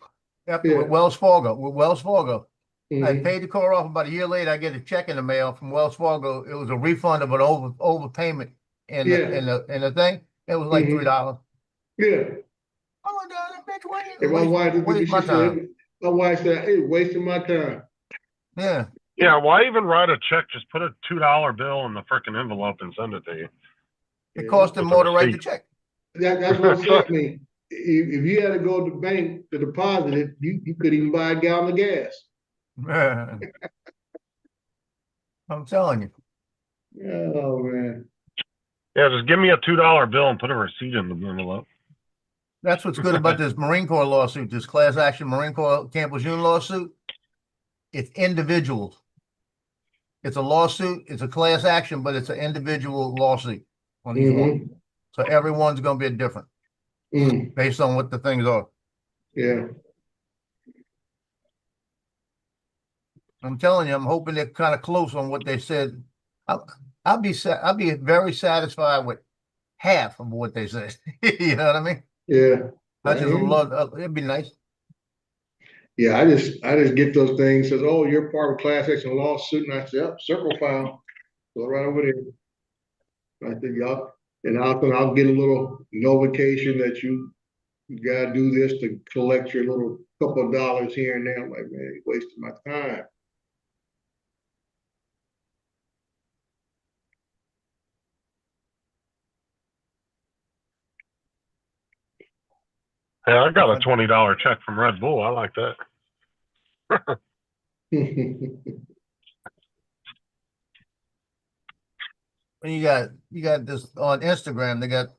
K: With Wells Fargo. I paid the car off about a year later. I get a check in the mail from Wells Fargo. It was a refund of an overpayment in the thing. It was like $3.
L: Yeah.
K: Oh my God, bitch,
L: And my wife,
K: waste my time.
L: my wife said, "Hey, wasting my time."
K: Yeah.
M: Yeah, why even write a check? Just put a $2 bill in the frickin' envelope and send it to you.
K: It cost them
M: With a
K: more to write the
M: receipt.
K: check.
L: That's what I'm saying. I mean, if you had to go to the bank to deposit it, you could even buy a gallon of gas.
K: Man. I'm telling you.
L: Oh man.
M: Yeah, just give me a $2 bill and put a receipt in the envelope.
K: That's what's good about this Marine Corps lawsuit, this class action Marine Corps Camp Lejeune lawsuit. It's individuals. It's a lawsuit, it's a class action, but it's an individual lawsuit on each one. So everyone's gonna be different based on what the things are.
L: Yeah.
K: I'm telling you, I'm hoping they're kind of close on what they said. I'll be very satisfied with half of what they said. You know what I mean?
L: Yeah.
K: I just love. It'd be nice.
L: Yeah, I just get those things. Says, oh, you're part of a class action lawsuit, and I said, yep, circle file, go right over there. I said, yup, and I'll get a little notification that you gotta do this to collect your little couple of dollars here and there. I'm like, man, you're wasting my time.
M: Yeah, I got a $20 check from Red Bull. I like that.
K: When you got this on Instagram, they got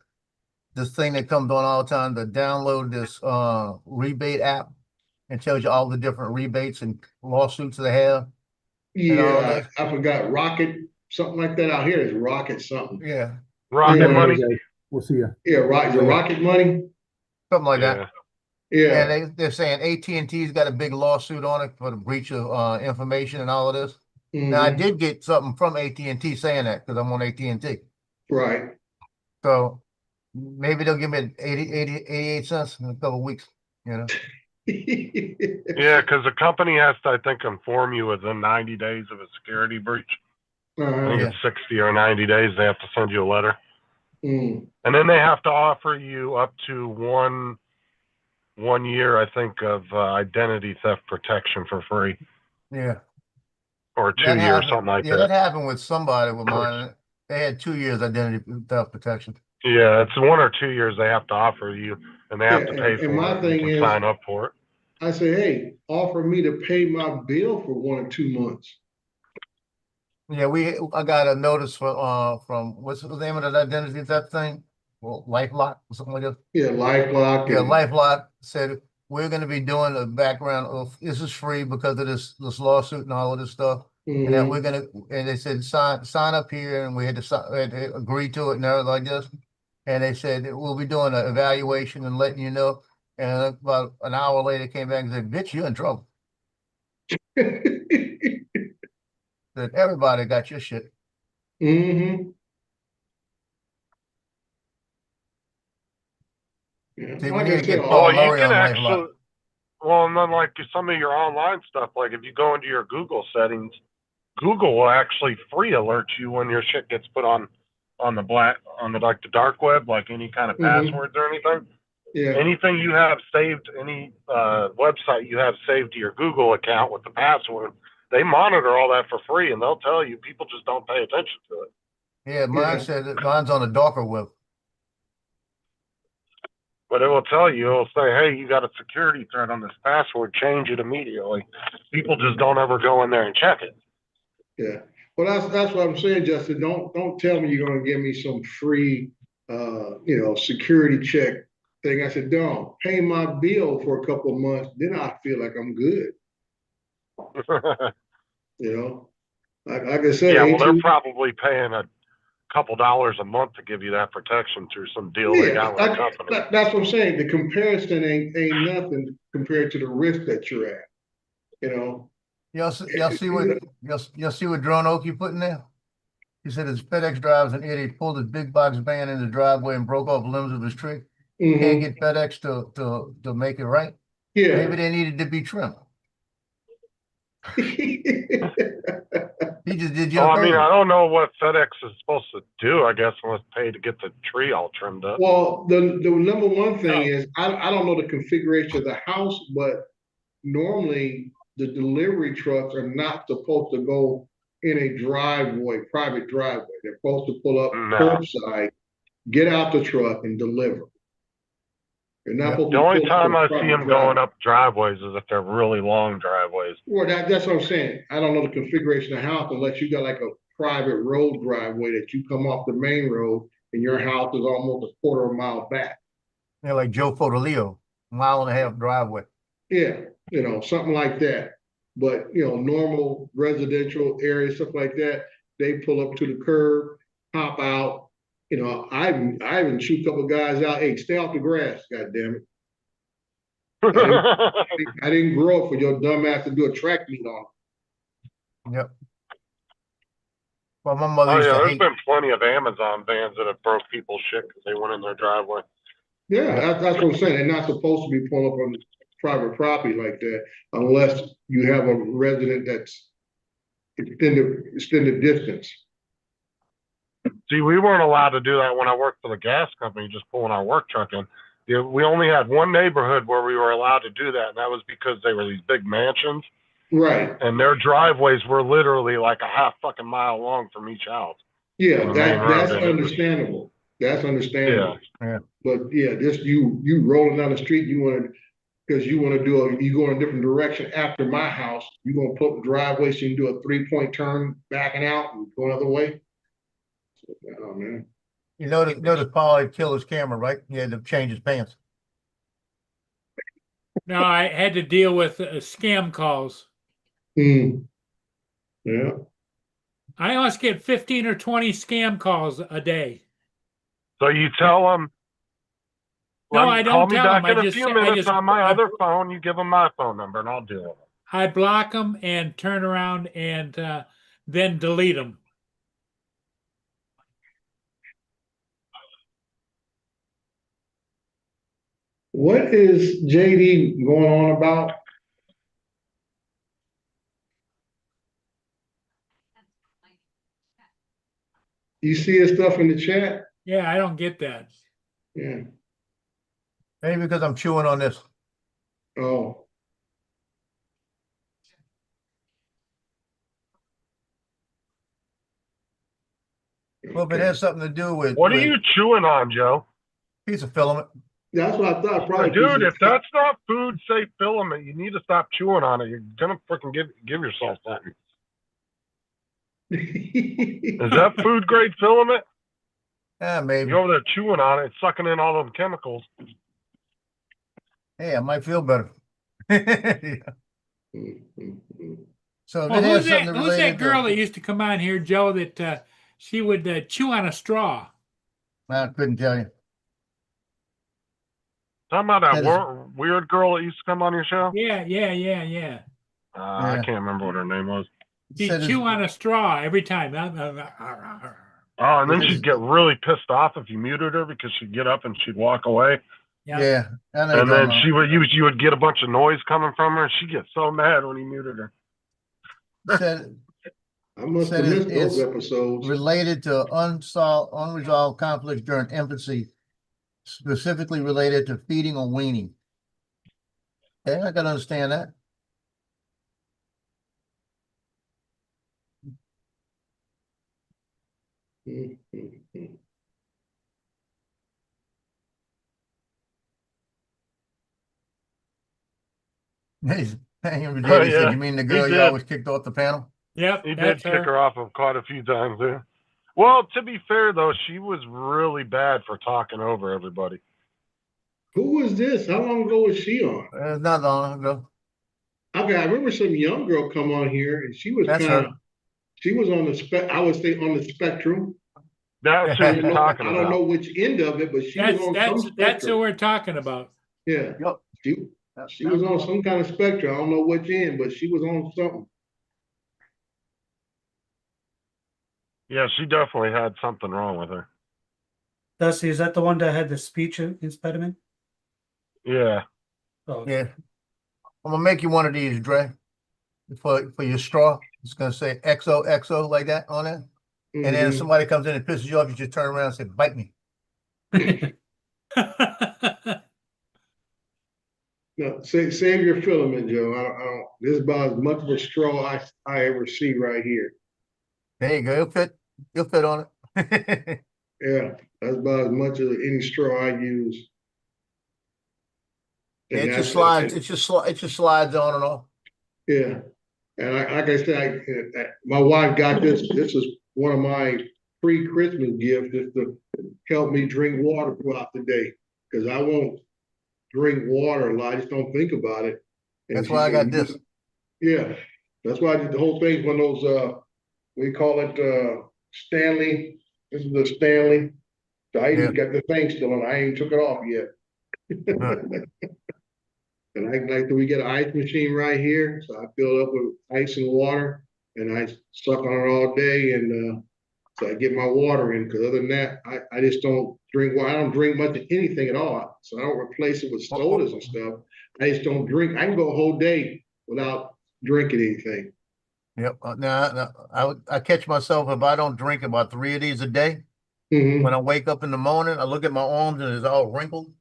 K: this thing that comes on all the time to download this rebate app and tells you all the different rebates and lawsuits they have.
L: Yeah, I forgot Rocket, something like that out here is Rocket something.
K: Yeah.
M: Rocket Money.
N: We'll see you.
L: Yeah, Rocket Money.
K: Something like that.
L: Yeah.
K: And they're saying AT&T's got a big lawsuit on it for the breach of information and all of this. Now I did get something from AT&T saying that because I'm on AT&T.
L: Right.
K: So maybe they'll give me 88 cents in a couple of weeks, you know.
M: Yeah, because the company has to, I think, inform you within 90 days of a security breach. I think it's 60 or 90 days. They have to send you a letter. And then they have to offer you up to one year, I think, of identity theft protection for free.
K: Yeah.
M: Or 2 years, something like
K: that. Yeah,
M: that.
K: that happened with somebody with mine. They had 2 years identity theft protection.
M: Yeah, it's 1 or 2 years they have to offer you, and they have to pay for
L: and my
M: it.
L: thing
M: You can sign up for it.
L: I say, hey, offer me to pay my bill for 1 or 2 months.
K: Yeah, I got a notice from what's the name of that identity theft thing? Well, LifeLock or something like that.
L: Yeah, LifeLock.
K: Yeah, LifeLock said we're going to be doing a background of this is free because of this lawsuit and all of this stuff. And that we're gonna, and they said sign up here, and we had to agree to it and everything like this. And they said we'll be doing an evaluation and letting you know. And about an hour later, came back and said, "Bitch, you're in trouble." That everybody got your shit.
L: Yeah.
K: See, we need to get Paul Murray on LifeLock.
M: Well, and then like some of your online stuff, like if you go into your Google settings, Google will actually free alert you when your shit gets put on the dark web, like any kind of passwords or anything.
L: Yeah.
M: Anything you have saved, any website you have saved to your Google account with the password, they monitor all that for free, and they'll tell you. People just don't pay attention to it.
K: Yeah, mine said that mine's on the darker web.
M: But it will tell you, it'll say, hey, you got a security threat on this password, change it immediately. People just don't ever go in there and check it.
L: Yeah. Well, that's what I'm saying, Justin. Don't tell me you're gonna give me some free security check thing. I said, don't pay my bill for a couple of months, then I feel like I'm good. Like I said,
M: yeah, well, they're probably paying a couple dollars a month to give you that protection through some deal they got with the company.
L: That's what I'm saying. The comparison ain't nothing compared to the risk that you're at.
K: Y'all see what Drone Okie put in there? He said his FedEx driver's an idiot, pulled his big box van in the driveway and broke off limbs of his tree. Can't get FedEx to make it right.
L: Yeah.
K: Maybe they needed to be trimmed. He just did your
M: I mean, I don't know what FedEx is supposed to do. I guess unless pay to get the tree all trimmed up.
L: Well, the number one thing is I don't know the configuration of the house, but normally the delivery trucks are not supposed to go in a driveway, private driveway. They're supposed to pull up
M: No.
L: curbside, get out the truck and deliver. They're not supposed
M: The
L: to
M: only
L: pull up
M: time
L: in a
M: I see
L: private
M: them
L: driveway.
M: going up driveways is if they're really long driveways.
L: Well, that's what I'm saying. I don't know the configuration of the house unless you got like a private road driveway that you come off the main road and your house is almost a quarter of a mile back.
K: Yeah, like Joe Fodolio, 1.5 mile driveway.
L: Yeah, something like that. But, normal residential areas, stuff like that, they pull up to the curb, hop out. I even shoot a couple guys out. Hey, stay off the grass, God damn it. I didn't grow up for your dumb ass to do a track meet on.
K: Yep. Well, my mother
M: Oh
K: used
M: yeah,
K: to
M: there's
K: hate.
M: been plenty of Amazon vans that have broke people's shit because they went in their driveway.
L: Yeah, that's what I'm saying. They're not supposed to be pulling up on private property like that unless you have a resident that's extended distance.
M: See, we weren't allowed to do that when I worked for the gas company, just pulling our work truck in. Yeah, we only had one neighborhood where we were allowed to do that, and that was because they were these big mansions,
L: Right.
M: and their driveways were literally like a half fucking mile long from each house.
L: Yeah,
M: On the main road,
L: that's
M: and it was-
L: understandable. That's understandable.
K: Yeah.
L: But yeah, just you rolling down the street, you want to, because you want to you go in a different direction after my house, you gonna put the driveway so you can do a 3-point turn backing out and go another way. Oh man.
K: You notice Paul had killed his camera, right? He had to change his pants.
B: No, I had to deal with scam calls.
L: Yeah.
B: I almost get 15 or 20 scam calls a day.
M: So you tell them,
B: No, I don't
M: call me
B: tell
M: back
B: them.
M: in a few minutes on my other phone. You give them my phone number, and I'll deal with it.
B: I block them and turn around and then delete them.
L: What is JD going on about? You see his stuff in the chat?
B: Yeah, I don't get that.
L: Yeah.
K: Maybe because I'm chewing on this.
L: Oh.
K: Well, if it has something to do with
M: What are you chewing on, Joe?
K: Piece of filament.
L: That's what I thought. Probably.
M: Dude, if that's not food safe filament, you need to stop chewing on it. You're gonna freaking give yourself something. Is that food grade filament?
K: Yeah, maybe.
M: You're over there chewing on it, sucking in all them chemicals.
K: Hey, I might feel better. So if
B: Well,
K: it has
B: who's
K: something
B: that
K: related
B: girl
K: to,
B: that used to come on here, Joe, that she would chew on a straw?
K: I couldn't tell you.
M: Talking about that
K: That is-
M: weird girl that used to come on your show?
B: Yeah.
M: I
K: Yeah.
M: can't remember what her name was.
B: She'd
K: Said
B: chew
K: it's-
B: on a straw every time.
M: Oh, and then she'd get really pissed off if you muted her because she'd get up and she'd walk away.
K: Yeah. I know
M: And
K: you're
M: then
K: talking
M: you would get a bunch of noise coming from her, and she'd get so mad when you muted her.
K: about. Said
L: I must
K: Said
L: have
K: it-
L: missed those
K: it's
L: episodes.
K: related to unresolved conflicts during infancy, specifically related to feeding or weaning. Okay, I can understand that. Hey, Henry
M: Oh,
K: Davis said,
M: yeah.
K: "You mean the
M: He
K: girl you
M: did.
K: always kicked off the panel?"
B: Yep,
M: He did
B: that's
M: kick her off of quite a few times there. Well, to be fair though, she was really bad for talking over everybody.
L: Who was this? How long ago was she on?
K: Not long ago.
L: Okay, I remember some young girl come on here and she was
K: That's
L: kind of,
K: her.
L: she was on the I would say on the spectrum.
M: That's who
L: I
M: he's
L: don't know,
M: talking
L: I don't
M: about.
L: know which end of it, but she was on some
B: that's who
L: spectrum.
B: we're talking about.
L: Yeah,
K: Yep.
L: she was on some kind of spectrum. I don't know which end, but she was on something.
M: Yeah, she definitely had something wrong with her.
D: Dusty, is that the one that had the speech impediment?
M: Yeah.
D: Oh,
K: Yeah. I'm gonna make you one of these, Dre. For your straw. It's gonna say XOXO like that on it. And then if
L: Mhm.
K: somebody comes in and pisses you off, you just turn around and say, "Bite me."
L: No, save your filament, Joe. I don't, this is about as much of a straw I ever see right here.
K: There you go. You'll fit on it.
L: Yeah, that's about as much as any straw I use. And
K: It just
L: that's,
K: slides. It just slides on and off.
L: yeah. And like I said, my wife got this. This is one of my pre-Christmas gifts, is to help me drink water throughout the day. Because I won't drink water a lot. I just don't think about it. And
K: That's
L: she
K: why I
L: said,
K: got this.
L: yeah, that's why I did the whole thing. One of those, we call it Stanley. This is the Stanley. So I even got the thing still on. I ain't took it off yet.
K: Huh.
L: And we get an ice machine right here. So I fill it up with ice and water, and I suck on it all day. And so I get my water in. Because other than that, I just don't drink water. I don't drink much of anything at all. So I don't replace it with sodas and stuff. I just don't drink. I can go a whole day without drinking anything.
K: Yep. Now I catch myself if I don't drink about 3 of these a day.
L: Mhm.
K: When I wake up in the morning, I look at my arms and it's all wrinkled.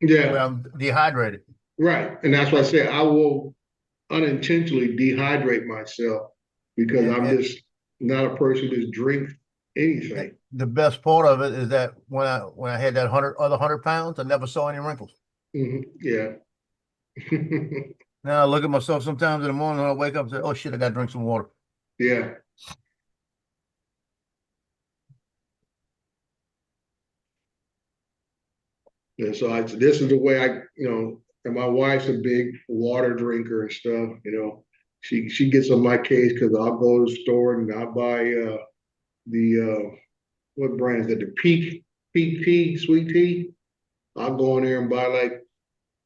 L: Yeah.
K: Where I'm dehydrated.
L: Right. And that's why I say I will unintentionally dehydrate myself because I'm just not a person who just drinks anything.
K: The best part of it is that when I had that 100 pounds, I never saw any wrinkles.
L: Yeah.
K: Now I look at myself sometimes in the morning when I wake up and say, "Oh shit, I gotta drink some water."
L: Yeah. And so this is the way and my wife's a big water drinker and stuff, she gets on my case because I'll go to the store and I'll buy the what brand is that? The Peak tea, sweet tea. I'll go in there and buy like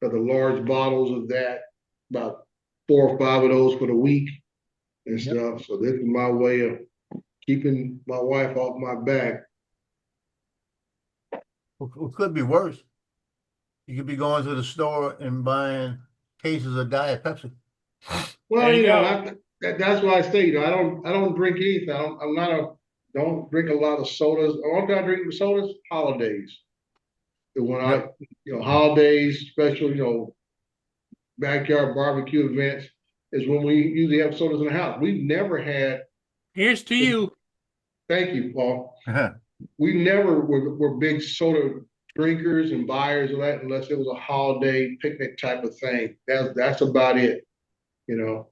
L: the large bottles of that, about 4 or 5 of those for the week and stuff. So this is my way of keeping my wife off my back.
K: It could be worse. You could be going to the store and buying cases of Diet Pepsi.
L: Well, that's why I say, I don't drink anything. Don't drink a lot of sodas. All I drink sodas, holidays. And when holidays, special, backyard barbecue events is when we usually have sodas in the house. We've never had.
B: Here's to you.
L: Thank you, Paul. We never were big soda drinkers and buyers of that unless it was a holiday picnic type of thing. That's about it,
M: Yeah,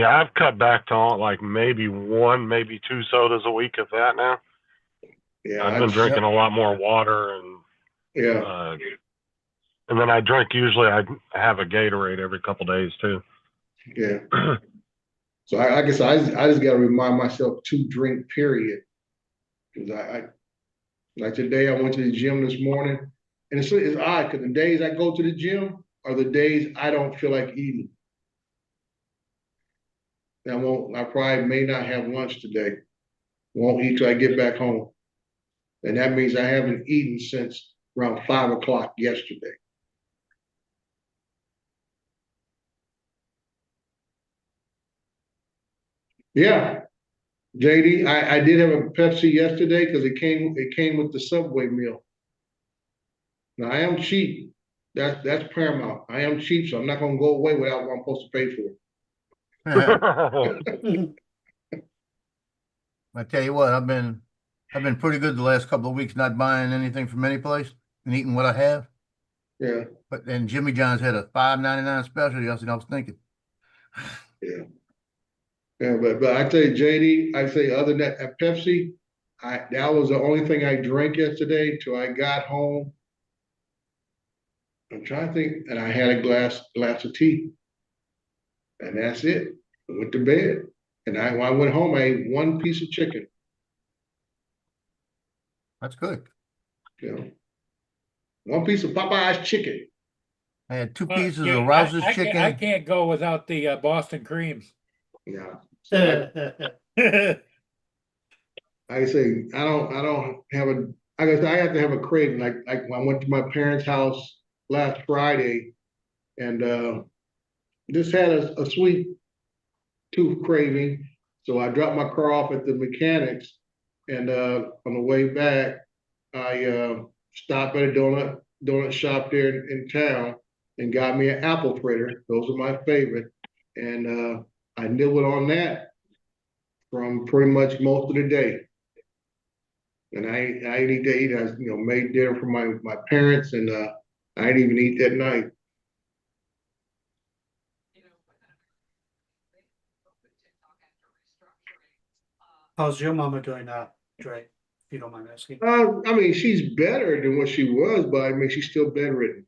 M: I've cut back to like maybe 1, maybe 2 sodas a week, if that now.
L: Yeah,
M: I've been drinking a lot more water and and then I I have a Gatorade every couple days too.
L: Yeah. So I guess I just got to remind myself to drink, period. Because I like today I went to the gym this morning, and it's odd because the days I go to the gym are the days I don't feel like eating. I probably may not have lunch today. Won't eat till I get back home. And that means I haven't eaten since around 5 o'clock yesterday. Yeah. JD, I did have a Pepsi yesterday because it came with the Subway meal. Now I am cheap. That's paramount. I am cheap, so I'm not gonna go away without what I'm supposed to pay for.
K: I tell you what, I've been pretty good the last couple of weeks, not buying anything from any place and eating what I have.
L: Yeah.
K: But then Jimmy John's had a $5.99 special yesterday. I was thinking.
L: Yeah. Yeah, but I tell you, JD, I say other than that, at Pepsi, that was the only thing I drank yesterday till I got home. I'm trying to think, and I had a glass of tea, and that's it. I went to bed, and when I went home, I ate 1 piece of chicken.
K: That's good.
L: Yeah, 1 piece of Popeye's chicken.
K: I had 2 pieces of Rouse's chicken.
B: I can't go without the Boston creams.
L: Yeah. So I say I don't have I guess I have to have a craving. Like when I went to my parents' house last Friday, and just had a sweet tooth craving. So I dropped my car off at the mechanics, and on the way back, I stopped at a donut donut shop there in town and got me an apple fritter. Those are my favorite. And I nibbled on that from pretty much most of the day. And I ain't eat to eat. I made dinner for my parents, and I didn't even eat that night.
D: How's your mama doing now, Dre? If you don't mind asking.
L: I mean, she's better than what she was, but I mean, she's still bedridden.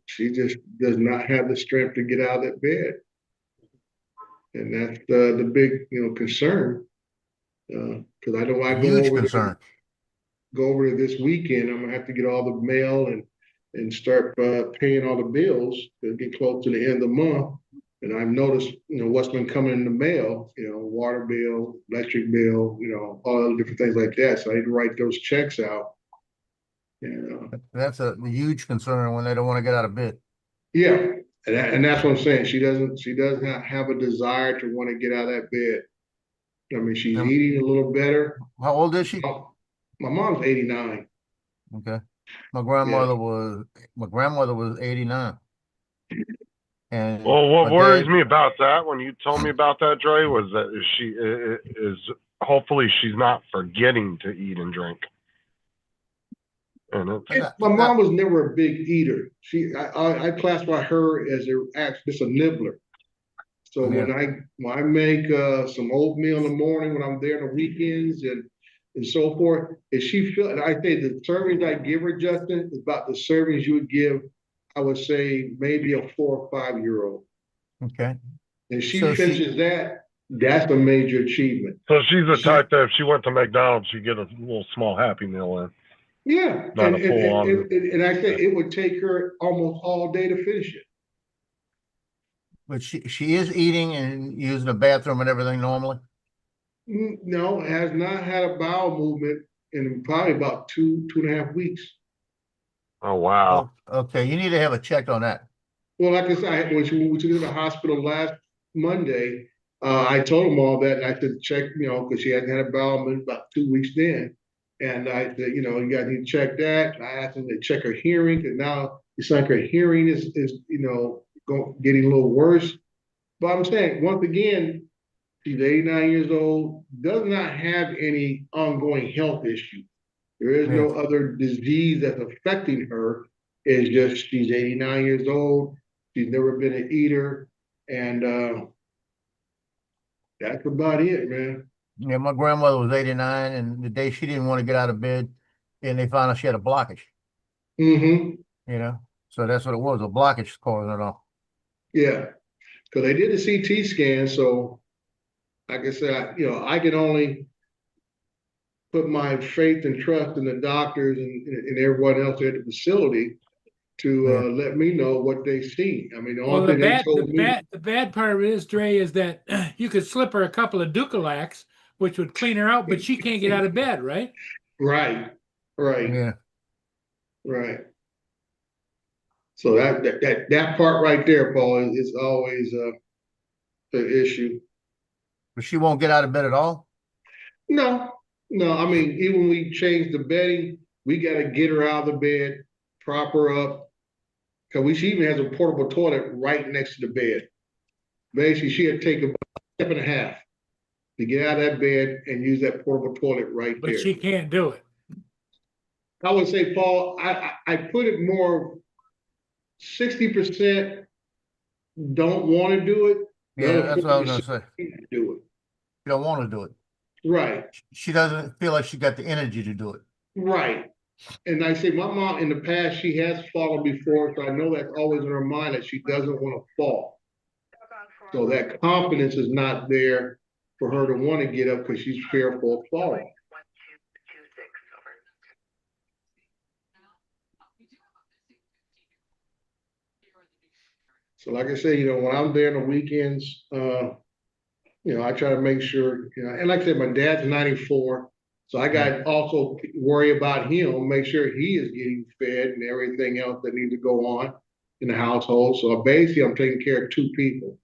L: She just does not have the strength to get out of that bed, and that's the big concern. Because I know I
K: Huge concern.
L: Go over there this weekend. I'm gonna have to get all the mail and start paying all the bills to get close to the end of the month. And I've noticed, what's been coming in the mail, water bill, electric bill, all the different things like that. So I need to write those checks out.
K: That's a huge concern when they don't want to get out of bed.
L: Yeah, and that's what I'm saying. She does not have a desire to want to get out of that bed. I mean, she's eating a little better.
K: How old is she?
L: My mom's 89.
K: Okay. My grandmother was 89. And
M: well, what worries me about that when you told me about that, Dre, was that hopefully she's not forgetting to eat and drink. And
L: my mom was never a big eater. I classify her as just a nibbler. So when I make some oatmeal in the morning, when I'm there on the weekends and so forth, and she feel, and I say the servings I give her, Justin, is about the servings you would give, I would say maybe a 4 or 5 year old.
K: Okay.
L: And she finishes that. That's a major achievement.
M: So she's the type that if she went to McDonald's, she'd get a little small Happy Meal in.
L: Yeah,
M: Not a full on.
L: And I say it would take her almost all day to finish it.
K: But she is eating and using the bathroom and everything normally?
L: No, has not had a bowel movement in probably about 2.5 weeks.
M: Oh, wow.
K: Okay, you need to have a check on that.
L: Well, like I said, when she went to the hospital last Monday, I told them all that, and I said, check, because she hadn't had a bowel movement about 2 weeks then. And I said, you guys need to check that. And I asked them to check her hearing, because now it's like her hearing is getting a little worse. But I'm saying, once again, she's 89 years old, does not have any ongoing health issue. There is no other disease that's affecting her. It's just she's 89 years old. She's never been an eater. And that's about it, man.
K: Yeah, my grandmother was 89, and the day she didn't want to get out of bed, and they found out she had a blockage.
L: Mm-hmm.
K: So that's what it was, a blockage causing it all.
L: Yeah, because they did a CT scan, so like I said, I can only put my faith and trust in the doctors and everyone else at the facility to let me know what they see. I mean, the only thing they told me.
B: The bad part of it is, Dre, is that you could slip her a couple of Ducalax, which would clean her out, but she can't get out of bed, right?
L: Right.
K: Yeah.
L: Right. So that part right there, Paul, is always the issue.
K: But she won't get out of bed at all?
L: No. I mean, even when we change the bedding, we got to get her out of the bed, prop her up, because she even has a portable toilet right next to the bed. Basically, she had to take about a step and a half to get out of that bed and use that portable toilet right there.
B: But she can't do it.
L: I would say, Paul, I put it more 60% don't want to do it.
K: Yeah, that's what I was going to say.
L: Do it.
K: She don't want to do it.
L: Right.
K: She doesn't feel like she got the energy to do it.
L: Right. And I say, my mom in the past, she has fallen before, so I know that's always in her mind that she doesn't want to fall. So that confidence is not there for her to want to get up because she's fearful of falling. So like I say, when I'm there on the weekends, I try to make sure, and like I said, my dad's 94. So I got to also worry about him, make sure he is getting fed and everything else that needs to go on in the household. So basically I'm taking care of 2 people.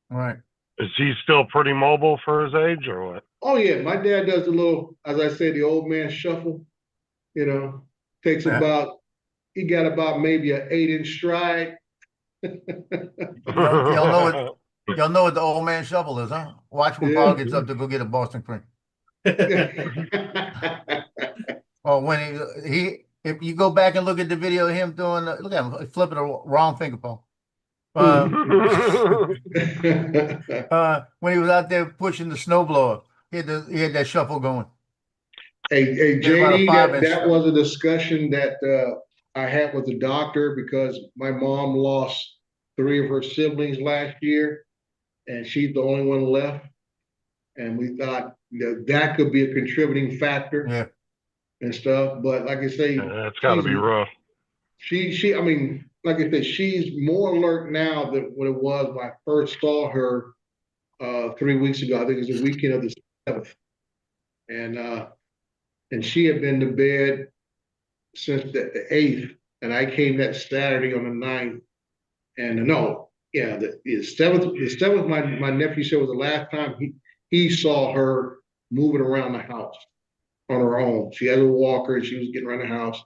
K: Right.
M: Is he still pretty mobile for his age or what?
L: Oh yeah. My dad does the little, as I say, the old man shuffle, takes about he got about maybe an 8-inch stride.
K: Y'all know what the old man shovel is, huh? Watch when Paul gets up to go get a Boston cream. Or when if you go back and look at the video of him doing, look at him flipping the wrong finger, Paul. When he was out there pushing the snowblower, he had that shuffle going.
L: Hey,
K: He had about a
L: JD,
K: 5-inch
L: that was a discussion that I had with the doctor because my mom lost 3 of her siblings last year, and she's the only one left. And we thought that could be a contributing factor.
K: Yeah.
L: And stuff. But like I say,
M: it's got to be rough.
L: I mean, like I said, she's more alert now than what it was when I first saw her 3 weeks ago. I think it was the weekend of the 7th. And she had been to bed since the 8th, and I came that Saturday on the 9th. And the 7th, my nephew said was the last time he saw her moving around the house on her own. She had a walker and she was getting around the house.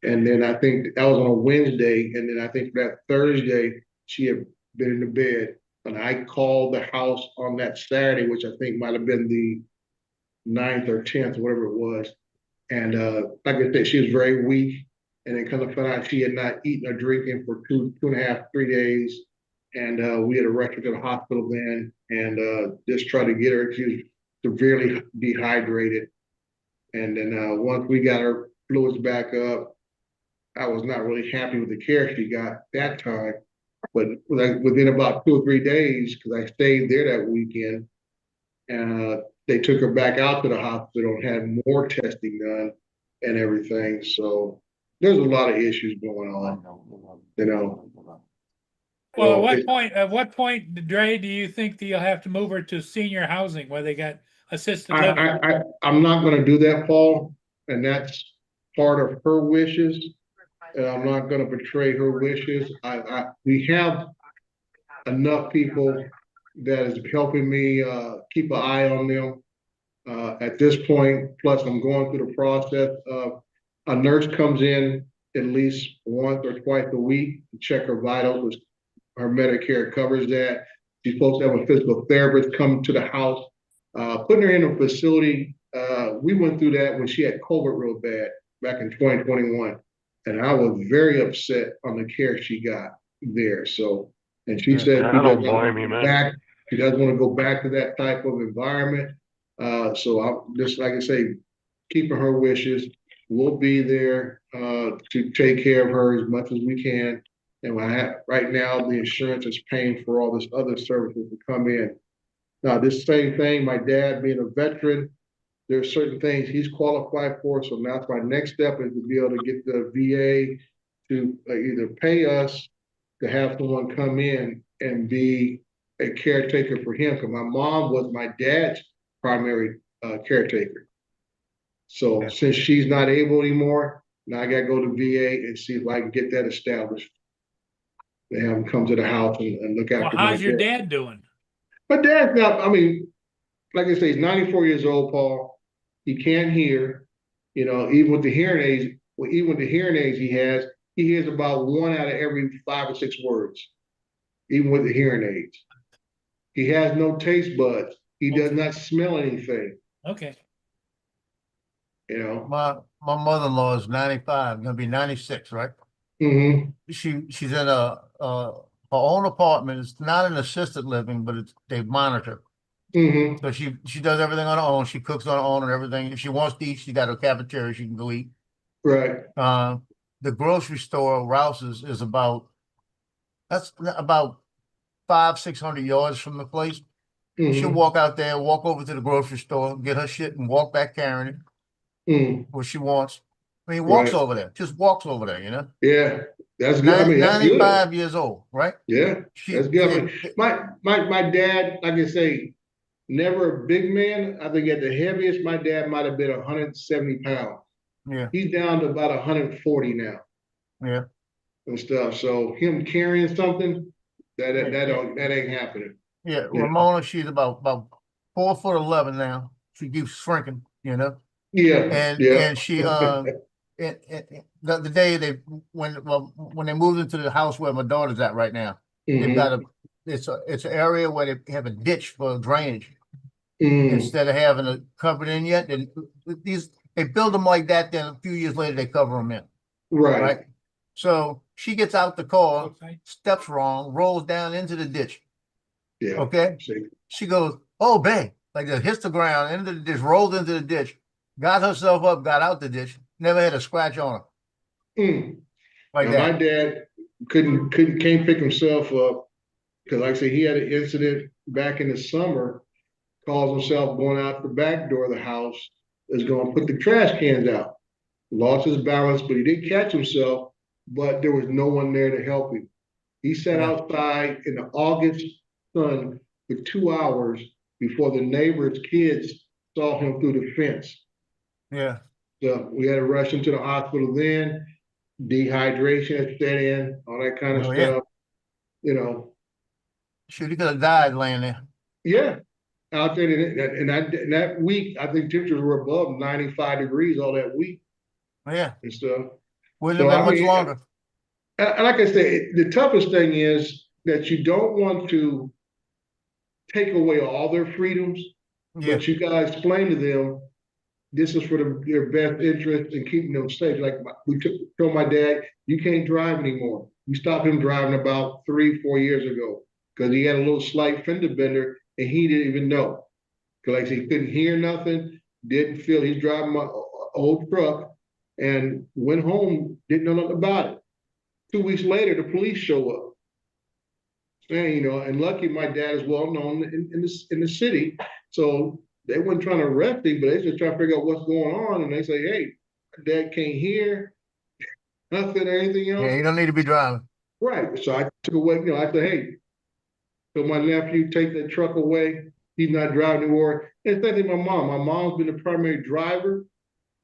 L: And then I think that was on a Wednesday. And then I think that Thursday she had been in the bed. And I called the house on that Saturday, which I think might have been the 9th or 10th, whatever it was. And like I said, she was very weak. And then kind of found out she had not eaten or drinking for 2.5, 3 days. And we had rushed her to the hospital then and just tried to get her. She was severely dehydrated. And then once we got her fluids back up, I was not really happy with the care she got that time. But within about 2 or 3 days, because I stayed there that weekend, they took her back out to the hospital and had more testing done and everything. So there's a lot of issues going on, you know.
B: Well, at what point, Dre, do you think that you'll have to move her to senior housing where they got assisted living?
L: I'm not going to do that, Paul, and that's part of her wishes. And I'm not going to betray her wishes. We have enough people that is helping me keep an eye on them at this point. Plus, I'm going through the process of a nurse comes in at least once or twice a week to check her vitals, which her Medicare covers that. She's supposed to have a physical therapist come to the house. Putting her in a facility, we went through that when she had COVID real bad back in 2021. And I was very upset on the care she got there. So, and she said
M: I don't blame you, man.
L: She doesn't want to go back to that type of environment. So I'm just, like I say, keeping her wishes. We'll be there to take care of her as much as we can. And right now, the insurance is paying for all this other services to come in. Now, this same thing, my dad being a veteran, there's certain things he's qualified for. So now my next step is to be able to get the VA to either pay us to have someone come in and be a caretaker for him. Because my mom was my dad's primary caretaker. So since she's not able anymore, now I got to go to VA and see if I can get that established. They have him come to the house and look after.
B: Well, how's your dad doing?
L: My dad's not, I mean, like I say, he's 94 years old, Paul. He can't hear, you know, even with the hearing aids he hears about 1 out of every 5 or 6 words, even with the hearing aids. He has no taste buds. He does not smell anything.
B: Okay.
L: You know,
K: my mother-in-law is 95, gonna be 96, right?
L: Mm-hmm.
K: She's in her own apartment. It's not an assisted living, but they monitor.
L: Mm-hmm.
K: So she does everything on her own. She cooks on her own and everything. If she wants to eat, she got her cafeteria. She can go eat.
L: Right.
K: The grocery store, Rouse's, is about 500-600 yards from the place.
L: Mm-hmm.
K: She'll walk out there, walk over to the grocery store, get her shit, and walk back carrying it. What she wants. I mean, walks over there, just walks over there, you know?
L: Yeah, that's good. I mean, that's
K: 95
L: good.
K: years old, right?
L: Yeah, that's good. I mean, my dad, like I say, never a big man. I think at the heaviest, my dad might have been 170 pounds.
K: Yeah.
L: He's down to about 140 now.
K: Yeah.
L: And stuff. So him carrying something, that ain't happening.
K: Yeah, Ramona, she's about 4'11" now. She keeps shrinking, you know.
L: Yeah.
K: And she the day when they moved into the house where my daughter's at right now, they've got it's an area where they have a ditch for drainage. Instead of having it covered in yet, and they build them like that. Then a few years later, they cover them in.
L: Right.
K: So she gets out the car, steps wrong, rolls down into the ditch.
L: Yeah.
K: Okay. She goes, "Oh, bang!" Like that, hits the ground, into the ditch, rolled into the ditch, got herself up, got out the ditch, never had a scratch on her. Like
L: now,
K: that.
L: my dad can't pick himself up because, like I said, he had an incident back in the summer. Calls himself going out the back door of the house, is going to put the trash cans out. Lost his balance, but he did catch himself, but there was no one there to help him. He sat outside in the August sun for 2 hours before the neighbor's kids saw him through the fence.
K: Yeah.
L: So we had to rush him to the hospital then. Dehydration had set in, all that kind of stuff. You know.
K: Shoot, he could have died laying there.
L: Yeah. Out there, and that week, I think temperatures were above 95 degrees all that week.
K: Yeah.
L: And stuff.
K: Wouldn't have been much longer.
L: And like I said, the toughest thing is that you don't want to take away all their freedoms, but you gotta explain to them this is for their best interest in keeping them safe. Like told my dad, you can't drive anymore. We stopped him driving about 3-4 years ago because he had a little slight fender bender. And he didn't even know. Because like I said, he couldn't hear nothing, didn't feel, he's driving my old truck and went home, didn't know nothing about it. 2 weeks later, the police show up. And, and lucky my dad is well known in the city. So they weren't trying to arrest him, but they just trying to figure out what's going on. And they say, hey, dad can't hear nothing or anything else.
K: Yeah, you don't need to be driving.
L: Right. So I took away, I said, hey, so my nephew take that truck away. He's not driving anymore. And same thing with my mom. My mom's been the primary driver,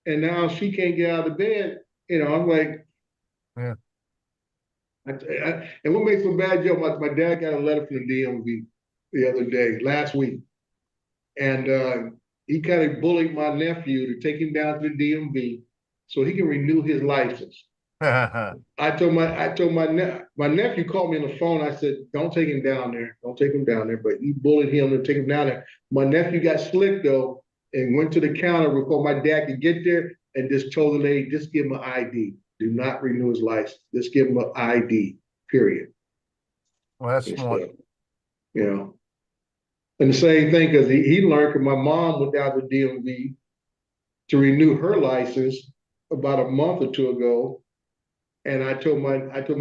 L: and now she can't get out of bed. I'm like,
K: yeah.
L: And what makes a bad joke? My dad got a letter from the DMV the other day, last week, and he kind of bullied my nephew to take him down to the DMV so he can renew his license. I told my nephew called me on the phone. I said, don't take him down there. Don't take him down there. But he bullied him to take him down there. My nephew got slick though and went to the counter before my dad could get there and just told the lady, just give him an ID. Do not renew his license. Just give him an ID, period.
K: Well, that's smart.
L: And the same thing, because he learned, because my mom went down to DMV to renew her license about a month or two ago. And I told my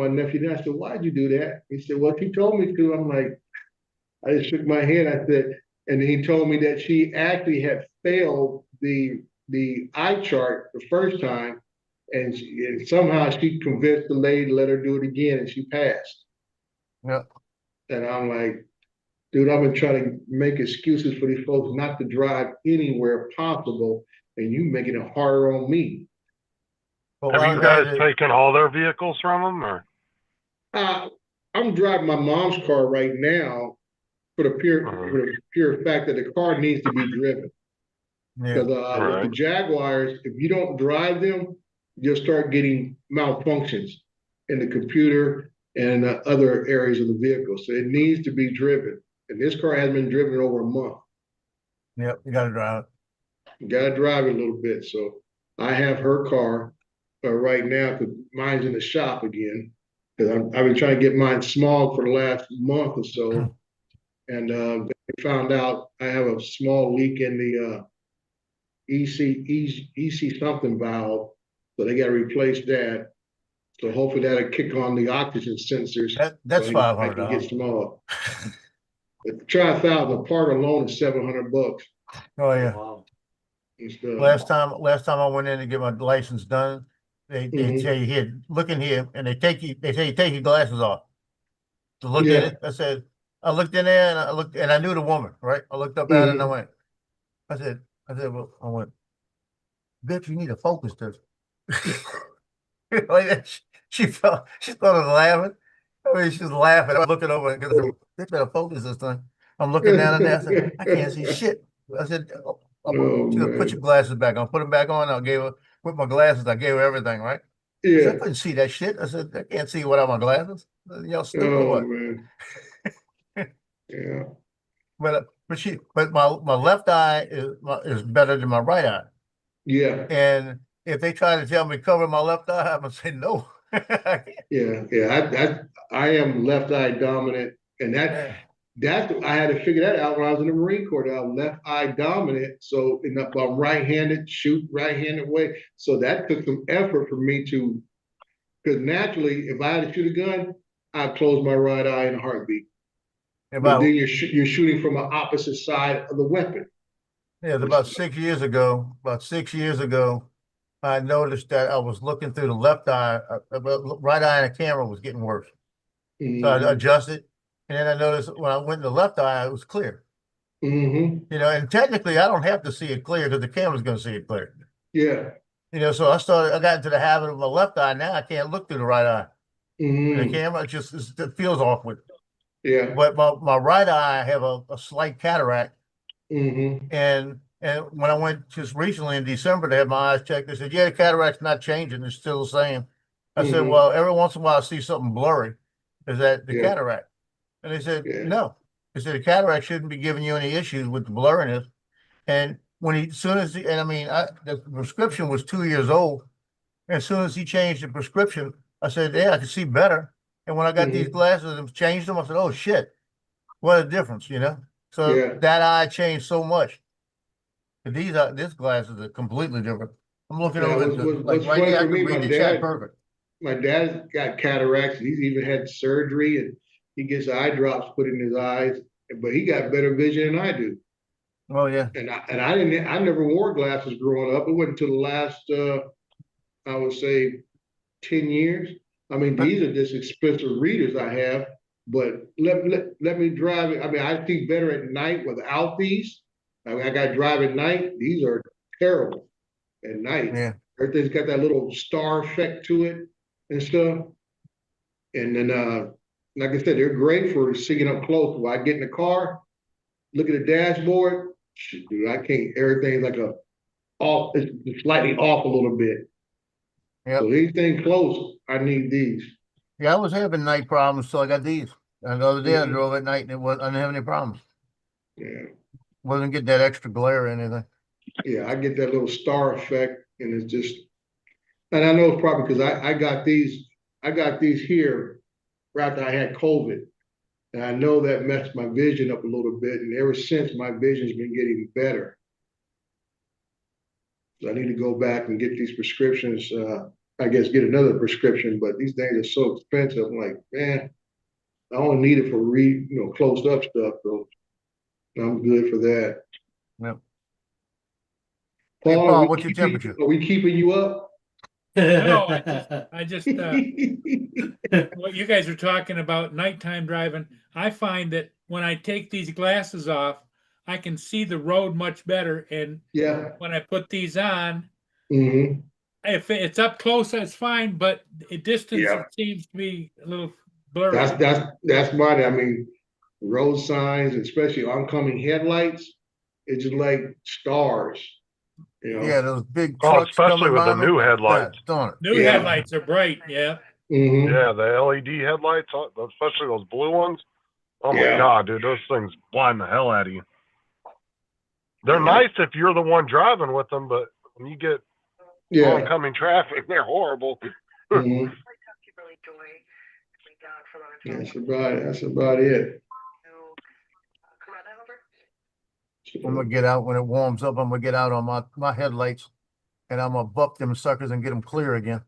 L: nephew, I said, why'd you do that? He said, well, she told me to. I'm like, I just shook my head. I said, and he told me that she actually had failed the eye chart the first time. And somehow she convinced the lady to let her do it again, and she passed.
K: Yeah.
L: And I'm like, dude, I've been trying to make excuses for these folks not to drive anywhere possible, and you making it harder on me.
M: Have you guys taken all their vehicles from them, or?
L: I'm driving my mom's car right now for the pure fact that the car needs to be driven. Because with the Jaguars, if you don't drive them, you'll start getting malfunctions in the computer and other areas of the vehicle. So it needs to be driven. And this car hasn't been driven in over a month.
K: Yep, you got to drive it.
L: You got to drive it a little bit. So I have her car right now, because mine's in the shop again. Because I've been trying to get mine small for the last month or so. And they found out I have a small leak in the EC something valve. So they got to replace that. So hopefully that'll kick on the oxygen sensors.
K: That's
L: so
K: $500.
L: I can get small. Try 1,000. The part alone is $700.
K: Oh yeah.
D: Wow.
K: Last time I went in to get my license done, they tell you here, look in here, and they say you take your glasses off. To look at it, I looked in there and I knew the woman, right? I looked up at her and I said, bitch, you need to focus this. Like that, she started laughing. I mean, she was laughing. I was looking over and I said, bitch, better focus this thing. I'm looking down in there. I said, I can't see shit. I said, she goes, put your glasses back on. Put them back on. I gave her with my glasses. I gave her everything, right? I said, I
L: Yeah.
K: couldn't see that shit. I said, I can't see without my glasses. Y'all stupid or
L: Oh
K: what?
L: man. Yeah.
K: But my left eye is better than my right eye.
L: Yeah.
K: And if they try to tell me cover my left eye, I'm gonna say no.
L: Yeah. Yeah. I am left eye dominant, and that's I had to figure that out when I was in the Marine Corps. That I was left eye dominant, so I'm right-handed, shoot right-handed way. So that took some effort for me to, because naturally, if I had to shoot a gun, I'd close my right eye in a heartbeat. But then you're shooting from an opposite side of the weapon.
K: Yeah, about 6 years ago, I noticed that I was looking through the left eye, right eye in the camera was getting worse. So I adjusted, and then I noticed when I went in the left eye, it was clear.
L: Mm-hmm.
K: You know, and technically I don't have to see it clear because the camera's going to see it clear.
L: Yeah.
K: You know, so I got into the habit of my left eye. Now I can't look through the right eye.
L: Mm-hmm.
K: The camera it feels awkward.
L: Yeah.
K: But my right eye, I have a slight cataract.
L: Mm-hmm.
K: And when I went just recently in December to have my eyes checked, they said, yeah, the cataract's not changing. It's still the same. I said, well, every once in a while I see something blurry. Is that the cataract? And they said, no. They said the cataract shouldn't be giving you any issues with the blurriness. And the prescription was 2 years old. And as soon as he changed the prescription, I said, yeah, I can see better. And when I got these glasses and changed them, I said, oh shit, what a difference, you know? So that eye changed so much. These glasses are completely different. I'm looking over
L: what's
K: right
L: funny
K: here, I
L: for
K: can
L: me,
K: read the chat perfect.
L: My dad's got cataracts. He's even had surgery, and he gets eye drops put in his eyes, but he got better vision than I do.
K: Oh yeah.
L: And I never wore glasses growing up. It wasn't until the last I would say 10 years. I mean, these are just expensive readers I have, but let me drive it. I mean, I see better at night without these. I mean, I got to drive at night. These are terrible at night.
K: Yeah.
L: Everything's got that little star effect to it and stuff. And then, like I said, they're great for seeing up close. When I get in the car, look at the dashboard, shit, dude, I can't. Everything's like it's slightly off a little bit.
K: Yep.
L: So anything close, I need these.
K: Yeah, I was having night problems, so I got these. And the other day I drove at night and I didn't have any problems.
L: Yeah.
K: Wasn't getting that extra glare or anything.
L: Yeah, I get that little star effect, and it's just, and I know it's probably because I got these here right after I had COVID. And I know that messed my vision up a little bit, and ever since my vision's been getting better. So I need to go back and get these prescriptions. I guess get another prescription, but these things are so expensive. I'm like, man, I only need it for closed up stuff, so I'm good for that.
K: Yep.
L: Paul,
K: hey, Paul, what's your temperature?
L: Are we keeping you up?
B: No, I just what you guys are talking about nighttime driving. I find that when I take these glasses off, I can see the road much better. And when I put these on, if it's up close, that's fine. But at distance, it seems to be a little blurry.
L: That's mine. I mean, road signs, especially oncoming headlights, it's just like stars. You know?
K: Yeah, those big trucks
M: especially with the new headlights.
B: New headlights are bright, yeah.
M: Yeah, the LED headlights, especially those blue ones. Oh my God, dude, those things blind the hell out of you. They're nice if you're the one driving with them, but when you get oncoming traffic, they're horrible.
L: That's about it.
K: I'm gonna get out when it warms up. I'm gonna get out on my headlights, and I'm gonna buff them suckers and get them clear again.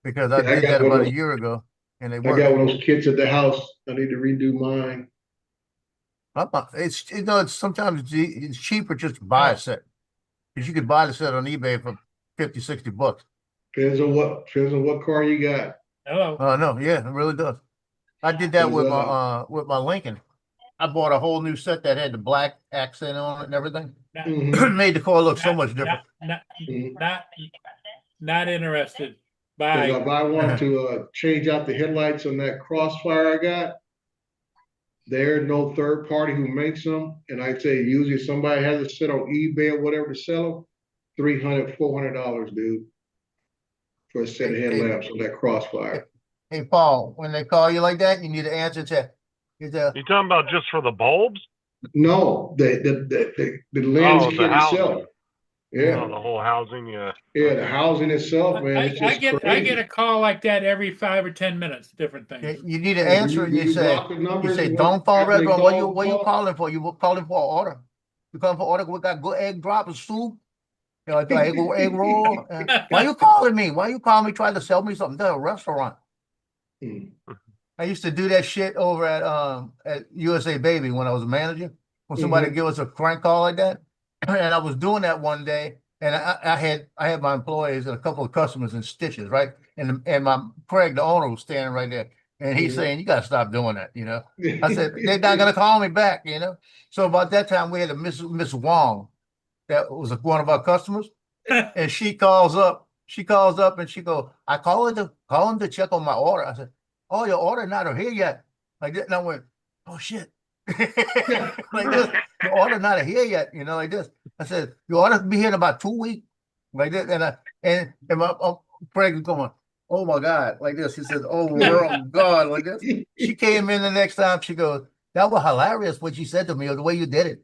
K: Because I did that about a year ago, and they worked.
L: I got one of those kits at the house. I need to redo mine.
K: Sometimes it's cheaper just to buy a set, because you could buy the set on eBay for $50-$60.
L: Depends on what car you got.
B: Hello.
K: No, yeah, it really does. I did that with my Lincoln. I bought a whole new set that had the black accent on it and everything. Made the car look so much different.
B: Not interested. Bye.
L: If I want to change out the headlights on that Crossfire I got, there's no third party who makes them. And I'd say usually if somebody has a set on eBay or whatever to sell them, $300, $400, dude, for a set of headlamps on that Crossfire.
K: Hey, Paul, when they call you like that, you need to answer to,
M: You talking about just for the bulbs?
L: No, the lens
M: Oh, the
L: kit
M: housing.
L: itself. Yeah.
M: Oh, the whole housing, yeah.
L: Yeah, the housing itself, man, it's
B: I
L: just
B: get
L: crazy.
B: a call like that every 5 or 10 minutes, different things.
K: you need to
L: Oh, do
K: answer
L: you-
K: it.
L: do
K: You
L: you
K: say,
L: block the numbers when-
K: don't fall
L: after
K: red,
L: they
K: bro. What you
L: call?
K: calling for? You calling for an order? You calling for order? We got good egg drop and soup. You know, egg roll. Why you calling me? Why you calling me trying to sell me something? They're a restaurant. I used to do that shit over at USA Baby when I was a manager. When somebody give us a crank call like that, and I was doing that one day, and I had my employees and a couple of customers in stitches, right? And my Craig, the owner, was standing right there, and he's saying, "You got to stop doing that," you know. I said, "They're not gonna call me back," you know. So about that time, we had a Miss Wong, that was one of our customers, and she calls up and she goes, "I call in to check on my order." I said, "Oh, your order not here yet." Like that, and I went, "Oh shit." Like this, your order not here yet, you know, like this. I said, your order be here in about 2 weeks, like this. And my Craig is going, "Oh my God," like this. He says, "Oh God," like this. She came in the next time. She goes, "That was hilarious what you said to me, or the way you did it.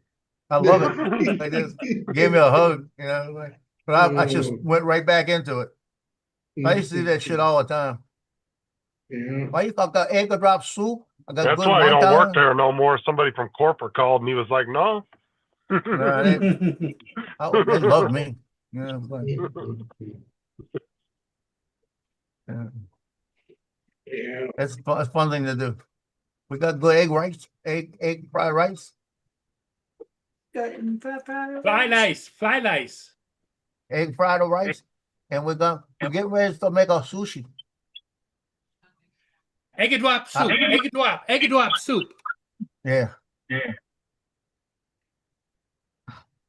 K: I love it." Like this, gave me a hug, you know. Like, but I just went right back into it. I used to do that shit all the time.
L: Yeah.
K: Why you got egg drop soup? I got
M: That's
K: good
M: why you don't
K: wonton.
M: work there no more. Somebody from corporate called and he was like, "No."
K: Nah, they love me. Yeah, but, yeah.
L: Yeah.
K: It's a fun thing to do. We got good egg fried rice,
B: Fly nice.
K: egg fried rice, and we're getting ready to make our sushi.
B: Egg and drop soup. Egg and drop soup.
K: Yeah.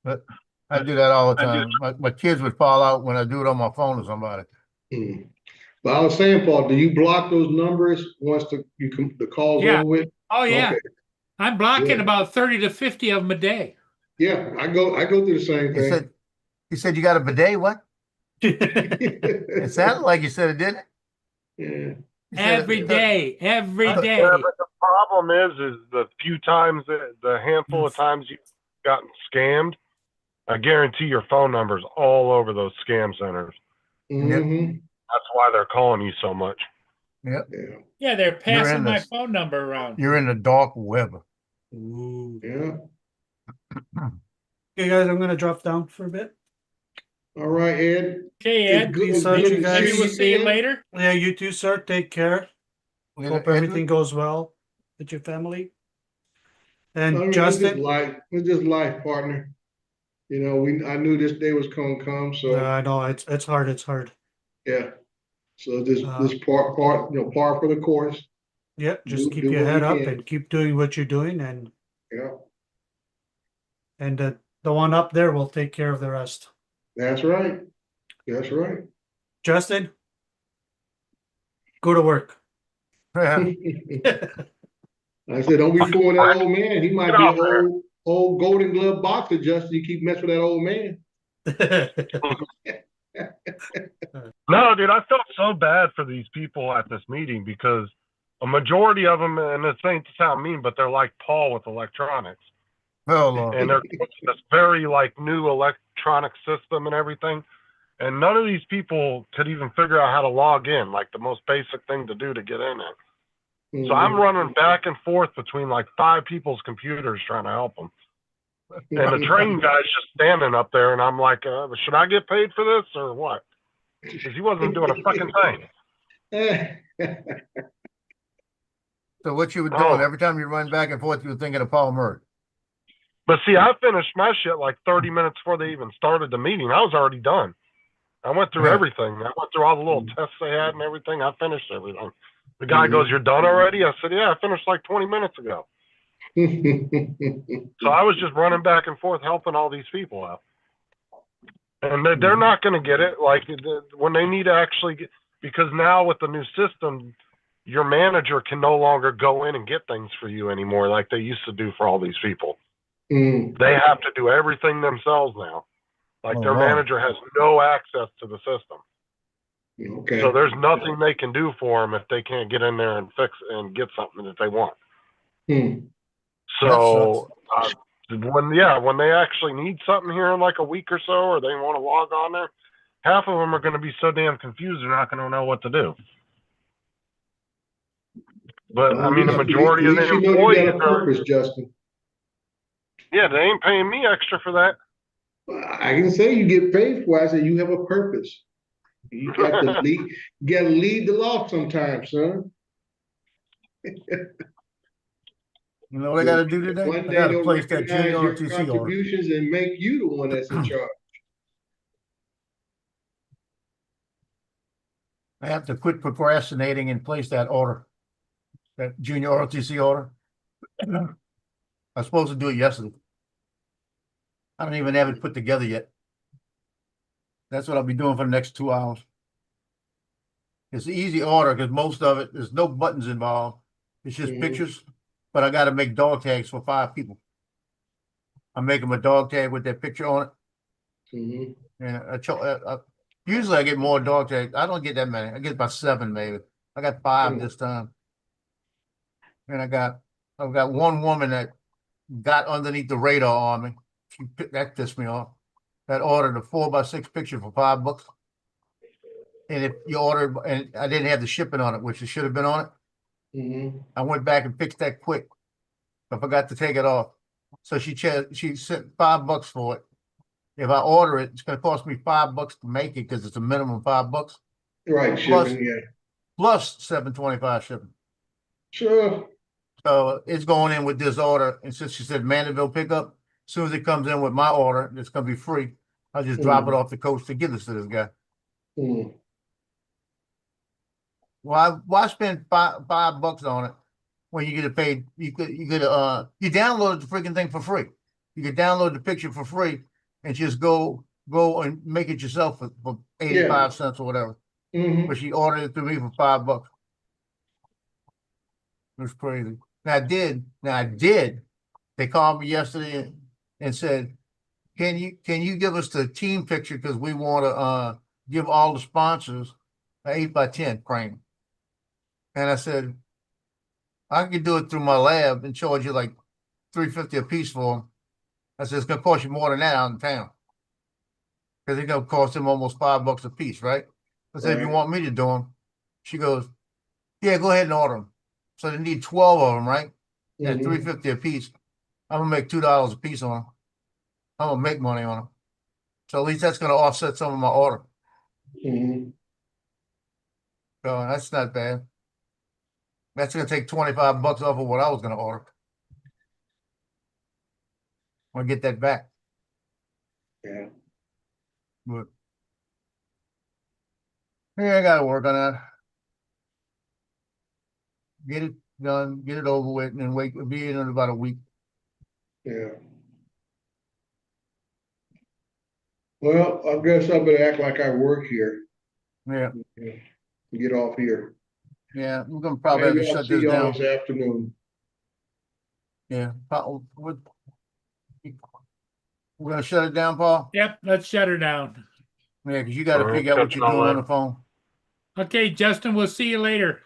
K: But I do that all the time. My kids would fall out when I do it on my phone to somebody.
L: But I was saying, Paul, do you block those numbers once the call's
B: Yeah.
L: over with?
B: Oh yeah.
L: Okay.
B: I'm blocking
L: Yeah.
B: about 30 to 50 of them a day.
L: Yeah, I go through the same thing.
K: You said you got a bidet, what? It sounded like you said it, didn't it?
L: Yeah.
B: Every day.
M: Yeah, but the problem is the few times, the handful of times you've gotten scammed, I guarantee your phone number's all over those scam centers. That's why they're calling you so much.
K: Yep.
B: Yeah, they're passing my phone number around.
K: You're in the dark web.
L: Yeah.
D: Okay, guys, I'm gonna drop down for a bit.
L: All right, Ed.
B: Okay, Ed.
D: Peace out, you guys.
B: Maybe we'll see you later.
D: Yeah, you too, sir. Take care. Hope everything goes well with your family. And
L: I mean,
D: Justin,
L: it's just life, partner. You know, I knew this day was gonna come, so
D: I know it's hard. It's hard.
L: yeah. So this par for the course.
D: Yeah, just keep
L: do
D: your
L: what
D: head
L: we
D: up
L: can.
D: and keep doing what you're doing, and
L: Yeah,
D: the one up there will take care of the rest.
L: that's right. That's right.
D: Justin, go to work.
L: I said, don't be fooling that old man. He might be an old Golden Glove boxer, Justin. You keep messing with that old man.
M: No, dude, I felt so bad for these people at this meeting because a majority of them, and this ain't to sound mean, but they're like Paul with electronics.
K: Oh, Lord.
M: And they're this very like new electronic system and everything. And none of these people could even figure out how to log in, like the most basic thing to do to get in it. So I'm running back and forth between like 5 people's computers trying to help them. And the train guy's just standing up there, and I'm like, should I get paid for this or what? Because he wasn't doing a fucking thing.
K: So what you were doing, every time you run back and forth, you were thinking of Paul Murray.
M: But see, I finished my shit like 30 minutes before they even started the meeting. I was already done. I went through everything. I went through all the little tests they had and everything. I finished everything. The guy goes, "You're done already?" I said, "Yeah, I finished like 20 minutes ago." So I was just running back and forth helping all these people out. And they're not going to get it. Like when they need to actually get, because now with the new system, your manager can no longer go in and get things for you anymore like they used to do for all these people. They have to do everything themselves now. Like
K: Oh,
M: their
K: wow.
M: manager has no access to the system.
L: Okay.
M: So there's nothing they can do for them if they can't get in there and fix and get something that they want.
L: Hmm.
M: So when they actually need something here in like a week or so, or they want to log on there, half of them are going to be so damn confused they're not going to know what to do. But I mean, the majority
L: at
M: of
L: least
M: the
L: you know you
M: employees
L: got a
M: are.
L: purpose, Justin.
M: Yeah, they ain't paying me extra for that.
L: I can say you get paid for it. I said you have a purpose. You got to lead. You got to lead the law sometimes, son.
K: You know what I got to do today?
L: One
K: I
L: day
K: got to
L: they'll
K: place that
L: recognize
K: junior
L: your
K: RTC order.
L: contributions and make you the one that's in charge.
K: I have to quit procrastinating and place that order, that junior RTC order. I was supposed to do it yesterday. I don't even have it put together yet. That's what I'll be doing for the next 2 hours. It's an easy order because most of it, there's no buttons involved. It's just pictures, but I got to make dog tags for 5 people. I make them a dog tag with their picture on it. And usually I get more dog tags. I don't get that many. I get about 7 maybe. I got 5 this time. And I've got one woman that got underneath the radar on me. That pissed me off. That ordered a 4x6 picture for $5. And if you ordered, and I didn't have the shipping on it, which it should have been on it. I went back and fixed that quick. I forgot to take it off. So she sent $5 for it. If I order it, it's going to cost me $5 to make it because it's a minimum $5.
L: Right, shipping, yeah.
K: Plus $7.25 shipping.
L: Sure.
K: So it's going in with this order, and since she said Mandeville pickup, as soon as it comes in with my order, it's going to be free. I'll just drop it off the coast to give this to this guy. Why spend $5 on it when you get it paid? You download the freaking thing for free. You could download the picture for free and just go and make it yourself for 85 cents or whatever. But she ordered it through me for $5. It was crazy. Now I did. They called me yesterday and said, can you give us the team picture because we want to give all the sponsors an 8x10 frame. And I said, I could do it through my lab and charge you like $3.50 a piece for them. I said, it's gonna cost you more than that out in town. Because it's gonna cost them almost $5 a piece, right? I said, if you want me to do them, she goes, yeah, go ahead and order them. So they need 12 of them, right? At $3.50 a piece. I'm gonna make $2 a piece on them. I'm gonna make money on them. So at least that's gonna offset some of my order. So that's not bad. That's gonna take $25 off of what I was gonna order. I'm gonna get that back.
L: Yeah.
K: But yeah, I gotta work on that. Get it done, get it over with, and then wait. It'll be in about a week.
L: Yeah. Well, I guess I better act like I work here.
K: Yeah.
L: Get off here.
K: Yeah, we're gonna probably
L: Maybe
K: have to
L: I'll
K: shut
L: see
K: this
L: y'all
K: down.
L: this afternoon.
K: Yeah. We're gonna shut it down, Paul?
B: Yep, let's shut her down.
K: Yeah, because you got to figure out what you're doing on the phone.
B: Okay, Justin, we'll see you later.